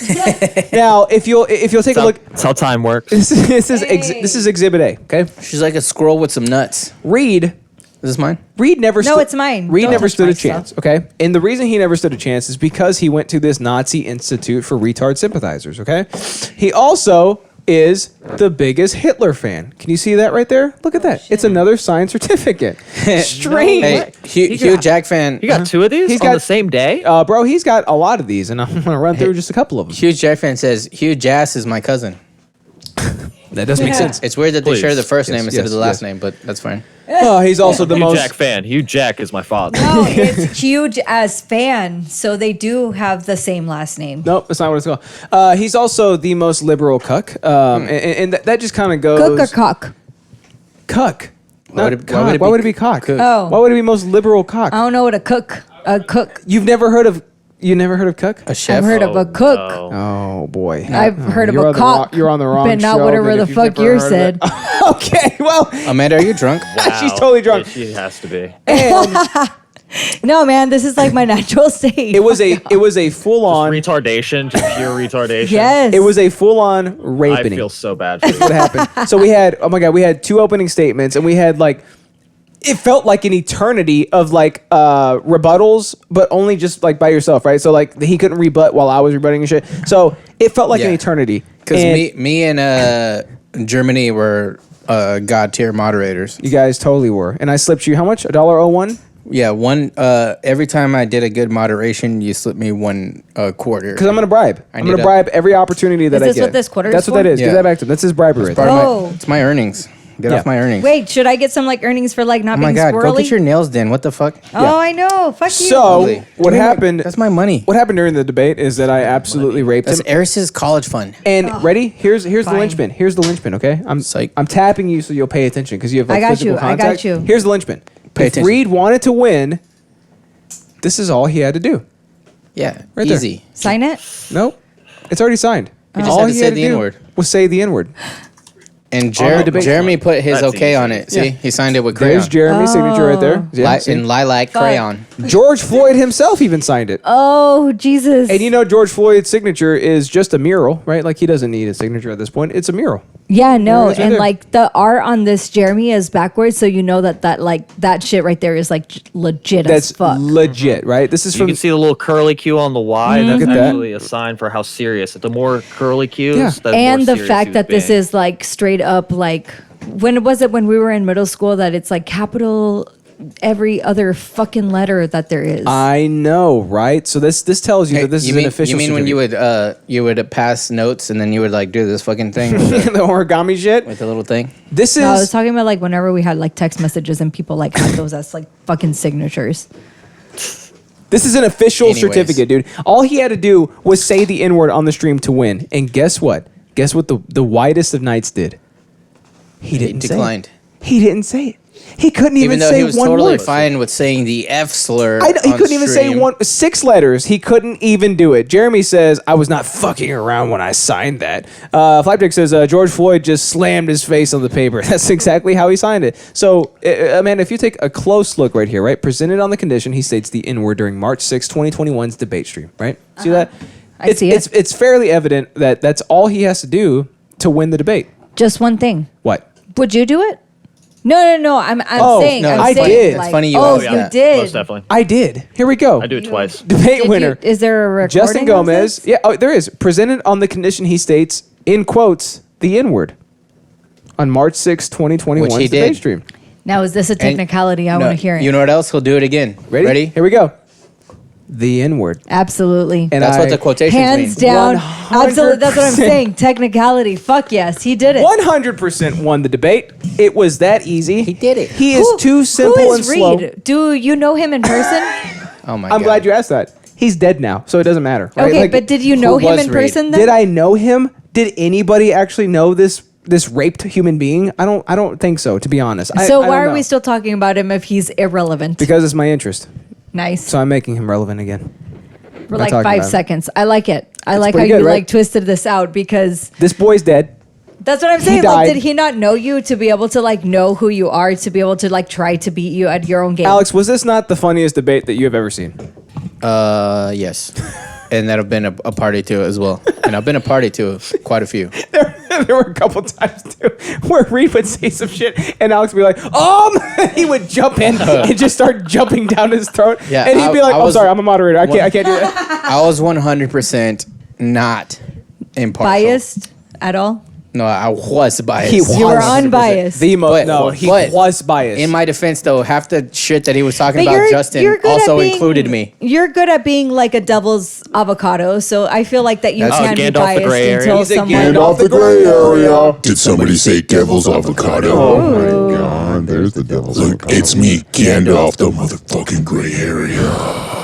Now, if you'll take a look, That's how time works. this is Exhibit A. Okay, She's like a squirrel with some nuts. Reed. Is this mine? Reed never. No, it's mine. Reed Don't never touch stood my a chance. stuff. Okay, and the reason he never stood a chance is because he went to this Nazi Institute for Retard Sympathizers. Okay, he also is the biggest Hitler fan. Can you see that right there? Look at that. It's another signed certificate. Strange. Hey, Hugh Jack fan. You got 2 of these He's on got- the same day? Bro, he's got a lot of these, and I'm going to run through just a couple of them. Hugh Jack fan says Hugh Jass is my cousin. That does make sense. It's weird that they Please. share the first name Yes, instead of the yes, last yes. name, but that's fine. Oh, he's also the Hugh most. Jack fan. Hugh Jack is my father. No, it's huge as fan, so they do have the same last name. Nope, that's not what it's called. He's also the most liberal cuck, and that just kind of goes. Cook or cock? Cuck. Why would it- Why would it be cock? Cook? Oh. Why would it be most liberal cock? I don't know what a cook. A cook. You've never heard of cuck? A chef. I've heard of a cook. no. Oh boy. I've heard of You're a on the cock. wrong- you're on the wrong but not show, whatever then the if you've fuck never yours heard of it. said. Okay, well, Amanda, are you drunk? Wow. she's totally drunk. Yeah, she has to be. And No, man, this is like my natural state. it was a full on. Retardation, just pure retardation. Yes. It was a full on I raping. feel so bad for you. What happened? So we had 2 opening statements, and we had like. It felt like an eternity of like rebuttals, but only just like by yourself, right? So like he couldn't rebut while I was rebutting and shit. So it felt like an Yeah. eternity. Because And me and Germany were god tier moderators. you guys totally were, and I slipped you how much? $1.01? Yeah, every time I did a good moderation, you slipped me one quarter. Because I'm gonna bribe. I'm need gonna a- bribe every opportunity that Is I this get. what this quarter That's is what that for? is. Give Yeah. that back to him. That's his bribery right there. Part of Oh. it's my earnings. Get Yeah. off my earnings. Wait, should I get some like earnings for like not Oh my being god, squirrely? go get your nails done. What the fuck? Oh, I know. Fuck you. So Ugly. what Give me my- happened? That's my money. What happened during the debate is that I absolutely raped That's him. Eris's college fund. And ready? Here's the Fine. linchpin. Here's the linchpin. Okay, I'm Psych. I'm tapping you so you'll pay attention because you have like I got physical you, I got contact. you. Here's the linchpin. Pay If attention. Reed wanted to win, this is all he had to do. Yeah, Right there. easy. Sign it. Nope, it's already signed. He just all had to he say had to the do N-word. was say the N-word. And the debate Jeremy put his That's okay easy. on it. See, Yeah. he signed it with crayon. There's Jeremy's signature right there. Yeah, see? In lilac crayon. George Floyd himself even signed it. Oh, Jesus. And you know George Floyd's signature is just a mural, right? Like he doesn't need a signature at this point. It's a mural. Yeah, no, it is right and there. like the R on this Jeremy is backwards, so you know that like that shit right there is like legit That's as fuck. legit, right? This is You from can see the little curly Q on the Y. That's Look at that. actually a sign for how serious. The more curly Qs, Yeah. the more And the serious fact he was that this being. is like straight up like when was it when we were in middle school that it's like capital every other fucking letter that there is. I know, right? So this tells you Hey, that this you is mean, an official. You mean when you would pass notes and then you would like do this fucking thing with the, the origami shit? with the little thing? This No, I was is talking about like whenever we had like text messages and people like had those as like fucking signatures. this is an official Anyways. certificate, dude. All he had to do was say the N-word on the stream to win, and guess what? Guess what the whitest of knights did? He didn't declined. say it. He didn't say it. He couldn't even Even though say he was one totally word. fine with saying the F slur. I know, he on couldn't even say stream. 6 letters. He couldn't even do it. Jeremy says, I was not fucking around when I signed that. Flapjack says, George Floyd just slammed his face on the paper. That's exactly how he signed it. So, man, if you take a close look right here, right? Presented on the condition, he states the N-word during March 6, 2021's debate stream, right? See that? I see it. It's fairly evident that that's all he has to do to win the debate. Just one thing. What? Would you do it? No. I'm Oh, saying. no, I'm I saying, did. Like, It's funny you oh, asked you that. did. Most definitely. I did. Here we go. I do it twice. Debate Did you- winner. is there a recording? Justyn of Gomez. this? Yeah, oh, there is. Presented on the condition he states, in quotes, the N-word on March 6, 2021 Which he debate did. stream. Now, is this a technicality? I No, want to hear it. You know what else? He'll do it again. Ready? Here we go. The N-word. Absolutely. And That's what the quotations Hands mean. down. 100%. Absolutely. That's what I'm saying. Technicality. Fuck yes. He did it. 100% won the debate. It was that easy. He did it. He is too simple who and is slow. Reed? Do you know him in person? Oh my god. I'm glad you asked that. He's dead now, so it doesn't matter. Right? Okay, Like, but did you know who him was in Reed? person then? did I know him? Did anybody actually know this raped human being? I don't think so, to be honest. So I don't why are know. we still talking about him if he's irrelevant? Because it's my interest. Nice. So I'm making him relevant again. For not like talking 5 about him. seconds. I like it. I like how pretty you good, right? like twisted this out because This boy's dead. that's what I'm He saying. Like, died. did he not know you to be able to like know who you are, to be able to like try to beat you at your own game? Alex, was this not the funniest debate that you have ever seen? Yes. And that I've been a party to as well. And I've been a party to quite a few. There were a couple times too where Reed would say some shit and Alex would be like, he would jump in and just start jumping down his throat. Yeah, and he'd be like, I I'm was- sorry, I'm a moderator. I can't do that. I was 100% not impartial. Biased at all? No, I was biased. He was. You were unbiased. He But was biased. In my defense, though, half the shit that he was talking But about you're Justyn good at also being- included me. You're good at being like a devil's avocado, so I feel like that you That's- can be Gandalf the biased gray area. until He's a someone. Gandalf the gray area. Did somebody say devil's avocado? Oh my god, there's the devil's Oh Look, it's me, Gandalf, the motherfucking gray area.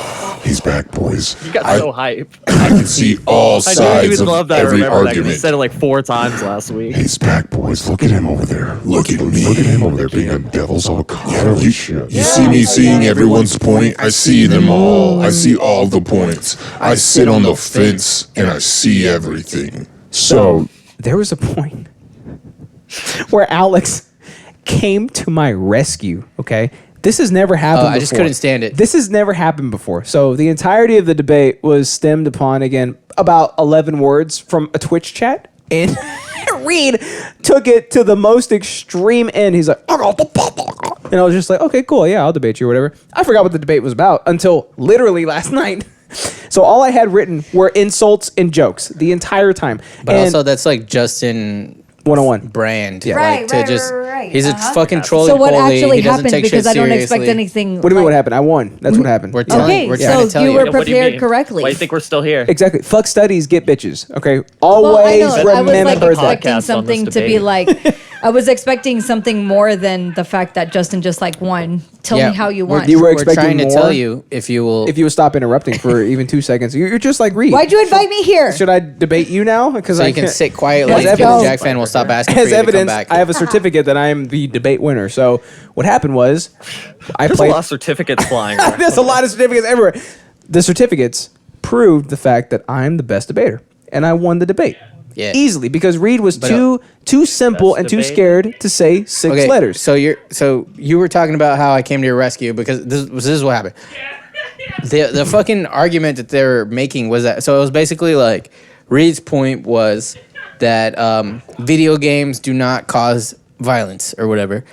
He's back, boys. You got so hype. I can see all I knew sides you would of love that. I every remember that 'cause you argument. said it like 4 times last week. He's back, boys. Look at him over there. Look at me. Look at him over there being a devil's avocado. You see me seeing everyone's point? I see them all. I see all the points. I sit on the fence and I see everything. So, there was a point where Alex came to my rescue, okay? This has never happened before. I just couldn't stand it. This has never happened before. So the entirety of the debate was stemmed upon, again, about 11 words from a Twitch chat. And Reed took it to the most extreme end. He's like, and I was just like, okay, cool. Yeah, I'll debate you or whatever. I forgot what the debate was about until literally last night. So all I had written were insults and jokes the entire time. But And also, that's like Justin 101. brand. Yeah. Right, Like, to right, just, right. He's Uh-huh. a fucking trolling So what bully. actually He doesn't happened? take Because shit I don't expect seriously. anything. What do you mean what happened? I won. That's what happened. We're Yeah. telling Okay, We're trying so to tell you you. were Yeah, what do you prepared mean? correctly. Why do you think we're still here? Exactly. Fuck studies, get bitches. Okay. Well, I Always know. I was like remember that. expecting Podcast on something this to be debate. like, I was expecting something more than the fact that Justin just like won. Tell Yeah, me how you we're- won. you were We're expecting trying to more? tell you if you will. If you would stop interrupting for even 2 seconds, you're just like Reed. Why'd you invite me here? Should I debate you now? Because so I you can can't- sit quietly As until evidence- Jack fan will stop asking for As you to come evidence, back. I have a certificate that I am the debate winner. So what happened was, I There's a played. lot of certificates flying around. There's a lot of certificates everywhere. The certificates proved the fact that I'm the best debater, and I won the debate. Yeah. Easily, because Reed was But, too simple Best and too debater? scared to say 6 letters. So you were talking about how I came to your rescue because this is what happened. The fucking argument that they were making was that so it was basically like Reed's point was that video games do not cause violence or whatever.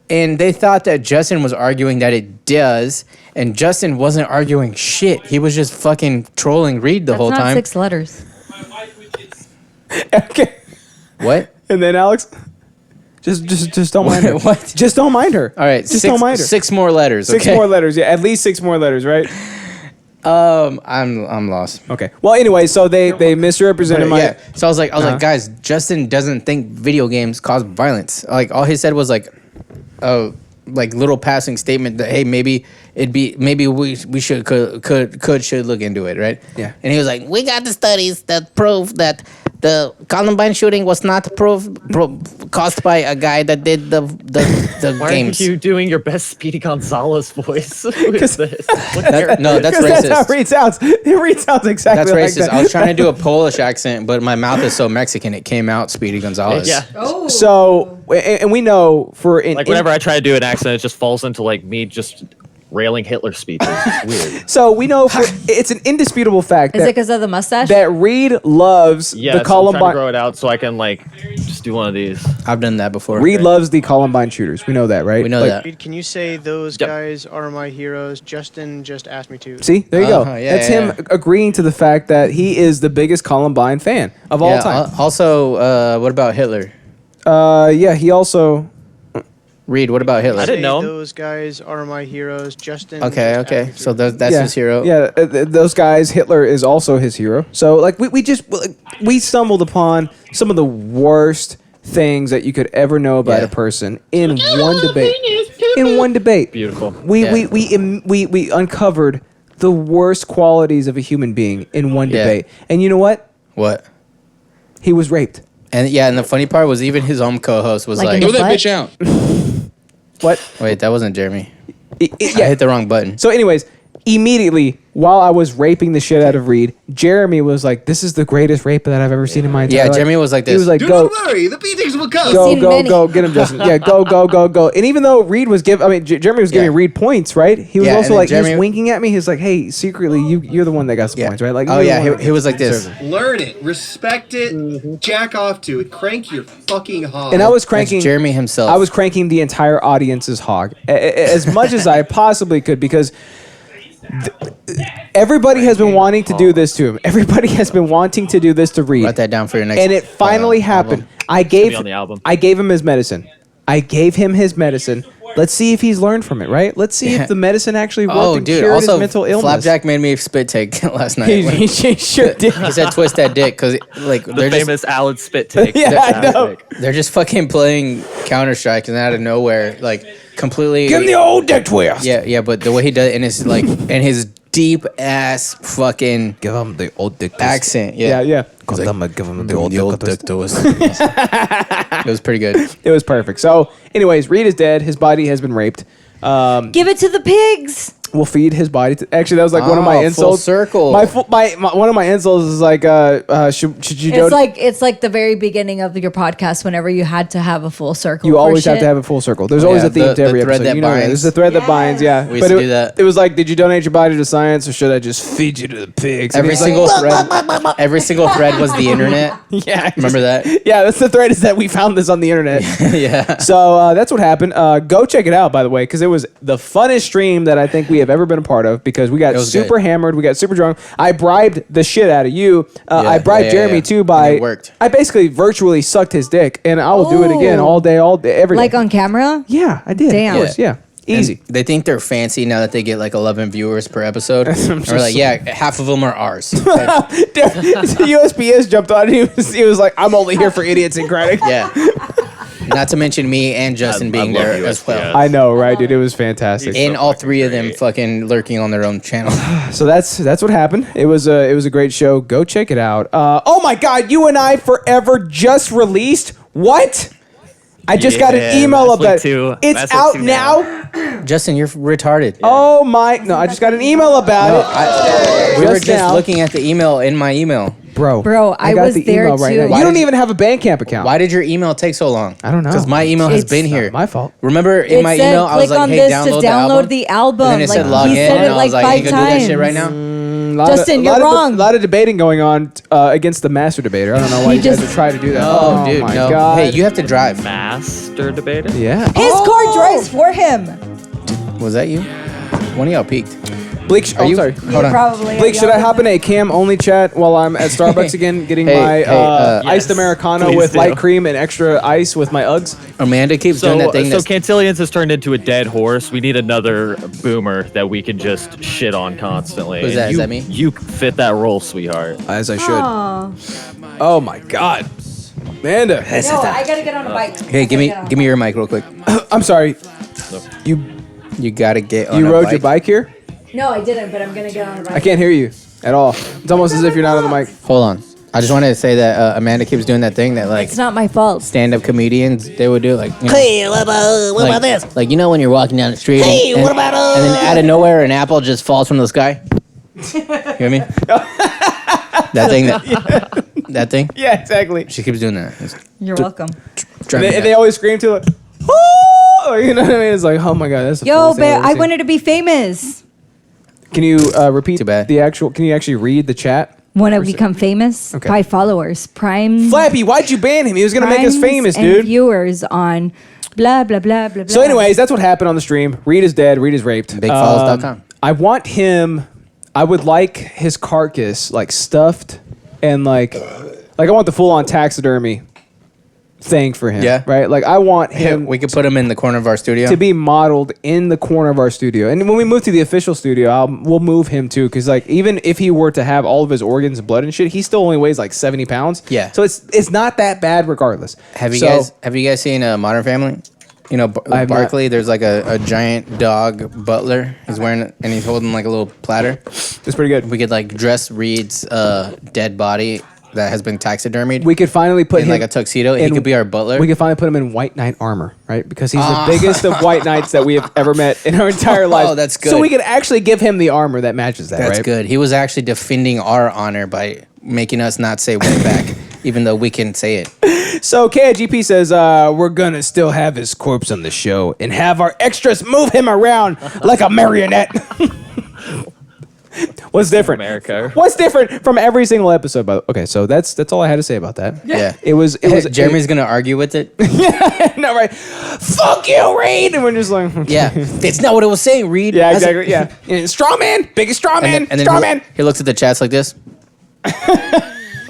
And they thought that Justin was arguing that it does, and Justin wasn't arguing shit. He was just fucking trolling Reed the That's whole not time. 6 letters. Okay. What? And then Alex, just don't mind her. What? Just don't mind her. All right, just don't mind her. 6 more letters. 6 okay? more letters. Yeah, at least 6 more letters, right? I'm lost. Okay. Well, anyway, so they misrepresented my. Yeah. So I was Uh-huh. like, guys, Justin doesn't think video games cause violence. Like all he said was like, like little passing statement that hey maybe we should should look into it, right? Yeah. And he was like, we got the studies that prove that the Columbine shooting was not caused by a guy that did the Why games. are you doing your best Speedy Gonzalez voice? Who is this? What character? No, that's 'Cause racist. That's how Reed sounds. Reed sounds exactly That's like racist. that. I was trying to do a Polish accent, but my mouth is so Mexican it came out Speedy Gonzalez. Yeah. Oh. So, and we know for Like whenever I try to do an accent, it just falls into like me just railing Hitler speeches. It's weird. so we know for it's an indisputable fact Is it that, because of the mustache? that Reed loves Yeah, the so I'm trying to Columbine. grow it out so I can like just do one of these. I've done that before. Reed loves the Columbine shooters. We know that, right? We know Like, that. Reed, can you say those Yep. guys are my heroes? Justin just asked me to. See, there you go. Yeah, That's yeah, him agreeing to the fact that he is the biggest Columbine fan of all time. Also, what about Hitler? Yeah, he also. Reed, what about Hitler? I didn't know him. Those guys are my heroes. Justin. Okay, just okay. asked me So to. that's his hero. Yeah, those guys. Hitler is also his hero. So like we stumbled upon some of the worst things that you could ever know about Yeah. a person in one debate. In one debate. Beautiful. We uncovered the worst qualities of a human being in one Yeah. debate. And you know what? What? He was raped. And yeah, and the funny part was even his own co-host was Like like, in the butt? out. What? "Wait, that wasn't Jeremy. I Yeah. hit the wrong button." So, anyways, immediately, while I was raping the shit out of Reed, Jeremy was like, "This is the greatest rape that I've ever seen in my entire life." Yeah, Jeremy was like this. He was like, Do "Go, not worry, the beatings will come. go, get him, Justin." Yeah, go. And even though Reed was Jeremy was giving Reed points, right? He was also like, he was winking at me. He's like, "Hey, secretly, you're the one that got some points, right?" Like, he was like this. Learn it, respect it, jack off to it, crank your fucking hog. And I was cranking Jeremy himself. I was cranking the entire audience's hog as much as I possibly could because. Everybody has been wanting to do this to him. Everybody has been wanting to do this to Reed. Write that down for your next. And it finally happened. Album. I gave on the album. I gave him his medicine. Let's see if he's learned from it, right? Let's see if the medicine actually worked and cured his mental illness. Flapjack made me spit take last night. He sure did. He said twist that dick because like The famous Allen spit take. Yeah, I know. They're just fucking playing Counter-Strike and out of nowhere, like completely. Give him the old dick twist. Yeah, but the way he does it in his like in his deep ass fucking Give him the old dick twist. accent. Yeah. Give him the old dick twist. It was pretty good. It was perfect. So, anyways, Reed is dead. His body has been raped. Give it to the pigs. We'll feed his body. Actually, that was like one of my full insults. circle. My one of my insults is like, should you? It's like the very beginning of your podcast. Whenever you had to have a full circle. You for always have shit. to have a full circle. There's always a theme to every the thread episode. that You know binds. There's a thread that binds. Yeah, We used to do that. It was like, did you donate your body to science, or should I just feed you to the pigs? And Every he's like, single thread was the internet. yeah, Remember that? Yeah, that's the thread. Is that we found this on the internet. Yeah. So that's what happened. Go check it out, by the way, because it was the funnest stream that I think we have ever been a part of. Because we got super hammered, we got super drunk. I bribed the shit out of you. I bribed Jeremy too by. And it worked. I basically virtually sucked his dick, and I will do it again all day, every day. Like on camera. Yeah, I did. Damn. Of course, yeah. Easy. And they think they're fancy now that they get like 11 viewers per episode. And we're like, yeah, half of them are ours. USPS jumped on. He was like, I'm only here for Idiosyncratic. Yeah. Not to mention me and Justin being there as well. I know, right, dude? It was fantastic. And all three of them fucking lurking on their own channel. So that's what happened. It was a great show. Go check it out. Oh my God, You and I Forever just released. What? I just got an email about it. It's out now. Justin, you're retarded. Oh my! No, I just got an email about it. We were just looking at the email in my email. Bro, I got was the there email right too. now. You don't even have a Bandcamp account. Why did your email take so long? I don't know. Because my email has It's been here. not my fault. Remember in It my said, email, I was click like, on hey, this download, to download the album. And then it said Like, log he in. said it And I like was like, 5 you can do that shit right times. now? Justin, you're wrong. A lot of debating going on against the master debater. I don't know why He you guys just- would try to do that. Oh, dude, my no. God. Hey, you have to drive. Master debater? Yeah. His car drives for him. Was that you? One of y'all peaked. Bleak, you? sorry. Hold on. Probably. Bleak, should I hop in a cam only chat while I'm at Starbucks again, getting my iced Americano please with do. light cream and extra ice with my Uggs? Amanda keeps doing that thing. So Cantillions has turned into a dead horse. We need another boomer that we can just shit on constantly. Who's that? And Is that me? You fit that role, sweetheart. As I should. Oh my God, Amanda. No, I gotta get on a bike. Hey, give me your mic real quick. I'm sorry. You gotta get on you a rode bike. your bike here? No, I didn't, but I'm gonna get on a bike. I can't hear you at all. It's almost as if you're not on the mic. Hold on. I just wanted to say that Amanda keeps doing that thing that like It's not my fault. stand-up comedians they would do, like you know, Hey, what about this? like you know when you're walking down the street Hey, and, what about and then out of nowhere an apple just falls from the sky. You know what I mean? That thing that thing. Yeah, exactly. She keeps doing that. It's You're welcome. And driving me they nuts. always scream to it. Oh, you know what I mean? It's like, oh my God, that's the Yo, funniest thing I've babe, ever I seen. wanted to be famous. Can you repeat Too bad. the actual? Can you actually read the chat? Want to become famous? Okay. By followers. Prime. Flappy, why'd you ban him? He was gonna make us primes famous, and dude. viewers on blah, blah, blah, blah, blah. So, anyways, that's what happened on the stream. Reed is dead. Reed is raped. Bigfalls.com. I want him. I would like his carcass like stuffed and like I want the full on taxidermy thing for him. Yeah. Right. Like I want Yeah, him we could put him in the corner of our studio. to be modeled in the corner of our studio. And when we move to the official studio, we'll move him too. Because like even if he were to have all of his organs and blood and shit, he still only weighs like 70 pounds. Yeah. So it's not that bad regardless. Have you So- guys seen Modern Family? You know, I have not. Barkley. There's like a giant dog butler. He's wearing it, and he's holding like a little platter. It's pretty good. We could like dress Reed's dead body that has been taxidermied. We could finally put in him like a tuxedo. He could be our butler. We could finally put him in white knight armor, right? Because he's the biggest of white knights that we have ever met in our entire lives. Oh, that's good. So we could actually give him the armor that matches that, That's right? good. He was actually defending our honor by making us not say wetback, even though we can say it. So KIGP says we're gonna still have his corpse on the show and have our extras move him around like a marionette. What's different? America. What's different from every single episode? Okay, so that's all I had to say about that. Yeah. It was Jeremy's gonna argue with it. no, right? Fuck you, Reed. And we're just like, Yeah, it's not what it was saying, Reed. yeah, exactly. Yeah, and straw man, biggest straw man, And then straw man. he looks at the chats like this.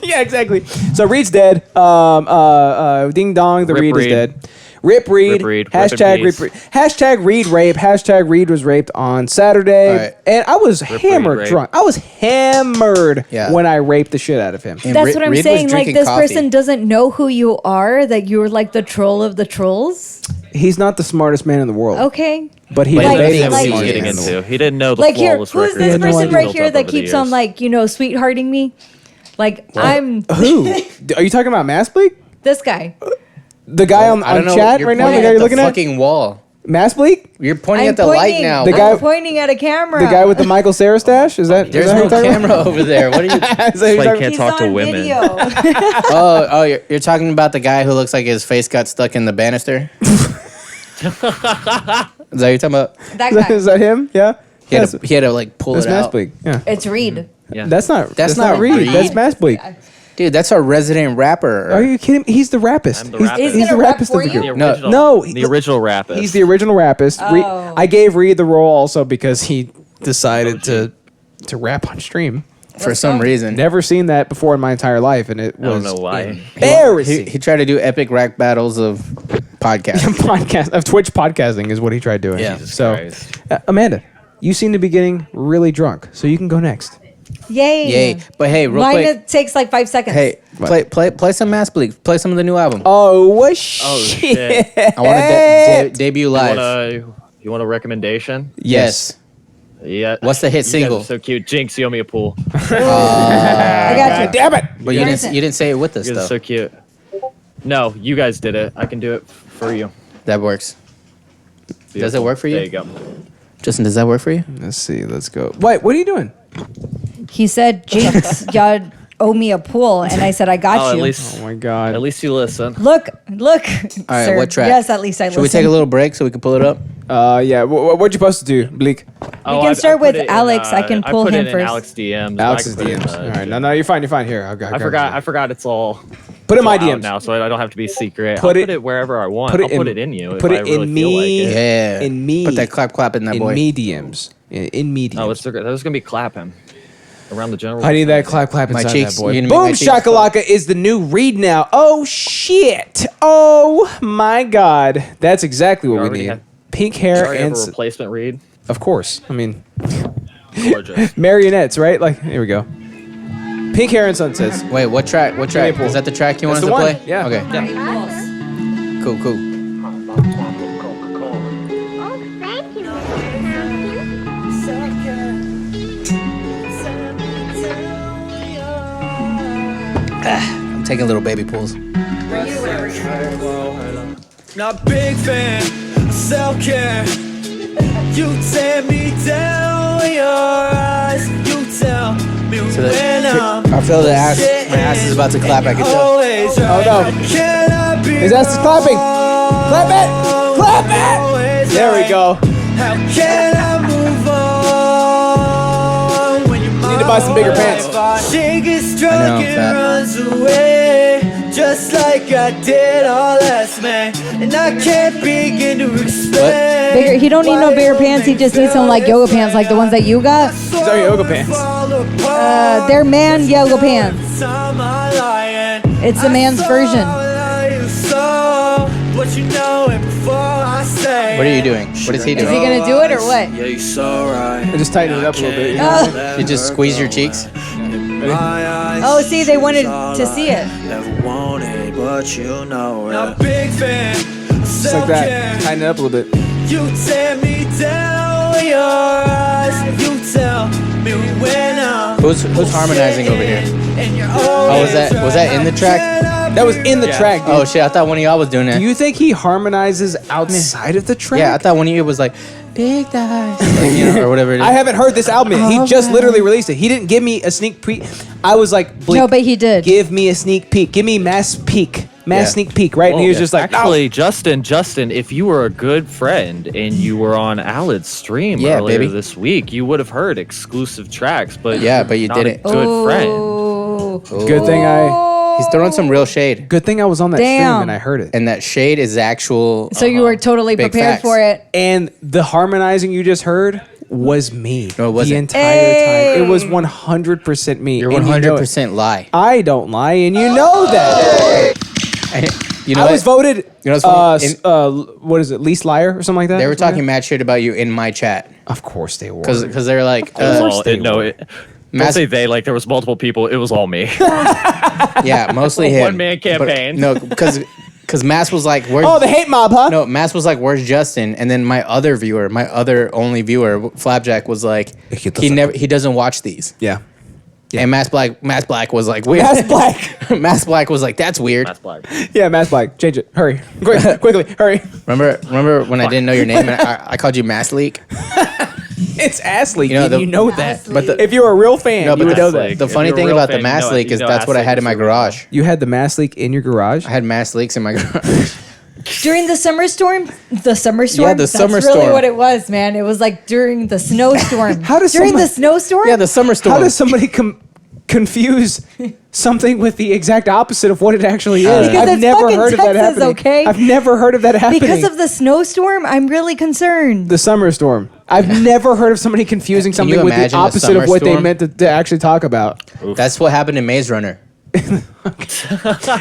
Yeah, exactly. So Reed's dead. Ding dong, the Rip Reed is Reed. dead. Rip Reed. Rip Reed. Hashtag Rip in Rip Reed. Hashtag Reed rape. Hashtag Reed was raped on Saturday. All right. And I was hammered rape. drunk. I was hammered Yeah. when I raped the shit out of him. And That's what I'm Reed was saying. Like, drinking this coffee. person doesn't know who you are, that you're like the troll of the trolls. He's not the smartest man in the world. Okay. But he But Like- he made didn't know what like- he was getting in the into. He didn't know the Like, here, flawless who's record. this had no person idea. right Built here up that over the keeps on, years. like, sweethearting me? Like, I'm Who? Are you talking about Mass Bleak? this guy. The guy on I don't know. chat You're right now? The pointing guy at you're the looking at? fucking wall. Mass Bleak? You're pointing I'm at the light now. The I'm guy- pointing at a camera. The guy with the Michael Cera stash? Is that There's is that no who you're talking camera over there. What are you? about? Is that who you're Like, talking can't He's talk to on women. video. Oh, you're talking about the guy who looks like his face got stuck in the banister. Is that what you're talking about? That about? guy. Is that him? Yeah. He had to like pull That's it Mass out. Bleak. Yeah. It's Reed. Yeah. That's not not Reed. Reed. That's Mass Bleak. Dude, that's our resident rapper. Are you kidding me? He's the rapist. I'm the He's, rapist. He's he's the gonna rap rapist for of the you? group. The original, No, the original rapist. He's the original rapist. Oh. I gave Reed the role also because he decided to rap on stream. For some reason. Never seen that before in my entire life, and it I don't was know why. embarrassing. He tried to do epic rap battles of podcasts. Podcast of Twitch podcasting is what he tried doing. Yeah. Jesus So, Christ. Amanda, you seem to be getting really drunk, so you can go next. Yay. Yay. But hey, real Mine quick. it takes like 5 seconds. Hey, play some Mass Bleak. Play some of the new album. Oh, what Oh, shit? shit. I want to debut live. You want a recommendation? Yes. Yeah. What's the hit You guys single? are so cute. Jinx, you owe me a pool. I got you. Damn it! But you didn't say it with us You guys are though. so cute. No, you guys did it. I can do it for you. That works. Does it work for you? There you go. Justin, does that work for you? Let's see. Let's go. Wait, what are you doing? He said, Jinx, y'all owe me a pool. And I said, I got Oh, you. at least, Oh my god. at least you listen. Look, All right, sir. what track? Yes, at least I Should we listen. take a little break so we can pull it up? Yeah. What'd you supposed to do, Bleak? can start with Alex. I can pull him I first. Alex DMs. Alex's I can put it in, DMs. All right. No, you're fine. You're fine. Here, I'll go. I forgot. It's all. Put in my it's all out DMs. now, so I don't have to be secret. Put I'll it- put it wherever I want. put it I'll put in- it in you. put if it I really in feel me. like it. Yeah. In me. Put that clap in that in boy. me DMs. In me DMs. Oh, there's gonna be clapping around the general. I need that clap My inside cheeks. that boy. You gonna make Boom my cheeks shakalaka is the new read now. Oh shit. Oh my god. That's exactly what we already need. have- Pink hair Sorry, I have and a replacement read. of course. I mean Gorgeous. marionettes, right? Like here we go. Pink hair and sunsets. Wait, what track? What track? Maple. Is that the track you That's want us the to one. play? Yeah. Okay. Cool. I'm taking little baby pulls. Not big fan of self-care. You tear me down with your eyes. You tell me when I'm I feel the ass. My ass is about to clap. I can tell. always right. Oh, no. Can I be His ass is clapping. Clap it. Clap it. always There we right? go. How can I move on when you're Need to buy some bigger pants. She gets I drunk know, and fat. runs away, just like I did all last May, and I can't begin to explain. Bigger, he don't need no bigger pants. He just needs some like yoga pants, like the ones that you got. These are yoga pants. They're man yoga pants. It's the man's version. What you know it before I say. What are you doing? What is he Is he doing? gonna do it or what? Yeah, you so right. I just tighten it up a little bit. Oh, You just squeeze your cheeks. oh, see, they wanted to see it. Never wanted, but you know it. A big fan. Just like that. Tighten it up a little bit. You tear me down with your eyes. You tell Who's harmonizing over here? Oh, was that in the track? That was in the track, dude. Oh shit! I thought one of y'all was doing that. Do you think he harmonizes outside of the track? Yeah, I thought one of you was like big thighs, like, or whatever it is. I haven't heard this album yet. He just literally released it. He didn't give me a sneak peek. I was like, Blink, No, but he did. Give me a sneak peek. Give me mass sneak peek, right? And he was just like, actually, Justin, if you were a good friend and you were on Alad's stream earlier this week, you would have heard exclusive tracks. But but you not didn't. A good friend. Good thing He's throwing some real shade. Good thing I was on that stream and I heard it. And that shade is actual. So you were totally Big prepared facts. for it. And the harmonizing you just heard was me. No, it wasn't. The entire time. It was 100% me. You're and 100% lie. I don't lie, and you know that. You know I was voted. You know what's funny? What is it? Least liar or something like that. They were talking mad shit about you in my chat. Of course they were. Because they were like, Don't say they, like there was multiple people. It was all me. yeah, mostly him. One-man campaign. No, because Mass was like, where's... Oh, the hate mob, huh? No, Mass was like, where's Justin? And then my other only viewer, Flapjack, was like, he doesn't watch these. Yeah. And Mass Black was like, weird. Mass Black. Mass Black was like, that's weird. Mass Black. Yeah, Mass Black. Change it. Hurry. Quickly. Hurry. Remember when I didn't know your name and I called you Mass Leak? It's ass leak. You know that. But if you're a real fan, you would know leak. that. The funny thing about the Mass Leak is that's what I had in my garage. You had the mass leak in your garage? I had Mass Leaks in my garage. During the summer storm? The summer storm? Yeah, the summer That's really storm. what it was, man. It was like during the snowstorm. During the snowstorm? Yeah, the summer storm. How does somebody confuse something with the exact opposite of what it actually is? Because I've it's never fucking heard of that Texas, happening. okay? I've never heard of that happening. Because of the snowstorm, I'm really concerned. The summer storm. I've never heard of somebody confusing Can something you with the imagine the opposite summer of what they storm? meant to actually talk about. That's what happened in Maze Runner.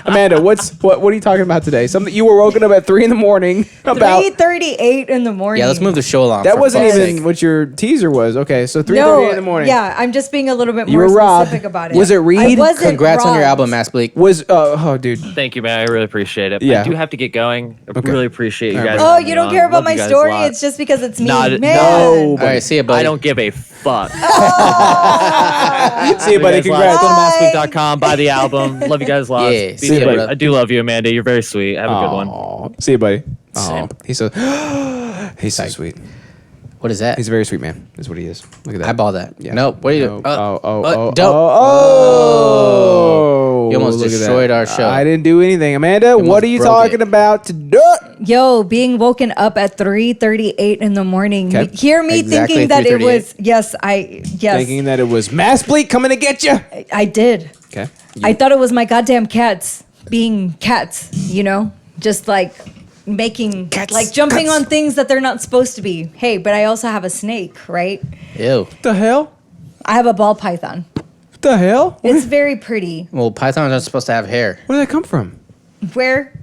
Amanda, what are you talking about today? Something you were woken up at 3 a.m. about. 3:38 in the morning. Yeah, let's move the show along. That for wasn't fuck's even sake. what your teaser was. Okay, so 3:38 in the morning. Yeah, I'm just being a little bit You more were robbed. specific about it. Was it Reed? I wasn't Congrats on your robbed. album, Mass Bleak. Was oh dude. Thank you, man. I really appreciate it. Yeah. I do have to get going. I Okay. really appreciate you All right, guys. bro. Oh, having you me don't on. care about Love my you guys a story? lot. It's just because it's me. Not- Man. No. All right, see ya, buddy. I don't give a fuck. See you, buddy. Congrats. Go to massweek.com, buy the album. Love you guys lots. Yeah, Be see ya, sweet. brother. I do love you, Amanda. You're very sweet. Have a good one. Aw. See you, buddy. Aw. Same. He's so he's so sweet. What is that? He's a very sweet man. Is what he is. Look at that. Eyeball that. Yeah. Nope. What are you doing? Oh. Dope. Oh. You almost Look at destroyed that. our show. I didn't do anything. Amanda, what almost are you broke talking it. about today? Yo, being woken up at 3:38 in the morning. Okay. Hear me Exactly thinking that it 3:38. was Thinking that it was Mass Bleak coming to get you. I did. Okay. I thought it was my goddamn cats being cats, you know? Just like making like jumping on things that they're not supposed to be. Hey, but I also have a snake, right? Ew. What the hell? I have a ball python. What the hell? It's very pretty. Well, pythons aren't supposed to have hair. Where did that come from? Where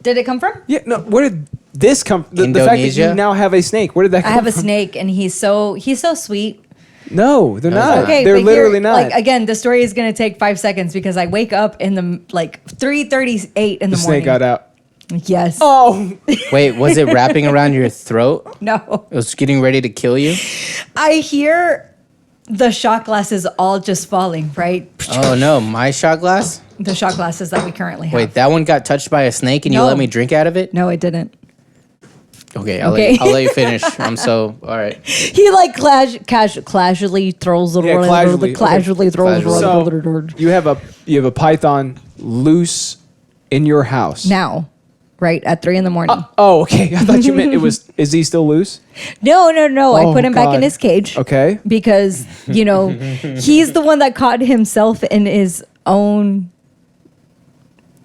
did it come from? Yeah, no. Where did this come? The fact that Indonesia? you now have a snake. Where did that come I have a from? snake and he's so sweet. No, they're not. Okay, they're but literally here, not. Like again, the story is gonna take 5 seconds because I wake up in the like 3:38 in the the morning. snake got out. Yes. Oh, Wait, was it wrapping around your throat? No. It was getting ready to kill you? I hear the shot glasses all just falling, right? Oh no, my shot glass? The shot glasses that we currently have. Wait, that one got touched by a snake and you No. let me drink out of it? No, it didn't. Okay, I'll Okay. let you finish. I'm so all right. He like casually throws it Yeah, casually. casually throws Casually. it. so you have a python loose in your house Now, right at 3 in the morning. Oh, okay. I thought you meant it was. Is he still loose? No. I Oh, put him back God. in his cage. Okay. Because, you know, he's the one that caught himself in his own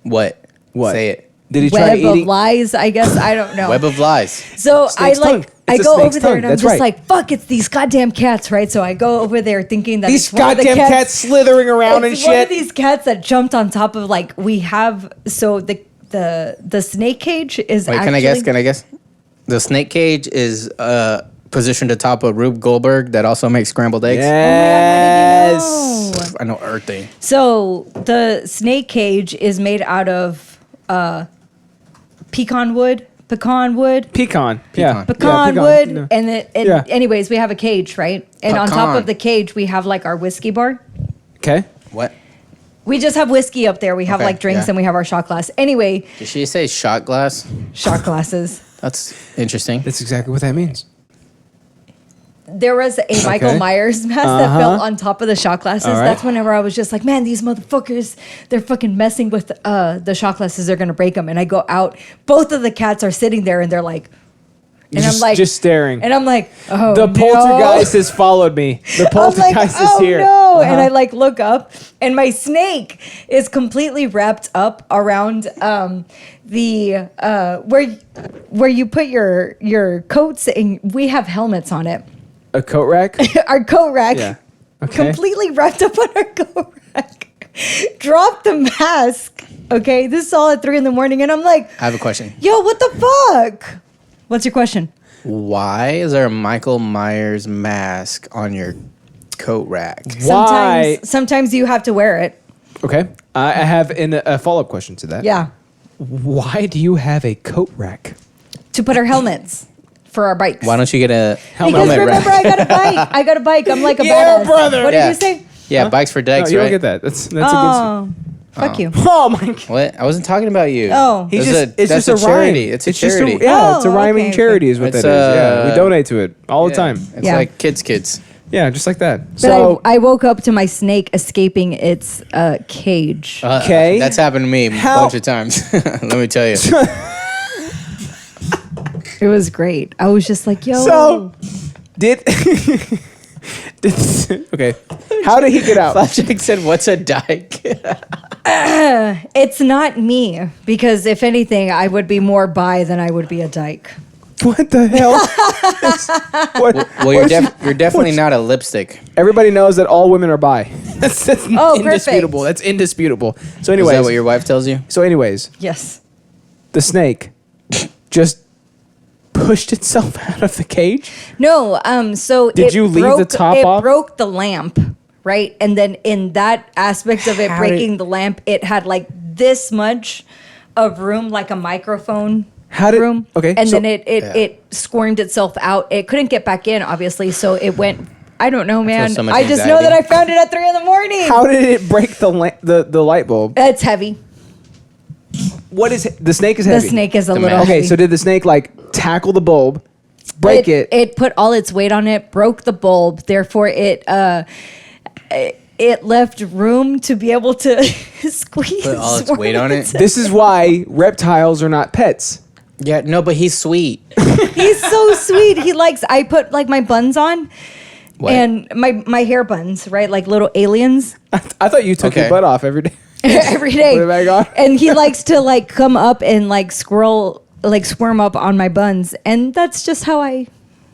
What? What? Say it. Did he try web of eating? lies, I guess. I don't know. Web of lies. So Snake's I tongue. I It's a go snake's over there tongue. and I'm That's just right. like, fuck, it's these goddamn cats, right? So I go over there thinking that These it's one of the goddamn cats slithering around and it's one of shit. these cats that jumped on top of like we have. So the snake cage is. Wait, actually, can I guess? The snake cage is positioned atop of Rube Goldberg that also makes scrambled eggs. Yes. Oh, how did you know? I know earthing. So the snake cage is made out of pecan wood, pecan wood. Pecan. Pecan. Pecan Yeah, wood. no. And anyways, we have a cage, right? And on top Pecan. of the cage, we have like our whiskey bar. Okay. What? We just have whiskey up there. We have Okay, like drinks yeah. and we have our shot glass. Anyway, Did she say shot glass? shot glasses. That's interesting. That's exactly what that means. There was a Michael Myers mask that fell on top of the shot glasses. All right. That's whenever I was just like, man, these motherfuckers, they're fucking messing with the shot glasses. They're going to break them. And I go out. Both of the cats are sitting there and they're like, and I'm like, just staring. And I'm like, oh, The no. poltergeist has folled me. The I'm like, poltergeist oh, is here. no. And I like look up and my snake is completely wrapped up around the where you put your coats, and we have helmets on it. A coat rack? Our coat rack. Yeah. Okay. Completely wrapped up on our coat rack. Dropped the mask. Okay. This is all at 3 a.m. and I'm like, I have a question. yo, what the fuck? What's your question? Why is there a Michael Myers mask on your coat rack? Why? Sometimes you have to wear it. Okay. I have a follow-up question to that. Yeah. Why do you have a coat rack? To put our helmets for our bikes. Why don't you get a Because helmet remember, rack? I got a bike. I'm like a Yeah, badass. brother. What Yeah. did you say? Yeah, bikes for No, dykes, you right? don't get that. That's a good. Oh, fuck you. Oh my God. What? I wasn't talking about you. Oh. He's That's just, it's a just a charity. rhyme. It's a just charity. it's a Oh, rhyming okay, charity is what It's, that is. Yeah, we donate to it all the Yeah. time. It's Yeah. like kids. Yeah, just like that. But So I woke up to my snake escaping its cage. Okay. That's happened to me a How- bunch of times. Let me tell you. It was great. I was just like, yo. So did okay. How did he get out? Flapjack said, "What's a dyke?" It's not me, because if anything, I would be more bi than I would be a dyke. What the hell? What? Well, you're definitely not a lipstick. Everybody knows that all women are bi. That's Oh, indisputable. perfect. That's indisputable. So Is anyways, that what your wife tells you? Yes. the snake just pushed itself out of the cage. No, so Did it you leave broke, the top it off? broke the lamp, right? And then in that aspect of it How breaking did- the lamp, it had like this much of room, like a microphone How did- room. okay, And so- then it squirmed itself out. It couldn't get back in, obviously, so it went. I don't know, man. so much I just know anxiety. that I found it at 3 a.m. How did it break the light bulb? It's heavy. What is the snake is The heavy? snake is a The little man. Okay, heavy. so did the snake like tackle the bulb, break it? It put all its weight on it, broke the bulb. Therefore, it left room to be able to squeeze. Put all its weight on it? This is why reptiles are not pets. Yeah, no, but he's sweet. He's so sweet. He likes. I put like my buns on, What? and my hair buns, right, like little aliens. I thought you took Okay. your butt off every day. Every day. Put it back on? And he likes to like come up and like squirm up on my buns, and that's just how I.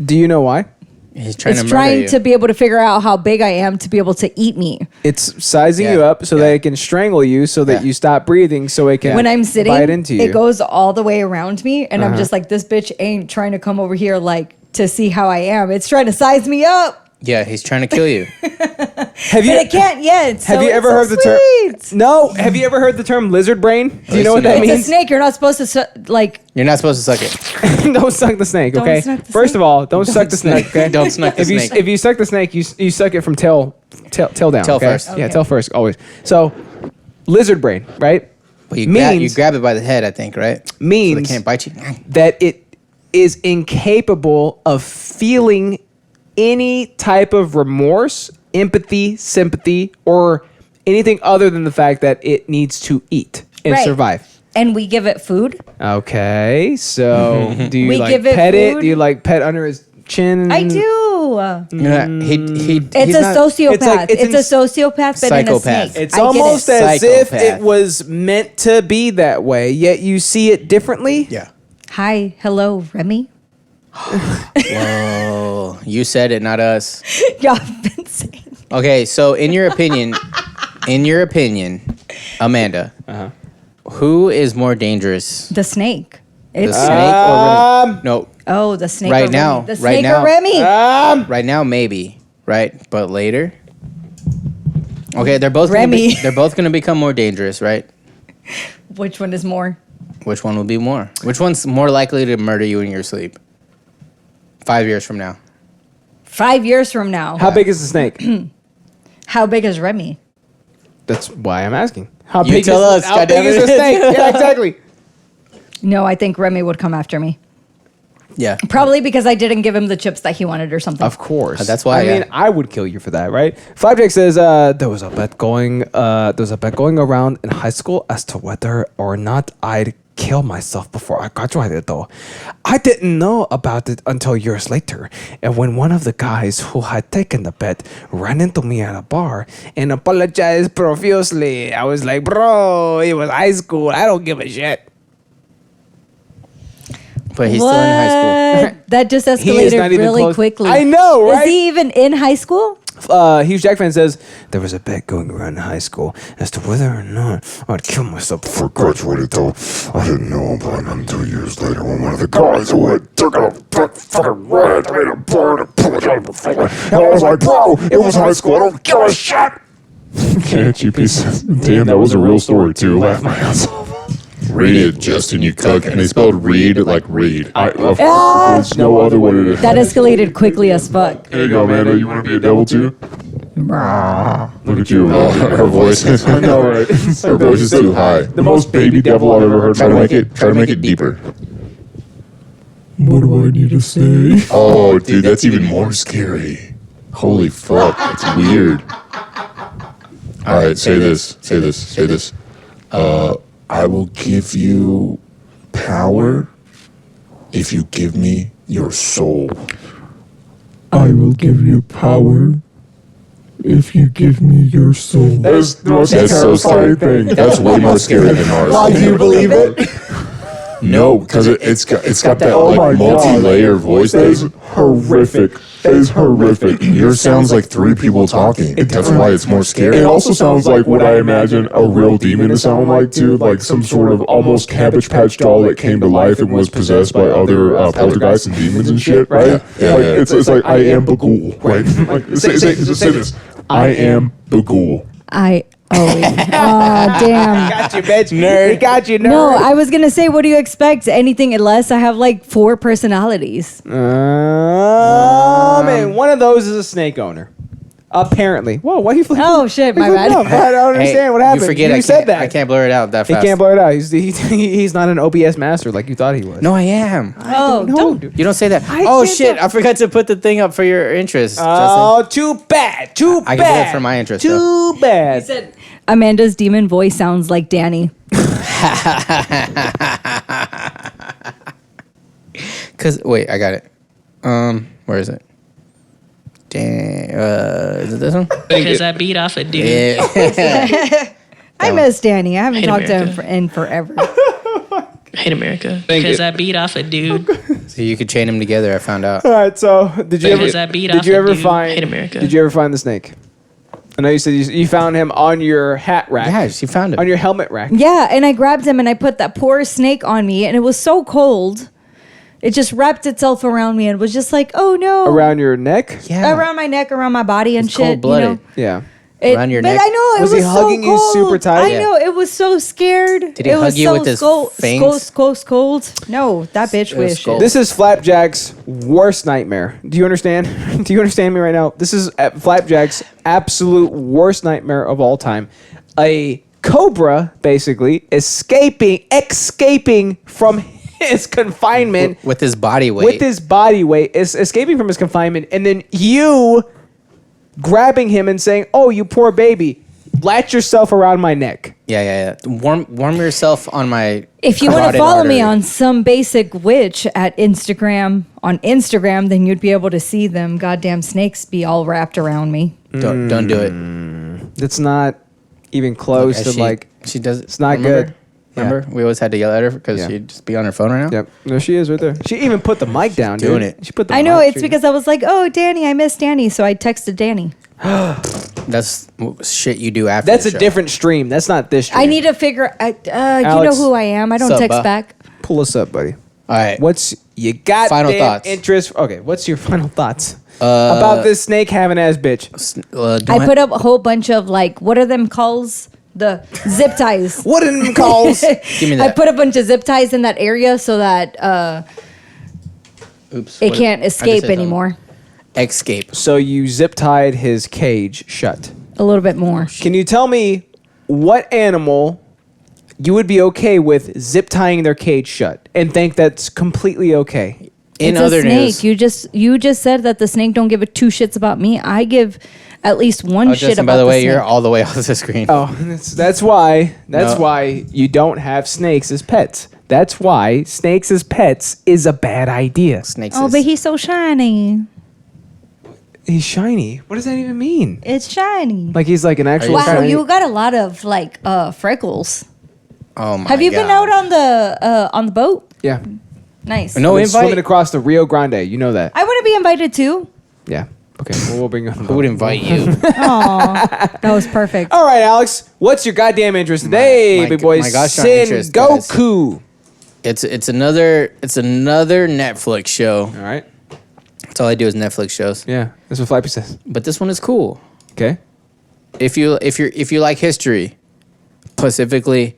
Do you know why? He's trying It's to murder trying you. to be able to figure out how big I am to be able to eat me. It's sizing Yeah, you up so yeah. that it can strangle you, so that Yeah. you stop breathing, so it can When I'm sitting, bite into you. it goes all the way around me, and Uh-huh. I'm just like, this bitch ain't trying to come over here like to see how I am. It's trying to size me up, Yeah, he's trying to kill you. Have you but it can't yet. have so you it's ever so heard the term? sweet. No. Have you ever heard the term lizard brain? Do you know what that It's a means? snake. You're not supposed to like. You're not supposed to suck it. Don't suck the snake. Don't Okay. suck the First snake. of all, don't suck the snake. Okay. Don't suck the if snake. if you suck the snake, you suck it from tail down. Tail okay? first. Yeah, Okay. tail first always. So, lizard brain, right? But you Means- grab it by the head, I think, right? So they Means can't bite you. that it is incapable of feeling any type of remorse, empathy, sympathy, or anything other than the fact that it needs to eat and Right. survive. And we give it food. Okay, so do you We like give it pet it? food. Do you like pet under his chin? I do. Yeah, It's he's a not- sociopath. it's like- it's It's a sociopath, but in a Psychopath. snake. It's I get almost it. as if Psychopath. it was meant to be that way, yet you see it differently. Yeah. Hi, hello, Remy. Whoa, you said it, not us. Y'all have been saying. Okay, so in your opinion, Amanda, who is more dangerous, The snake. the It's snake or Remy? No, oh, the snake. Right or now, Remy. The right snake now. or Remy. right now maybe, right? But later, okay, they're both Remy. they're both gonna become more dangerous, right? Which one is more? Which one will be more? Which one's more likely to murder you in your sleep? 5 years from now. 5 years from now. How big is the snake? How big is Remy? That's why I'm asking. How You big tell us, How big is the snake? Yeah, exactly. No, I think Remy would come after me. Yeah. Probably because I didn't give him the chips that he wanted or something. Of course. That's why, I mean, I would kill you for that, right? Flapjack says there was a bet going around in high school as to whether or not I'd kill myself before I graduated, though. I didn't know about it until years later. And when one of the guys who had taken the bet ran into me at a bar and apologized profusely, I was like, bro, it was high school. I don't give a shit. But he's still in high school. That just He is escalated not even really close. quickly. I know, right? Is he even in high school? Huge Jack fan says there was a bet going around in high school as to whether or not I'd kill myself before I graduated though. I didn't know about it until years later when one of the guys who had taken a bet fucking ran to me in a bar and apologized before me. And I was like, bro, it was high school. I don't give a shit. Can't you piece of... Damn, that was a real story too. Laugh my ass off. Read it, Justyn, you cuck. And they spelled read like read. There's no other way to... That escalated quickly as fuck. There you go, Amanda. You want to be a devil too? Look at you. Her voice is... I know, right? Her voice is too high. The most baby devil I've ever heard. Try to make it deeper. What do I need to say? Oh, dude, that's even more scary. Holy fuck, that's weird. All right, say this. I will give you power if you give me your soul. I will give you power if you give me your soul. That's the most terrifying thing. That's way more scary than ours. Why do you believe it? No, because it's got that like multi-layer voice that is horrific. It is horrific. Yours sounds like three people talking. That's why it's more scary. It also sounds like what I imagine a real demon to sound like too, like some sort of almost Cabbage Patch doll that came to life and was possessed by other poltergeists and demons and shit, right? Yeah. It's like I am Bagul, right? Like, say this. I am Bagul. Damn. Got you, bitch. Nerd. He got you, nerd. No, I was going to say, what do you expect? Anything less? I have like 4 personalities. Man, one of those is a snake owner. Apparently. Whoa, why are you flipping? Oh, shit, my bad. I don't understand what happened. You forget you said that. I can't blur it out that fast. He can't blur it out. He's not an OBS master like you thought he was. No, I am. Don't. You don't say that. I Shit, I forgot to put the thing up for your interest. Oh, too bad. Too bad. I can do it for my interest, Too bad. He said Amanda's demon voice sounds like Danny. Wait, I got it. Where is it? Is it this one? Because I beat off a dude. Yeah. I miss Danny. I haven't Hate talked to America. him in forever. Hate America. Because I beat off a dude. So you could chain them together. I found out. All right, so did you Because I beat off did you a ever dude. find Hate America. Did you ever find the snake? I know you said you found him on your hat rack. Yeah, she found it. On your helmet rack. Yeah, and I grabbed him and I put that poor snake on me, and it was so cold. It just wrapped itself around me and was just like, oh no. Around your neck? Yeah. Around my neck, around my body and It's shit. cold-blooded. You know? Yeah. Around your but neck? I know it Was was he hugging so you cold. super tight? I know it was so scared. Did he it hug was you so with his cold, fangs? cold. No, that bitch was wished. cold. This is Flapjack's worst nightmare. Do you understand? Do you understand me right now? This is Flapjack's absolute worst nightmare of all time. A cobra, basically, escaping from his confinement. With his body weight. With his body weight, is escaping from his confinement, and then you grabbing him and saying, "Oh, you poor baby, latch yourself around my neck." Yeah. Warm yourself on my. If you want to carotid follow me artery. on some basic witch at Instagram, then you'd be able to see them goddamn snakes be all wrapped around me. Don't do it. It's not even close to She does. It's not good. Remember, we always had to yell at her because Yeah. she'd just be on her phone right now. Yep. No, she is right there. She even put the mic down, doing dude. it. She put the I know, mic it's because I was like, oh, Danny, I miss Danny. So I texted Danny. That's shit you do after. That's the a show. different stream. That's not this stream. I need to figure you know Alex, who I am. I don't sup, text bud? back. Pull us up, buddy. All right. What's you got? Final thoughts. Interest. Okay. What's your final thoughts about this snake having ass bitch? I put up a whole bunch of like, what are them calls? The zip ties. Wooden calls. Give me I that. put a bunch of zip ties in that area so that Oops. it can't escape anymore. Escape. So you zip tied his cage shut. A little bit more. Can you tell me what animal you would be okay with zip tying their cage shut and think that's completely okay? In It's other a snake. news, You just said that the snake don't give a two shits about me. I give at least one shit Justin, about by the way, snake. you're all the way off the screen. Oh, that's why No. you don't have snakes as pets. That's why snakes as pets is a bad idea. Snakes. Oh, but he's so shiny. He's shiny. What does that even mean? It's shiny. Like he's like an actual. Wow, shiny- you got a lot of like freckles. Oh my Have you been God. out on the boat? Yeah. Nice. No I've been invite? swimming across the Rio Grande. You know that. I want to be invited too. Yeah. Okay. Well, we'll bring you on. Who would invite you? Aw, that was perfect. All right, Alex. What's your goddamn interest today, my- big boy? my gosh darn interest, guys. Sengoku. It's another Netflix show. All right. That's all I do is Netflix shows. Yeah, that's what Flappy says. But this one is cool. Okay. If you like history, specifically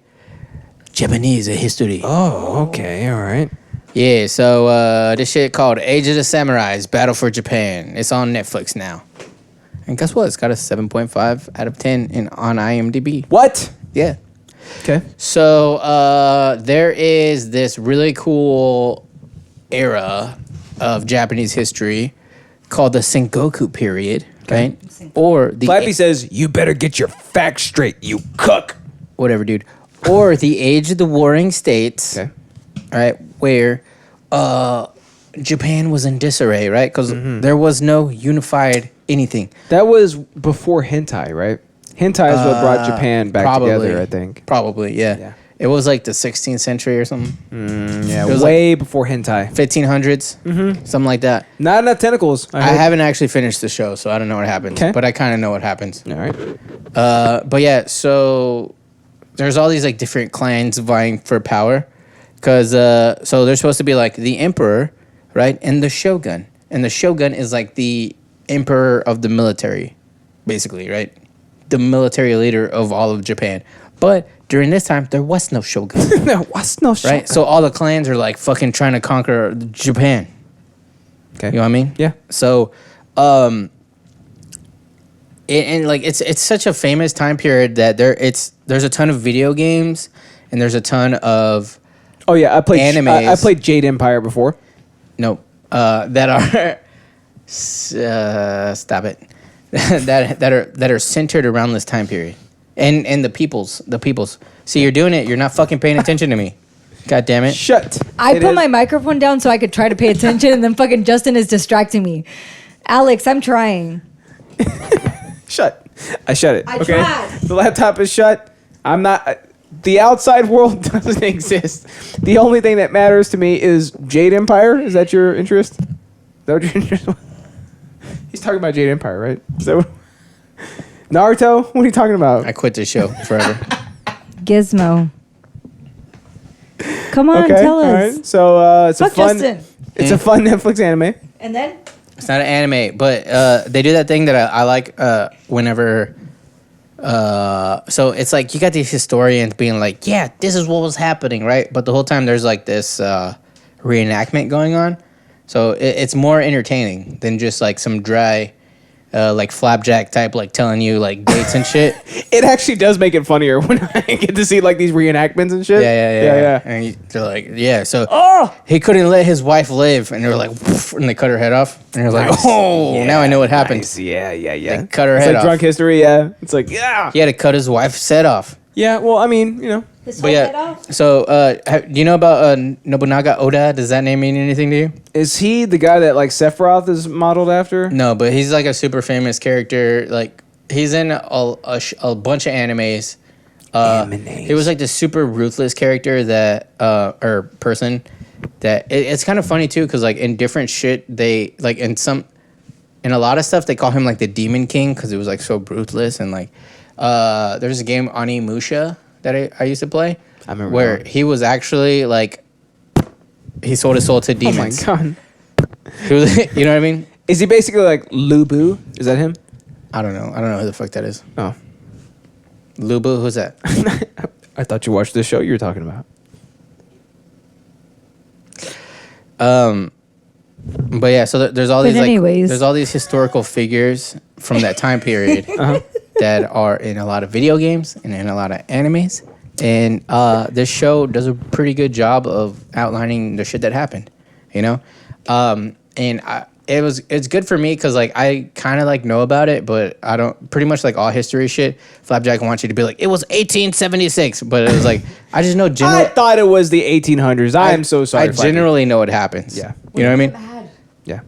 Japanese history. Oh, okay. All right. Yeah, so this shit called Age of the Samurais: Battle for Japan. It's on Netflix now. And guess what? It's got a 7.5 out of 10 on IMDb. What? Yeah. Okay. So there is this really cool era of Japanese history called the Sengoku period, right? Or the Flappy says you better get your facts straight, you cook. whatever, dude. Or the Age of the Warring States, Okay. right? Where Japan was in disarray, right? Because there was no unified anything. That was before hentai, right? Hentai is what brought Japan back together, I think. Probably, yeah. Yeah. It was like the 16th century or something. Yeah, It was way before hentai. 1500s, something like that. Not enough tentacles. I heard. haven't actually finished the show, so I don't know what happens. 'Kay. But I kind of know what happens. All right. But yeah, so there's all these like different clans vying for power, because so there's supposed to be like the emperor, right, and the shogun, and the shogun is like the emperor of the military, basically, right, the military leader of all of Japan. But during this time, there was no shogun, There was no shit. right? So all the clans are like fucking trying to conquer Japan. Okay. You know what I mean? Yeah. So, and like it's such a famous time period that there's a ton of video games and there's a ton of Oh yeah, I played Animes. I played Jade Empire before. that are stop it that are centered around this time period and the peoples. See, you're doing it. You're not fucking paying attention to me. God damn it. Shut. I It put is- my microphone down so I could try to pay attention, and then fucking Justin is distracting me. Alex, I'm trying. Shut. I shut it. I okay. tried. The laptop is shut. I'm not. The outside world doesn't exist. The only thing that matters to me is Jade Empire. Is that your interest? Is that what your interest was? He's talking about Jade Empire, right? Is that what... Naruto? What are you talking about? I quit this show forever. Gizmo. Come on, Okay. tell All us. right. So it's Fuck a fun. Justin. It's a fun Netflix anime. And then? It's not an anime, but they do that thing that I like whenever. So it's like you got these historians being like, yeah, this is what was happening, right? But the whole time there's like this reenactment going on. So it's more entertaining than just like some dry, like flapjack type, like telling you like dates and shit. It actually does make it funnier when I get to see like these reenactments and shit. Yeah. And they're like, yeah. So he couldn't let his wife live, and they're like, "Woof," and they cut her head off, and they're like, Nice. oh, Yeah, now I know what happened. nice. Yeah. They cut her It's head like off. drunk history. Yeah. It's like yeah. He had to cut his wife's head off. Yeah. Well, I mean, you know. His But whole yeah, head off? so do you know about Nobunaga Oda? Does that name mean anything to you? Is he the guy that like Sephiroth is modeled after? No, but he's like a super famous character. Like he's in a bunch of animes. He was like this super ruthless character that or person that it's kind of funny too because like in different shit they like in a lot of stuff they call him like the Demon King because it was like so ruthless and like there's a game Onimusha that I used to play. I remember where that. he was actually like he sold his soul to demons. Oh my god. He was, you know what I mean? Is he basically like Lubu? Is that him? I don't know who the fuck that is. Oh. Lubu, who's that? I thought you watched the show you were talking about. But yeah, so there's all But these anyways. there's all these historical figures from that time period that are in a lot of video games and in a lot of animes, and this show does a pretty good job of outlining the shit that happened, you know, it's good for me because like I kind of like know about it, but I don't. Pretty much like all history shit, Flapjack wants you to be like it was 1876, but it was like I just know I thought it was the 1800s. I am so sorry. I generally know what happens. Yeah. You know what I mean? Yeah.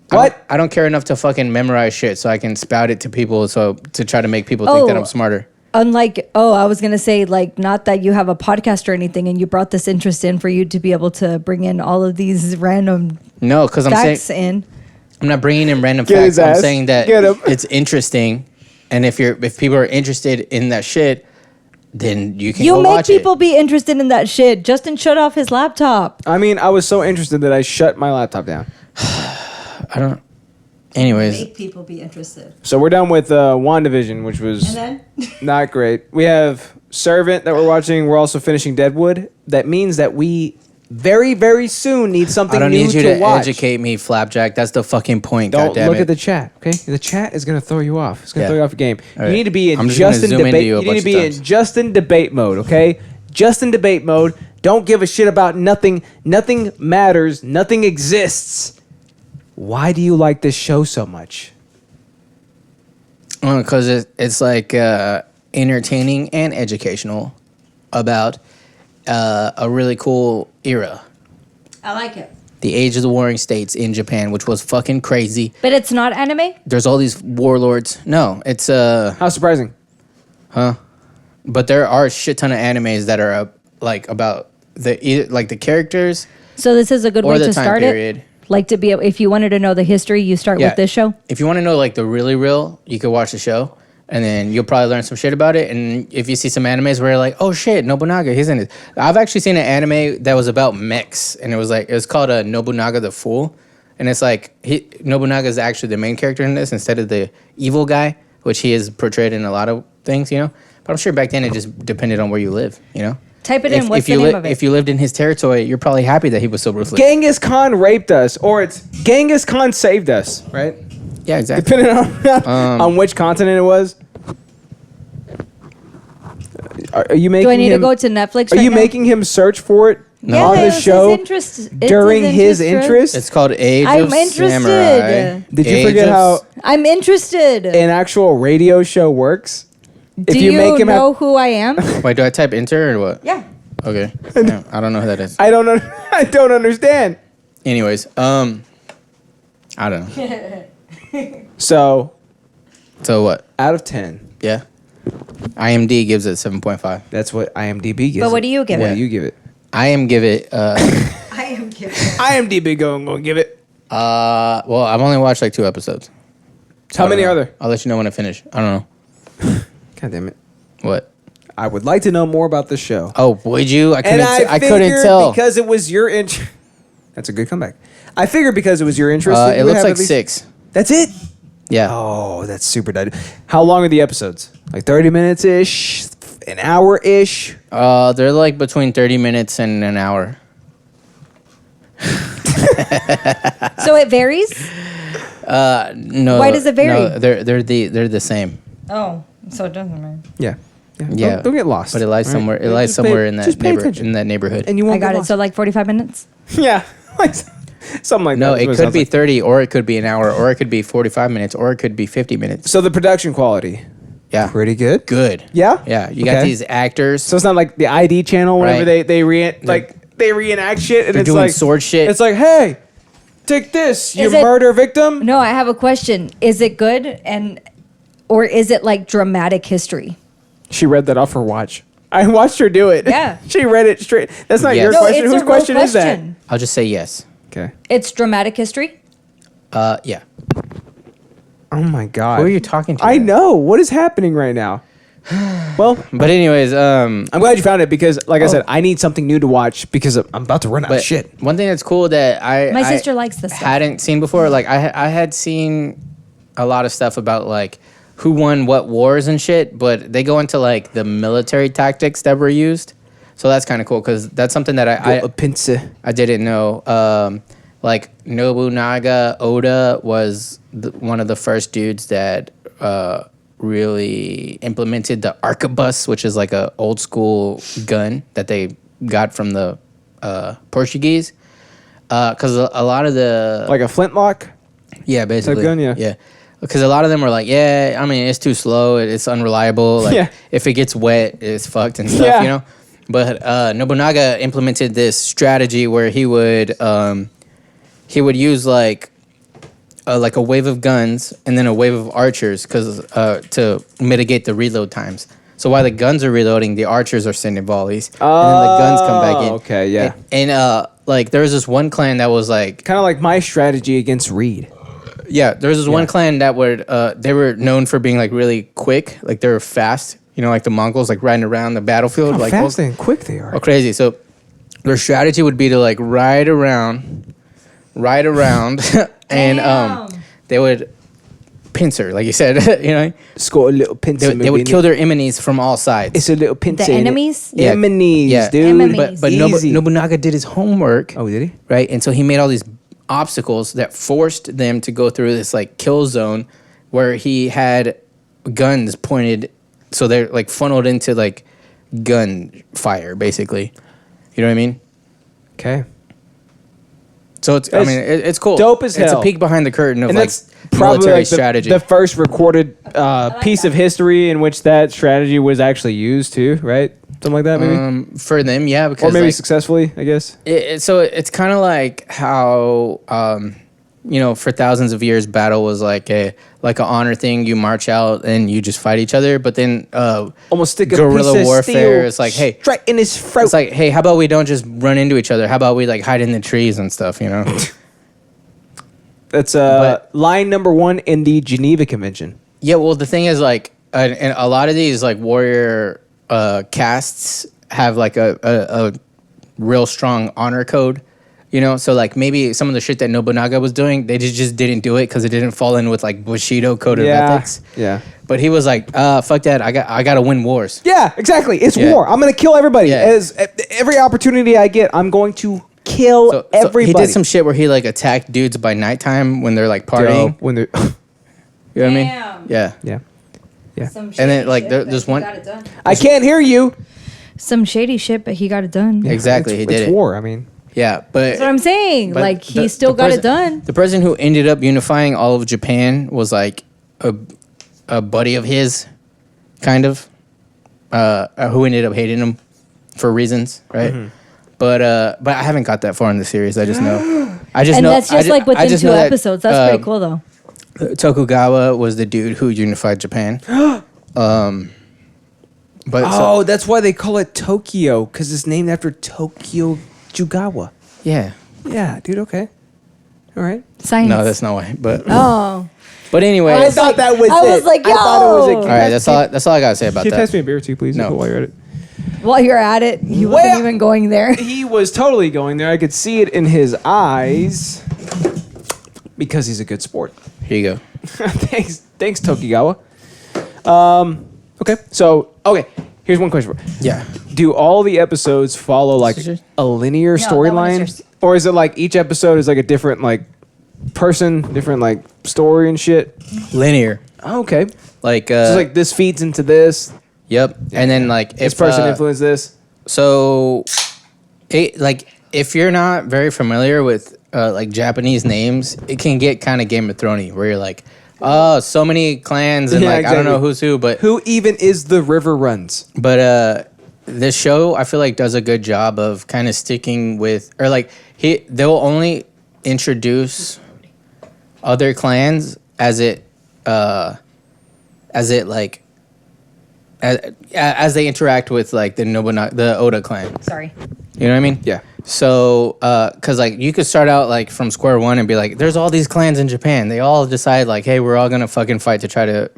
What? I don't care enough to fucking memorize shit so I can spout it to people to try to make people think that I'm smarter. Unlike, I was going to say, like, not that you have a podcast or anything and you brought this interest in for you to be able to bring in all of these random No, because facts in. I'm not bringing in random Get facts. his I'm ass. saying that Get him. it's interesting, and if people are interested in that shit, then you can You go make watch people be interested in that shit. Justin shut off his laptop. I mean, I was so interested that I shut my laptop down. I don't. Anyways, Make people be interested. So we're done with WandaVision, which was And then? not great. We have Servant that we're watching. We're also finishing Deadwood. That means that we very, very soon need something I don't new need you to to watch. educate me, Flapjack. That's the fucking point. Don't goddammit. look at the chat, okay? The chat is going to throw you off. It's going to throw you off the game. All You right. need to be in I'm just gonna Justin zoom into debate. you a You need bunch to be of in times. Justin debate mode, okay? Justin debate mode. Don't give a shit about nothing. Nothing matters. Nothing exists. Why do you like this show so much? Because it's like entertaining and educational about a really cool era. I like it. The Age of the Warring States in Japan, which was fucking crazy. But it's not anime? There's all these warlords. No, it's How surprising. Huh? But there are a shit ton of animes that are like about the characters. So this is a good Or way the to time start period. it? Like to be, if you wanted to know the history, you start with this show? If you want to know like the really real, you could watch the show, and then you'll probably learn some shit about it. And if you see some animes where you're like, oh shit, Nobunaga, he's in it. I've actually seen an anime that was about mechs, and it was called Nobunaga the Fool, and it's like Nobunaga is actually the main character in this instead of the evil guy, which he is portrayed in a lot of things, you know. But I'm sure back then it just depended on where you live, you know. Type it in. What's the name of it? If you lived in his territory, you're probably happy that he was so ruthless. Genghis Khan raped us, or it's Genghis Khan saved us, right? Yeah, exactly. Depending on which continent it was. Are you making? Do I need to him, go to Netflix Are right you now? making him search for it Yeah, on it the was his show interest- it's during his his interest? It's called Age I'm of interested. Samurai. Did you Age forget of how I'm interested. an actual radio show works? Do you know who I am? Wait, do I type enter or what? Yeah. Okay. Yeah, I don't know who that is. I don't know. I don't understand. Anyways, I don't know. So what? out of 10, Yeah. IMD gives it 7.5. that's what IMDb gives. But what it. do you give What it? do you give it? I am give it I am kidding. IMDb gonna give it. well, I've only watched like 2 episodes. How many are there? I'll let you know when I finish. I don't know. God damn it! What? I would like to know more about the show. Oh, would you? I couldn't I couldn't figured tell. because it was your interest. That's a good comeback. I figured because it was your interest. that It you would looks have like at least- 6. That's it. Yeah. Oh, that's super dead. How long are the episodes? Like 30 minutes ish, an hour ish. They're like between 30 minutes and an hour. So it varies? No. Why does it vary? No, they're the same. Oh, so it doesn't matter. Yeah. Yeah. Don't get lost. But it lies all right? somewhere. It Yeah, lies just somewhere pay- in just that pay attention. in that neighborhood. And you won't I got get it. lost. So like 45 minutes? Yeah. Like something like No, that. it That's what could sounds be like. 30, or it could be an hour, or it could be 45 minutes, or it could be 50 minutes. So the production quality, Yeah. pretty good. Good. Yeah. Yeah. You got Okay. these actors. So it's not like the ID channel whenever Right. they reenact shit and They're it's doing like sword shit. It's like, hey, take this, you Is it- murder victim. No, I have a question. Is it good or is it like dramatic history? She read that off her watch. I watched her do it. Yeah. She read it straight. That's not Yes. your No, question. it's Whose a real question is that? question. I'll just say yes. Okay. It's dramatic history? Yeah. Oh my god. Who are you talking to? I know. What is happening right now? Well, But anyways, I'm glad you found it because, like I said, I need something new to watch because I'm about to run out of but shit. one thing that's cool that My sister I likes this stuff. hadn't seen before, like I had seen a lot of stuff about like who won what wars and shit, but they go into like the military tactics that were used. So that's kind of cool because that's something that I didn't know. Like Nobunaga Oda was one of the first dudes that really implemented the arquebus, which is like a old school gun that they got from the Portuguese. Because a lot of the like a flintlock. Yeah, basically. Gun, yeah. Yeah. Because a lot of them were like, yeah, I mean, it's too slow. It's unreliable. Like, if it gets wet, it's fucked and stuff, you know? But Nobunaga implemented this strategy where he would use like a wave of guns and then a wave of archers to mitigate the reload times. So while the guns are reloading, the archers are sending volleys, and then the guns come back in. Okay, yeah. And like there was this one clan that was like kind of like my strategy against Reed. Yeah, there was this one clan that would they were known for being like really quick, like they were fast. You know, like the Mongols, like riding around the battlefield. How like fast and quick they are. Oh, crazy. So their strategy would be to like ride around, and they would pincer, like you said, you know. Score a little pincer. They would kill their enemies from all sides. It's a little pincer. The enemies? Yeah. Enemies, dude. Enemies. But Nobunaga did his homework. Oh, did he? Right, and so he made all these obstacles that forced them to go through this like kill zone where he had guns pointed, so they're like funneled into like gun fire, basically. You know what I mean? Okay. So it's cool. Dope as hell. It's a peek behind the curtain of and like that's probably military like strategy. the first recorded piece of history in which that strategy was actually used too, right? Something like that, maybe. For them, yeah, because or maybe like, successfully, I guess. So it's kind of like how for thousands of years, battle was like an honor thing. You march out and you just fight each other. But then almost stick a guerrilla piece of warfare. steel It's like, hey, straight in his throat. It's like, hey, how about we don't just run into each other? How about we like hide in the trees and stuff? You know. That's line number 1 in the Geneva Convention. Yeah, well, the thing is, like, and a lot of these like warrior castes have like a real strong honor code, you know. So like maybe some of the shit that Nobunaga was doing, they just didn't do it because it didn't fall in with like Bushido code of ethics. Yeah. But he was like, fuck that, I gotta win wars. Yeah, exactly. It's war. I'm gonna kill everybody. Yeah. As every opportunity I get, I'm going to kill everybody. He did some shit where he like attacked dudes by nighttime when they're like partying. Yo, when they're you know what I mean? Yeah. Yeah. Some And then like shit, there's but he one. got it done. I can't hear you. Some shady shit, but he got it done. Exactly, he did it's it. war. I mean, Yeah, but That's what I'm saying. but Like he still the got it done. The president who ended up unifying all of Japan was like a buddy of his, kind of, who ended up hating him for reasons, right? Mm-hmm. But I haven't got that far in the series. I just know. I just And know. that's just like within 2 know that, episodes. That's pretty cool though. Tokugawa was the dude who unified Japan. But that's why they call it Tokyo, because it's named after Tokyo Jugawa. yeah. Yeah, dude. Okay. All right. Science. No, that's not why. But Oh. but anyway. I thought that was it. I was like, I thought it was yo. all right, that's all I gotta say about Can you that. pass me a beer too, please? No. While you're at it. While you're at it, he Well- wasn't even going there. He was totally going there. I could see it in his eyes because he's a good sport. Here you go. Thanks, Tokigawa. Okay, here's one question. Yeah. Do all the episodes follow like Scissors? a linear No, that one is storyline, yours. or is it like each episode is like a different like person, different like story and shit? Linear. Oh, okay, Like so it's like this feeds into this. Yep. And then like This if person influenced this. So, if you're not very familiar with like Japanese names, it can get kind of Game of Thrones where you're like, oh, so many clans and Yeah, like I don't know exactly. who's who, but Who even is the river runs? this show I feel like does a good job of kind of sticking with, or like they'll only introduce other clans as they interact with like the Oda clan. Sorry. You know what I mean? Yeah. So, because like you could start out like from square one and be like, there's all these clans in Japan. They all decide like, hey, we're all gonna fucking fight to try to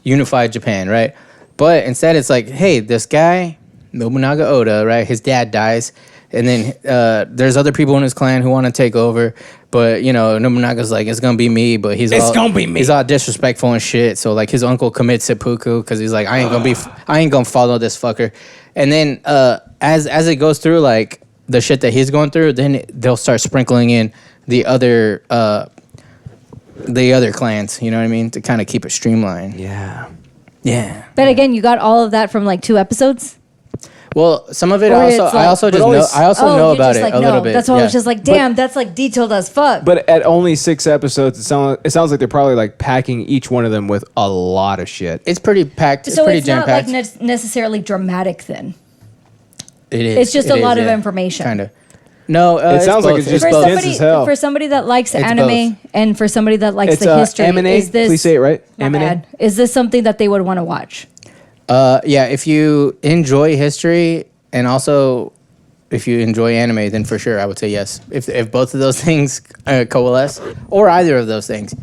unify Japan, right? But instead, it's like, hey, this guy Nobunaga Oda, right? His dad dies. And then there's other people in his clan who want to take over, but you know Nobunaga's like, it's gonna be me, but he's gonna be me. He's all disrespectful and shit. So like his uncle commits seppuku because he's like, I ain't gonna follow this fucker. And then as it goes through like the shit that he's going through, then they'll start sprinkling in the other clans. You know what I mean, to kind of keep it streamlined. Yeah. But again, you got all of that from like 2 episodes. Well, some of it Or I it's like- also know about just it like, a little bit. That's why I yeah. was just like, damn, that's like detailed as fuck. But at only 6 episodes, it sounds like they're probably like packing each one of them with a lot of shit. It's pretty packed. It's so pretty it's not jam-packed. like necessarily dramatic then. It is. It's just a lot of information. Kind of. No, It sounds like it's just For dense as hell. for somebody that likes It's anime both. and for somebody that likes It's the history, M&A. is this Please say it right. my M&A. bad. Is this something that they would want to watch? Yeah, if you enjoy history and also if you enjoy anime, then for sure I would say yes. If both of those things coalesce, or either of those things.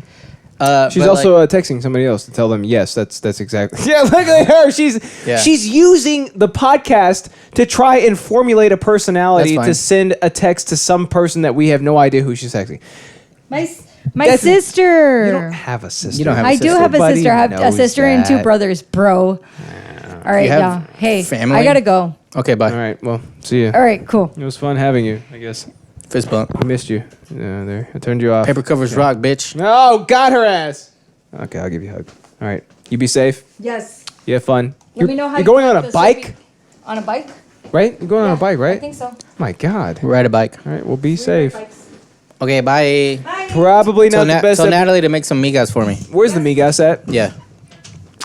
She's but, also texting somebody else to tell them yes. That's exactly. Yeah, look at her. She's using the podcast to try and formulate a personality That's to fine. send a text to some person that we have no idea who she's texting. My That's- sister. You don't have a sister. You don't have a I do have a Everybody sister. I have a knows sister and 2 that. brothers, bro. All right, You have yeah. Hey, family? I gotta go. Okay, bye. All right. Well, see you. All right, cool. It was fun having you. I guess Fist bump. I missed you. Yeah, there. I turned you off. Paper covers rock, bitch. Oh, got her ass. Okay, I'll give you a hug. All right. You be safe. Yes. You have fun. Let me know how you're going on like a the bike, surfing- On a bike? right? You're going on a bike, right? I think so. My God. Ride a bike. All right. Well, be safe. Okay, bye. Probably not the best. Tell Natalie to make some migas for me. Where's the migas at? Yeah.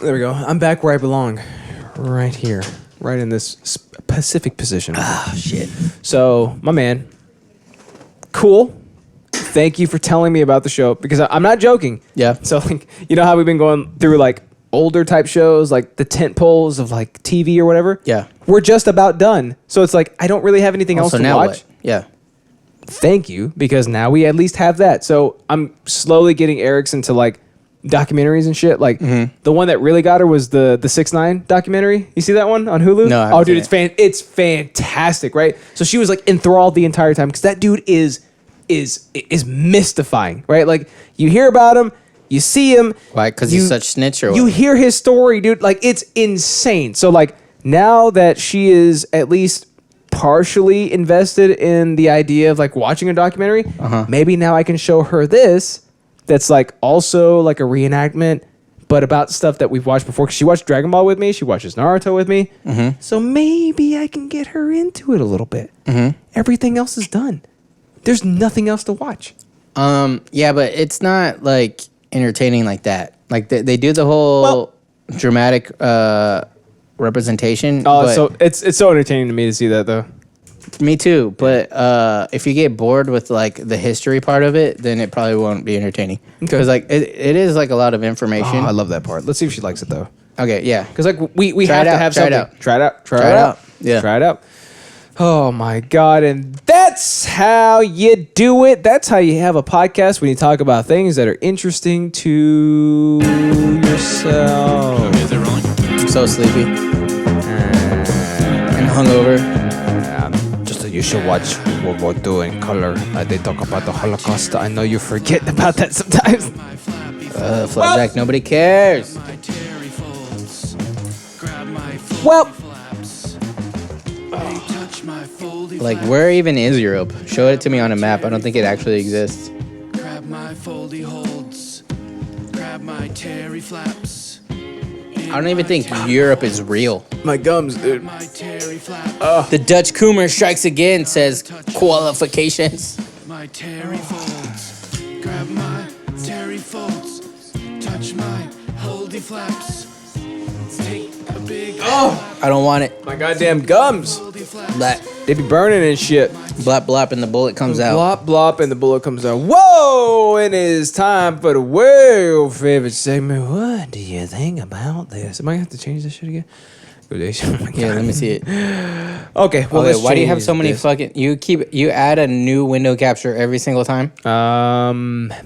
There we go. I'm back where I belong. Right here. Right in this Pacific position. Ah, shit. So, my man. Cool. Thank you for telling me about the show because I'm not joking. Yeah. So, like, you know how we've been going through like older type shows, like the tent poles of like TV or whatever? Yeah. We're just about done. So it's like I don't really have anything else Also, to now watch. what? Yeah. Thank you, because now we at least have that. So I'm slowly getting Eric's into like documentaries and shit. Like the one that really got her was the 6ix9ine documentary. You see that one on Hulu? No, I haven't oh, dude, seen it's fantastic, right? So she was like enthralled the entire time because that dude is mystifying, right? Like you hear about him, you see him. Why? Because he's such snitch or what? You hear his story, dude. Like it's insane. So like now that she is at least partially invested in the idea of like watching a documentary, maybe now I can show her this that's like also like a reenactment but about stuff that we've watched before, because she watched Dragon Ball with me, she watches Naruto with me, so maybe I can get her into it a little bit. Everything else is done. There's nothing else to watch. Yeah, but it's not like entertaining like that. Like they do the whole dramatic representation. Oh, but so it's so entertaining to me to see that though. Me too, but if you get bored with like the history part of it, then it probably won't be entertaining. Because like it is like a lot of information. Oh, I love that part. Let's see if she likes it though. Okay, yeah. Because like we Try have it to out, have try it something. out. Try it out. Try it out. Yeah. Try it out. Oh my God. And that's how you do it. That's how you have a podcast, when you talk about things that are interesting to yourself. I'm so sleepy and hungover. Just that you should watch World War II in color. They talk about the Holocaust. I know you forget about that sometimes. Flapjack, nobody cares. Well, like where even is Europe? Show it to me on a map. I don't think it actually exists. Grab my foldy holds, grab my terry flaps. I don't even think Europe is real. my gums, dude. My terry flaps, The Dutch Coomer strikes again, says qualifications. my terry folds. Grab my terry folds, touch my holdy flaps. Take a big I don't want it. My goddamn gums. holdy flaps. Blap, They be burning and shit. blap, blap, and the bullet comes out. Blop, blop, and the bullet comes out. Whoa! It is time for the world favorite segment. What do you think about this? Am I going to have to change this shit again? Oh my Yeah, God. let me see it. Okay, well, Okay, let's why do you have change so many this. fucking? You add a new window capture every single time.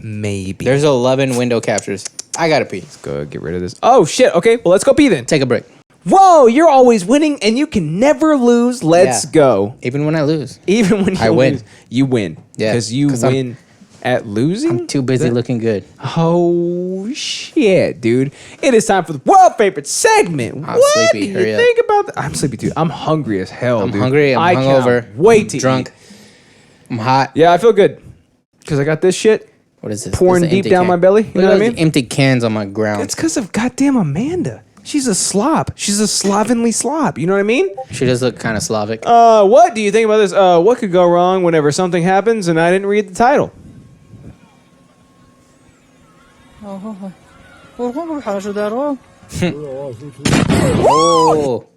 Maybe. There's 11 window captures. I gotta pee. Go get rid of this. Oh, shit. Okay, well, let's go pee then. Take a break. Whoa, you're always winning and you can never lose. Let's go. Even when I lose. Even when you win. lose, you win. Yeah. Because you win at losing? I'm too busy looking good. Oh, shit, dude. It is time for the world favorite segment. I'm what sleepy. do you Hurry up. think about that? I'm sleepy, too. I'm hungry as hell, I'm dude. hungry. I'm hungover. Can't wait to drunk. eat. I'm hot. Yeah, I feel good. Because I got this shit. What is this? Pouring This is an deep empty down can. my belly. You Look know at what I all mean? the empty cans on my ground. It's because of goddamn Amanda. She's a slob. She's a slovenly slob. You know what I mean? She does look kind of Slavic. What do you think about this? What could go wrong whenever something happens and I didn't read the title? Oh.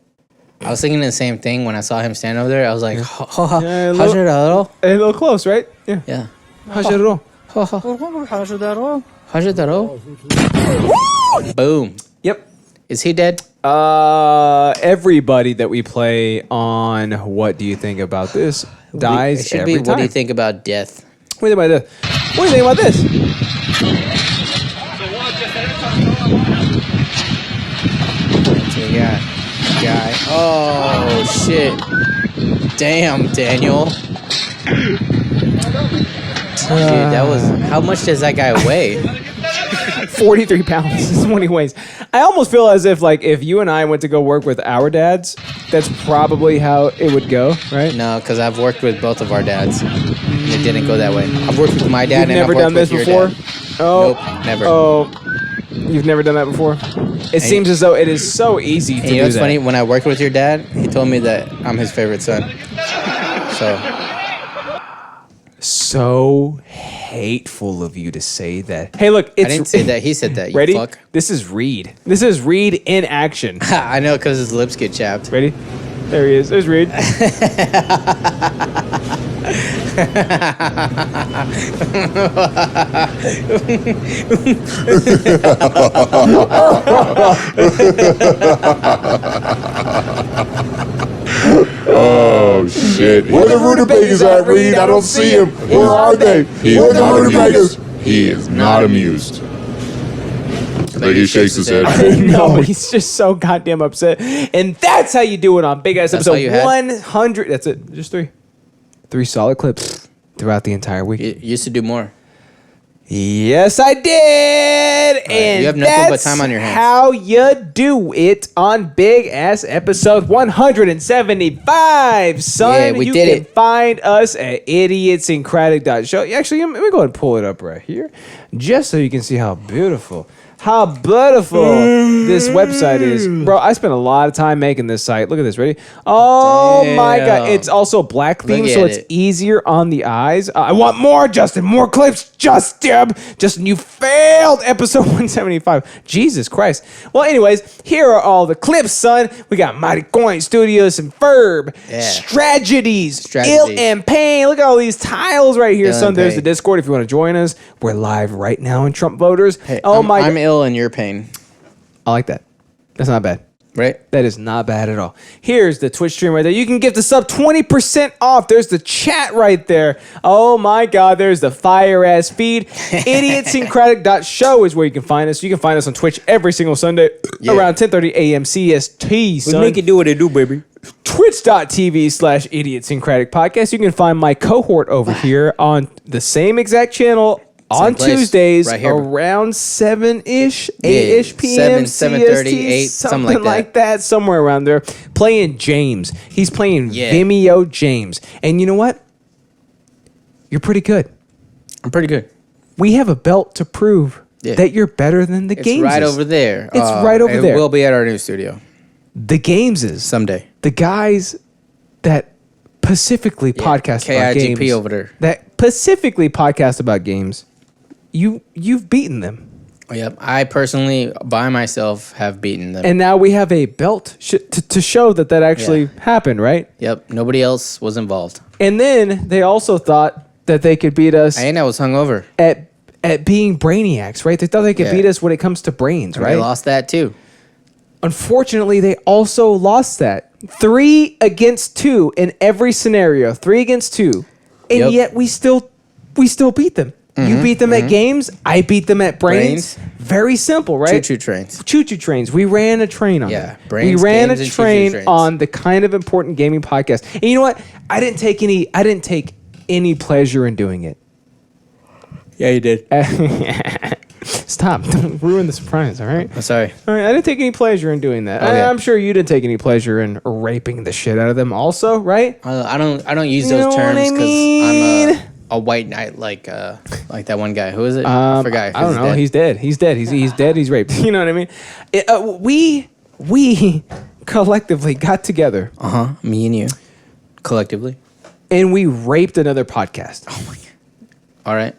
I was thinking the same thing when I saw him stand over there. I was like, A Hajadaro? little close, right? Yeah. Yeah. Hajaro. Hajadaro? Boom. Yep. Is he dead? Everybody that we play on What Do You Think About This dies It should every be, time. what do you think about death? What do you think about this? What do you think about this? Yeah. Guy. Oh, shit. Damn, Daniel. Dude, that was... How much does that guy weigh? 43 pounds is what he weighs. I almost feel as if, like, if you and I went to go work with our dads, that's probably how it would go, right? No, because I've worked with both of our dads. And it didn't go that way. I've worked with my dad You've and never I've worked done this with your before? dad. Oh, Nope, never. Oh, you've never done that before? It seems as though it is so easy to And do you know what's that. funny? When I worked with your dad, he told me that I'm his favorite son. So hateful of you to say that. Hey, look, it's... I didn't say that. He said that, you ready? fuck. This is Reed. This is Reed in action. I know, because his lips get chapped. Ready? There he is. There's Reed. Oh shit! Where the rutabagas at, Reed? I don't see him. Where are they? Where are the rutabagas? He is not amused. Like he shakes his head. No, he's just so goddamn upset. And that's how you do it on Big Ass That's all Episode you had? 100. That's it. Just three. 3 solid clips throughout the entire week. You used to do more. Yes, I did. And you have nothing but that's time on your hands. how you do it on Big Ass Episode 175, son. Yeah, we you did can it. find us at idiotsyncratic.show. Actually, let me go ahead and pull it up right here, just so you can see how beautiful this website is. Bro, I spent a lot of time making this site. Look at this. Ready? Oh my God. Damn. It's also black theme, Look so at it's it. easier on the eyes. I want more, Justin. More clips, Justin. You failed episode 175. Jesus Christ. Well, anyways, here are all the clips, son. We got Mighty Coin Studios and Ferb. Yeah. Strategies. Ill and Pain. Look at all these tiles right here, Ill son. and There's Pain. the Discord if you want to join us. We're live right now in Trump Voters. Hey, oh I'm, my I'm ill in your pain. I like that. That's not bad. Right? That is not bad at all. Here's the Twitch stream right there. You can get the sub 20% off. There's the chat right there. Oh my God. There's the fire ass feed. Idiotsyncratic.show is where you can find us. You can find us on Twitch every single Sunday around 10:30 a.m. CST. Son. We make it do what it do, baby. Twitch.tv/idiotsyncratic podcast. You can find my cohort over here on the same exact channel on place. Tuesdays Right here. around 7-ish, 8-ish p.m. 7:30, CST, 8, something like that. Somewhere around there. Playing James. He's playing Yeah. Vimeo James. And you know what? You're pretty good. I'm pretty good. We have a belt to prove Yeah. that you're better than the It's Gameses. right over there. It's right over it there. will be at our new studio. The Gameses. Someday. The guys that pacifically podcast about KIGP games. over there. That pacifically podcast about games. You've beaten them. Yep. I personally, by myself, have beaten them. And now we have a belt to show that actually happened, right? Yep. Nobody else was involved. And then they also thought that they could beat us And I was hungover. at being brainiacs, right? They thought they could Yeah. beat us when it comes to brains, And right? they lost that too. Unfortunately, they also lost that. 3 against 2 in every scenario. 3 against 2. And Yep. yet we still beat them. You beat them at games. I beat them at brains. Very simple, right? Choo-choo trains. Choo-choo trains. We ran a train on that. Brains, we ran games, a and train choo-choo trains. on the kind of important gaming podcast. And you know what? I didn't take any pleasure in doing it. Yeah, you did. Stop. Don't ruin the surprise, all right? I'm sorry. All right, I didn't take any pleasure in doing that. Okay. I'm sure you didn't take any pleasure in raping the shit out of them also, right? I don't use You know those what terms I because mean? I'm a white knight like that one guy. Who is it? I forgot. I don't know. He's dead. He's dead. He's dead. He's raped. You know what I mean? We collectively got together. Me and you, collectively, and we raped another podcast. All right.